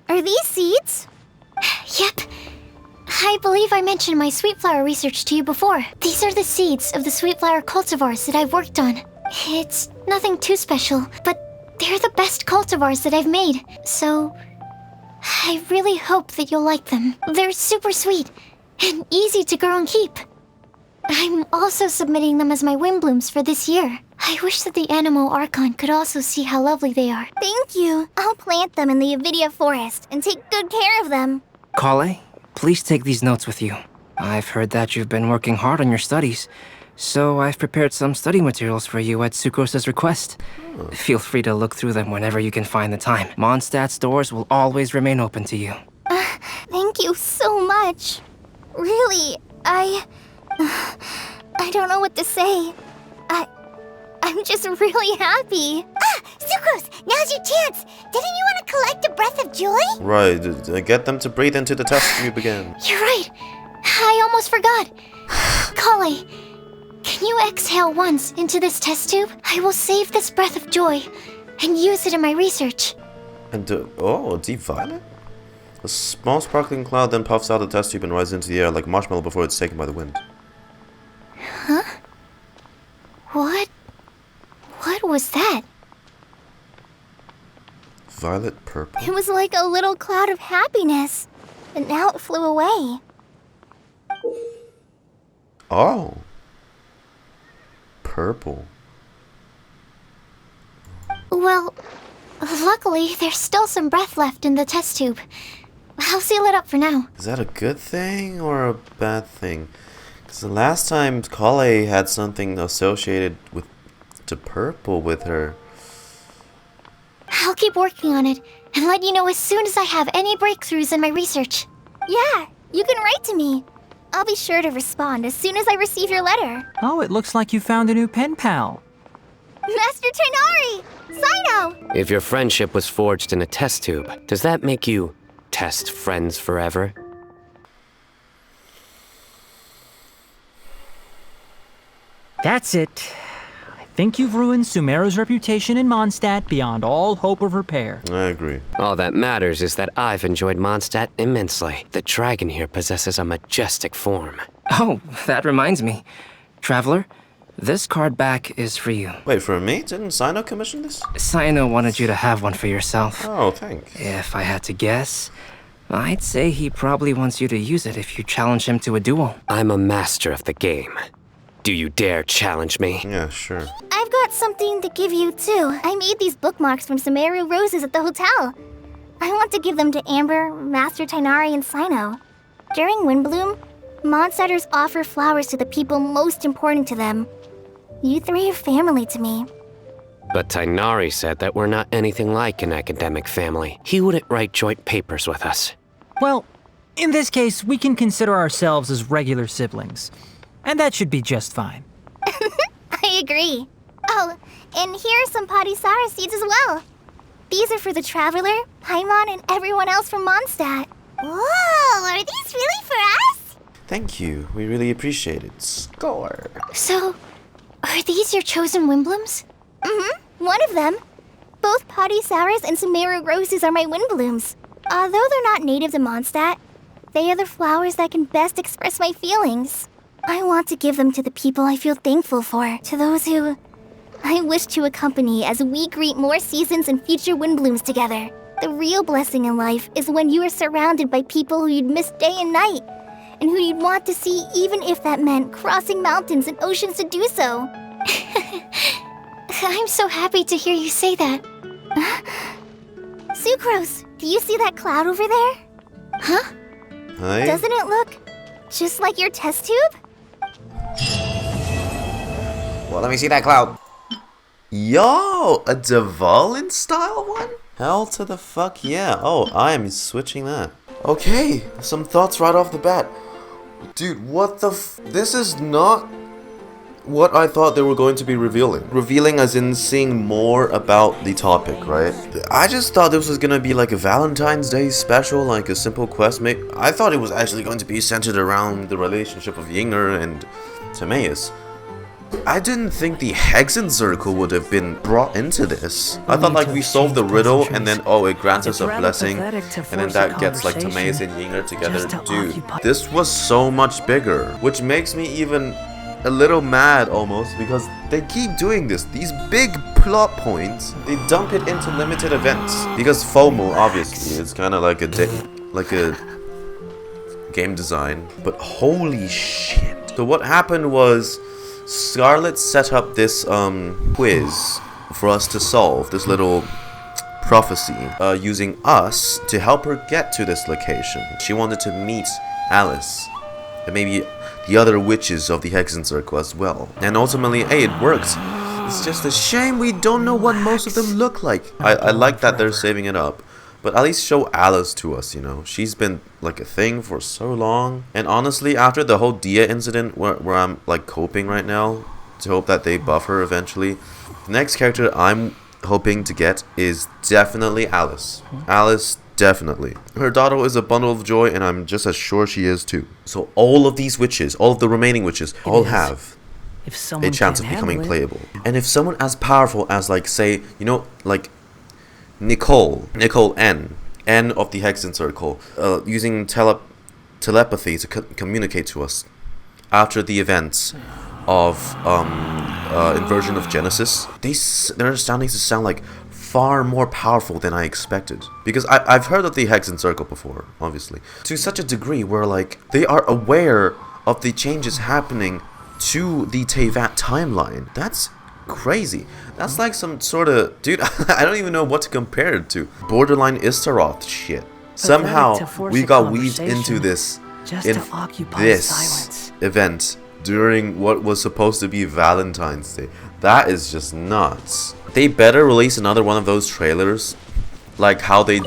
Are these seeds? Yep. I believe I mentioned my sweet flower research to you before. These are the seeds of the sweet flower cultivars that I've worked on. It's nothing too special, but they're the best cultivars that I've made. So, I really hope that you'll like them. They're super sweet and easy to grow and keep. I'm also submitting them as my Windblooms for this year. I wish that the Animo Archon could also see how lovely they are. Thank you. I'll plant them in the Avidia forest and take good care of them. Collei, please take these notes with you. I've heard that you've been working hard on your studies. So I've prepared some study materials for you at Sucrose's request. Feel free to look through them whenever you can find the time. Mondstadt's doors will always remain open to you. Thank you so much. Really, I don't know what to say. I'm just really happy. Sucrose, now's your chance. Didn't you want to collect a breath of joy? Right, get them to breathe into the test tube again. You're right. I almost forgot. Collei, can you exhale once into this test tube? I will save this breath of joy and use it in my research. And, oh, deep violet? A small sparkling cloud then puffs out of the test tube and rises into the air like marshmallow before it's taken by the wind. Huh? What was that? Violet purple? It was like a little cloud of happiness, but now it flew away. Oh. Purple. Well, luckily, there's still some breath left in the test tube. I'll seal it up for now. Is that a good thing or a bad thing? Because the last time Collei had something associated with the purple with her. I'll keep working on it and let you know as soon as I have any breakthroughs in my research. Yeah, you can write to me. I'll be sure to respond as soon as I receive your letter. Oh, it looks like you found a new pen pal. Master Tighnari! Cyno! If your friendship was forged in a test tube, does that make you test friends forever? That's it. I think you've ruined Sumeru's reputation in Mondstadt beyond all hope of repair. I agree. All that matters is that I've enjoyed Mondstadt immensely. The dragon here possesses a majestic form. Oh, that reminds me. Traveler, this card back is for you. Wait, for me? Didn't Cyno commission this? Cyno wanted you to have one for yourself. Oh, thanks. If I had to guess, I'd say he probably wants you to use it if you challenge him to a duel. I'm a master of the game. Do you dare challenge me? Yeah, sure. I've got something to give you, too. I made these bookmarks from Sumeru roses at the hotel. I want to give them to Amber, Master Tighnari, and Cyno. During Windblume, Mondstatters offer flowers to the people most important to them. You three are family to me. But Tighnari said that we're not anything like an academic family. He wouldn't write joint papers with us. Well, in this case, we can consider ourselves as regular siblings. And that should be just fine. I agree. Oh, and here are some Padisara seeds as well. These are for the Traveler, Paimon, and everyone else from Mondstadt. Whoa, are these really for us? Thank you. We really appreciate it. Score. So, are these your chosen Windblooms? Mm-hmm. One of them. Both Padisaras and Sumeru roses are my Windblooms. Although they're not native to Mondstadt, they are the flowers that can best express my feelings. I want to give them to the people I feel thankful for, to those who I wish to accompany as we greet more seasons and future Windblooms together. The real blessing in life is when you are surrounded by people who you'd miss day and night, and who you'd want to see even if that meant crossing mountains and oceans to do so. I'm so happy to hear you say that. Sucrose, do you see that cloud over there? Huh? Hi? Doesn't it look just like your test tube? Well, let me see that cloud. Yo, a Dvalin style one? Hell to the fuck yeah. Oh, I am switching that. Okay, some thoughts right off the bat. Dude, what the this is not what I thought they were going to be revealing. Revealing as in seeing more about the topic, right? I just thought this was gonna be like a Valentine's Day special, like a simple quest. I thought it was actually going to be centered around the relationship of Ying'er and Timaeus. I didn't think the Hexenzirkel would have been brought into this. I thought like we solved the riddle and then it grants us a blessing and then that gets like Timaeus and Ying'er together. Dude, this was so much bigger, which makes me even a little mad almost because they keep doing this. These big plot points, they dump it into limited events because FOMO obviously is kind of like a game design. But holy shit! So what happened was Scarlet set up this quiz for us to solve, this little prophecy, using us to help her get to this location. She wanted to meet Alice. And maybe the other witches of the Hexenzirkel as well. And ultimately, hey, it works. It's just a shame we don't know what most of them look like. I like that they're saving it up. But at least show Alice to us, you know. She's been like a thing for so long. And honestly, after the whole Dia incident where I'm like coping right now to hope that they buff her eventually, the next character I'm hoping to get is definitely Alice. Alice, definitely. Her daughter is a bundle of joy, and I'm just as sure she is too. So all of these witches, all of the remaining witches, all have a chance of becoming playable. And if someone as powerful as, like, say, you know, like Nicole N of the Hexenzirkel, using telepathy to communicate to us after the events of Inversion of Genesis, they're starting to sound like far more powerful than I expected. Because I've heard of the Hexenzirkel before, obviously, to such a degree where, like, they are aware of the changes happening to the Teyvat timeline. That's crazy. That's like some sort of, dude, I don't even know what to compare it to. Borderline Istaroth shit. Somehow we got weaved into this event during what was supposed to be Valentine's Day. That is just nuts. They better release another one of those trailers, like how they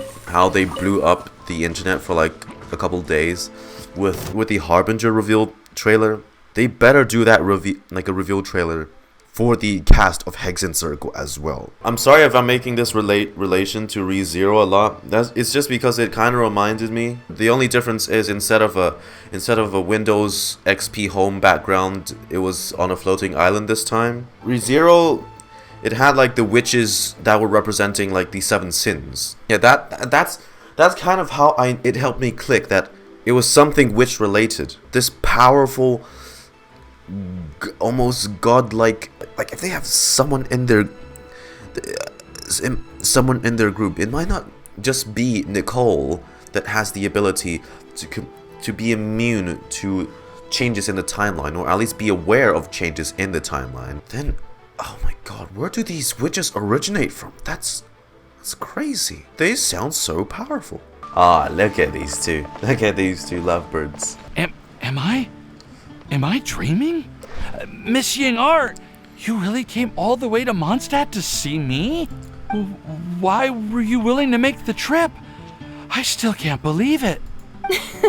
blew up the internet for like a couple days with the Harbinger reveal trailer. They better do that reveal trailer for the cast of Hexenzirkel as well. I'm sorry if I'm making this relation to ReZERO a lot. It's just because it kind of reminded me. The only difference is instead of a Windows XP home background, it was on a floating island this time. ReZERO, it had like the witches that were representing like the 7 sins. Yeah, that's kind of how it helped me click that it was something witch related. This powerful, almost godlike, like if they have someone in their group, it might not just be Nicole that has the ability to be immune to changes in the timeline, or at least be aware of changes in the timeline. Then, oh my god, where do these witches originate from? That's crazy. They sound so powerful. Ah, look at these two. Look at these two lovebirds. Am I dreaming? Miss Ying'er, you really came all the way to Mondstadt to see me? Why were you willing to make the trip? I still can't believe it.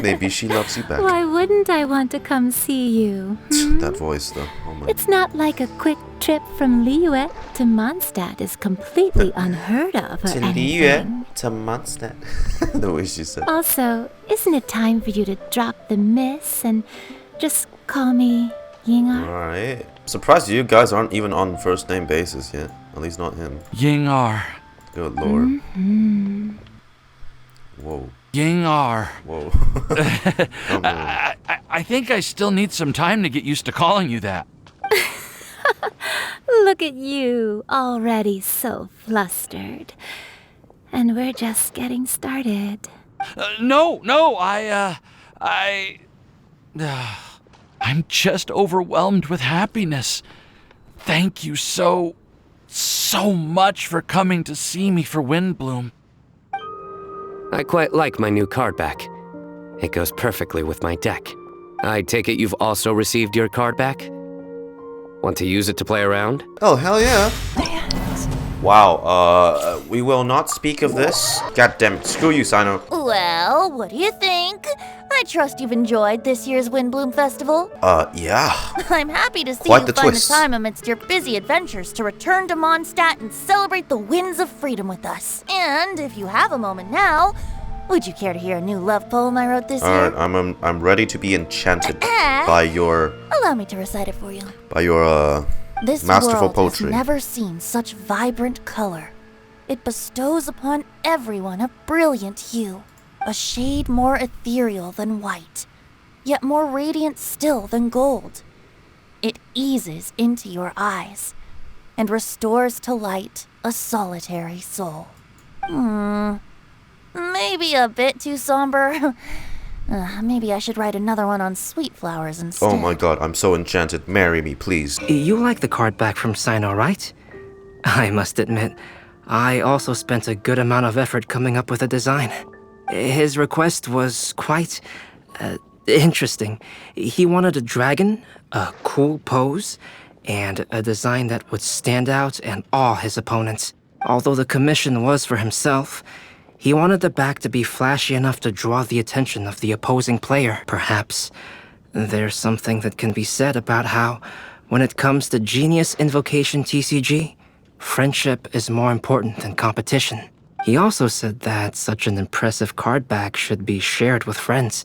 Maybe she loves you back. Why wouldn't I want to come see you? That voice, though. Oh my. It's not like a quick trip from Liyue to Mondstadt is completely unheard of or anything. To Mondstadt. The way she said. Also, isn't it time for you to drop the miss and just call me Ying'er? Alright. Surprised you guys aren't even on first name basis yet. At least not him. Ying'er. Good lord. Mm-hmm. Whoa. Ying'er. Whoa. I think I still need some time to get used to calling you that. Look at you, already so flustered. And we're just getting started. No, I'm just overwhelmed with happiness. Thank you so much for coming to see me for Windblume. I quite like my new card back. It goes perfectly with my deck. I take it you've also received your card back? Want to use it to play around? Oh, hell yeah. Wow, we will not speak of this. God damn it, screw you, Cyno. Well, what do you think? I trust you've enjoyed this year's Windblume Festival. Yeah. I'm happy to see Quite you the find twist. the time amidst your busy adventures to return to Mondstadt and celebrate the winds of freedom with us. And if you have a moment now, would you care to hear a new love poem I wrote this year? Alright, I'm ready to be enchanted by your Allow me to recite it for you. This masterful world poetry. has never seen such vibrant color. It bestows upon everyone a brilliant hue, a shade more ethereal than white, yet more radiant still than gold. It eases into your eyes and restores to light a solitary soul. Maybe a bit too somber. Maybe I should write another one on sweet flowers instead. Oh my god, I'm so enchanted. Marry me, please. You like the card back from Cyno, right? I must admit, I also spent a good amount of effort coming up with a design. His request was quite interesting. He wanted a dragon, a cool pose, and a design that would stand out and awe his opponents. Although the commission was for himself, he wanted the back to be flashy enough to draw the attention of the opposing player. Perhaps there's something that can be said about how, when it comes to Genius Invocation TCG, friendship is more important than competition. He also said that such an impressive card back should be shared with friends.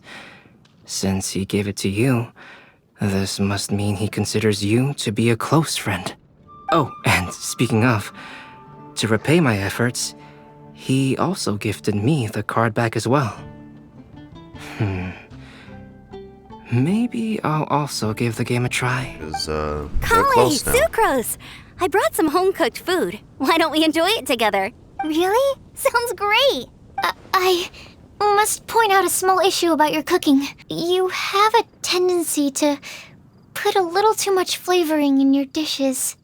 Since he gave it to you, this must mean he considers you to be a close friend. Oh, and speaking of, to repay my efforts, he also gifted me the card back as well. Maybe I'll also give the game a try. Collei, Sucrose! I brought some home-cooked food. Why don't we enjoy it together? Really? Sounds great. I must point out a small issue about your cooking. You have a tendency to put a little too much flavoring in your dishes.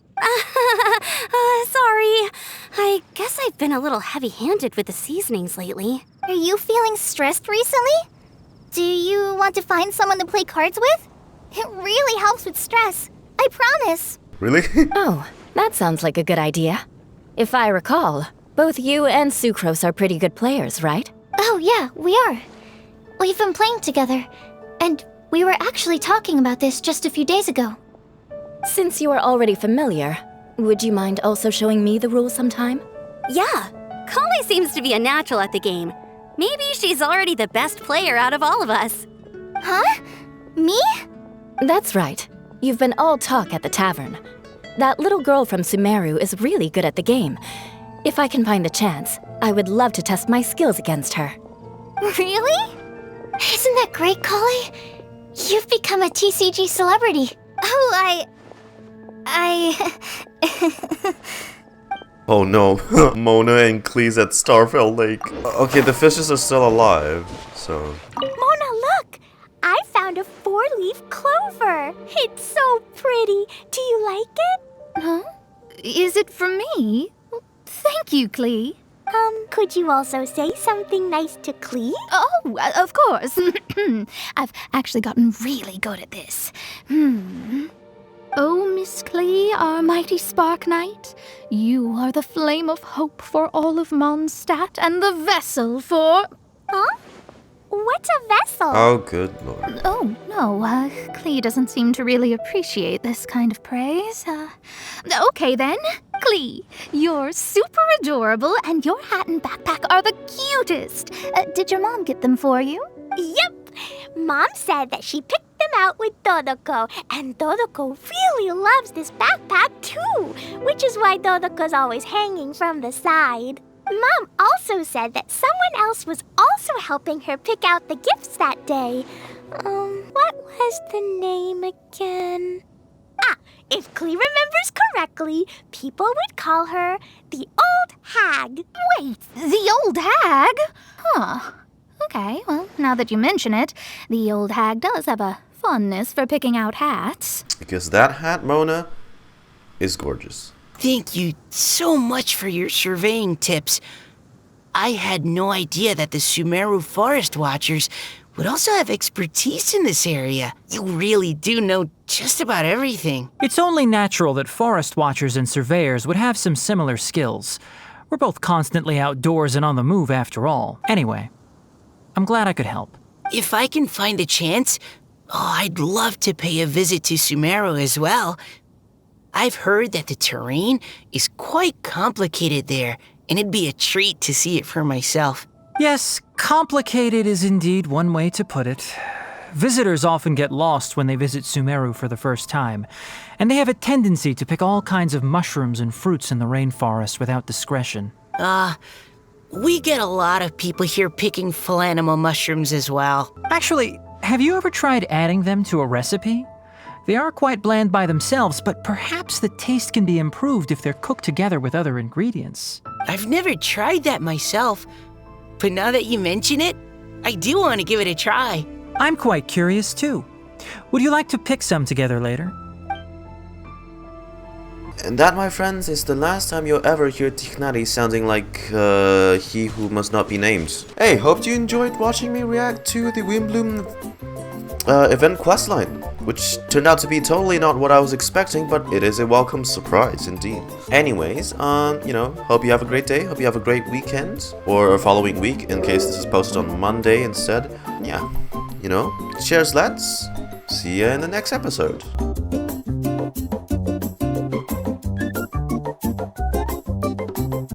Sorry. I guess I've been a little heavy-handed with the seasonings lately. Are you feeling stressed recently? Do you want to find someone to play cards with? It really helps with stress. I promise. Really? Oh, that sounds like a good idea. If I recall, both you and Sucrose are pretty good players, right? Oh yeah, we are. We've been playing together, and we were actually talking about this just a few days ago. Since you are already familiar, would you mind also showing me the rules sometime? Yeah, Collei seems to be a natural at the game. Maybe she's already the best player out of all of us. Huh? Me? That's right. You've been all talk at the tavern. That little girl from Sumeru is really good at the game. If I can find the chance, I would love to test my skills against her. Really? Isn't that great, Collei? You've become a TCG celebrity. Oh, Oh no, Mona and Klee's at Starfell Lake. Okay, the fishes are still alive, so... Mona, look! I found a 4-leaf clover. It's so pretty. Do you like it? Huh? Is it for me? Thank you, Klee. Could you also say something nice to Klee? Oh, of course. I've actually gotten really good at this. Oh, Miss Klee, our mighty Spark Knight, you are the flame of hope for all of Mondstadt and the vessel for... Huh? What's a vessel? Oh, good lord. Oh, no, Klee doesn't seem to really appreciate this kind of praise. Okay then, Klee, you're super adorable and your hat and backpack are the cutest. Did your mom get them for you? Yep. Mom said that she picked them out with Dodoko, and Dodoko really loves this backpack too, which is why Dodoko's always hanging from the side. Mom also said that someone else was also helping her pick out the gifts that day. What was the name again? Ah, if Klee remembers correctly, people would call her the Old Hag. Wait, the Old Hag? Huh. Okay, well, now that you mention it, the Old Hag does have a fondness for picking out hats. Because that hat, Mona, is gorgeous. Thank you so much for your surveying tips. I had no idea that the Sumeru Forest Watchers would also have expertise in this area. You really do know just about everything. It's only natural that forest watchers and surveyors would have some similar skills. We're both constantly outdoors and on the move after all. Anyway, I'm glad I could help. If I can find a chance, I'd love to pay a visit to Sumeru as well. I've heard that the terrain is quite complicated there, and it'd be a treat to see it for myself. Yes, complicated is indeed one way to put it. Visitors often get lost when they visit Sumeru for the first time, and they have a tendency to pick all kinds of mushrooms and fruits in the rainforest without discretion. We get a lot of people here picking philanimal mushrooms as well. Actually, have you ever tried adding them to a recipe? They are quite bland by themselves, but perhaps the taste can be improved if they're cooked together with other ingredients. I've never tried that myself, but now that you mention it, I do want to give it a try. I'm quite curious too. Would you like to pick some together later? And that, my friends, is the last time you'll ever hear Tighnari sounding like, he who must not be named. Hey, hope you enjoyed watching me react to the Windblume event questline, which turned out to be totally not what I was expecting, but it is a welcome surprise indeed. Anyways, you know, hope you have a great day, hope you have a great weekend, or a following week in case this is posted on Monday instead. Yeah, you know, cheers lads, see ya in the next episode.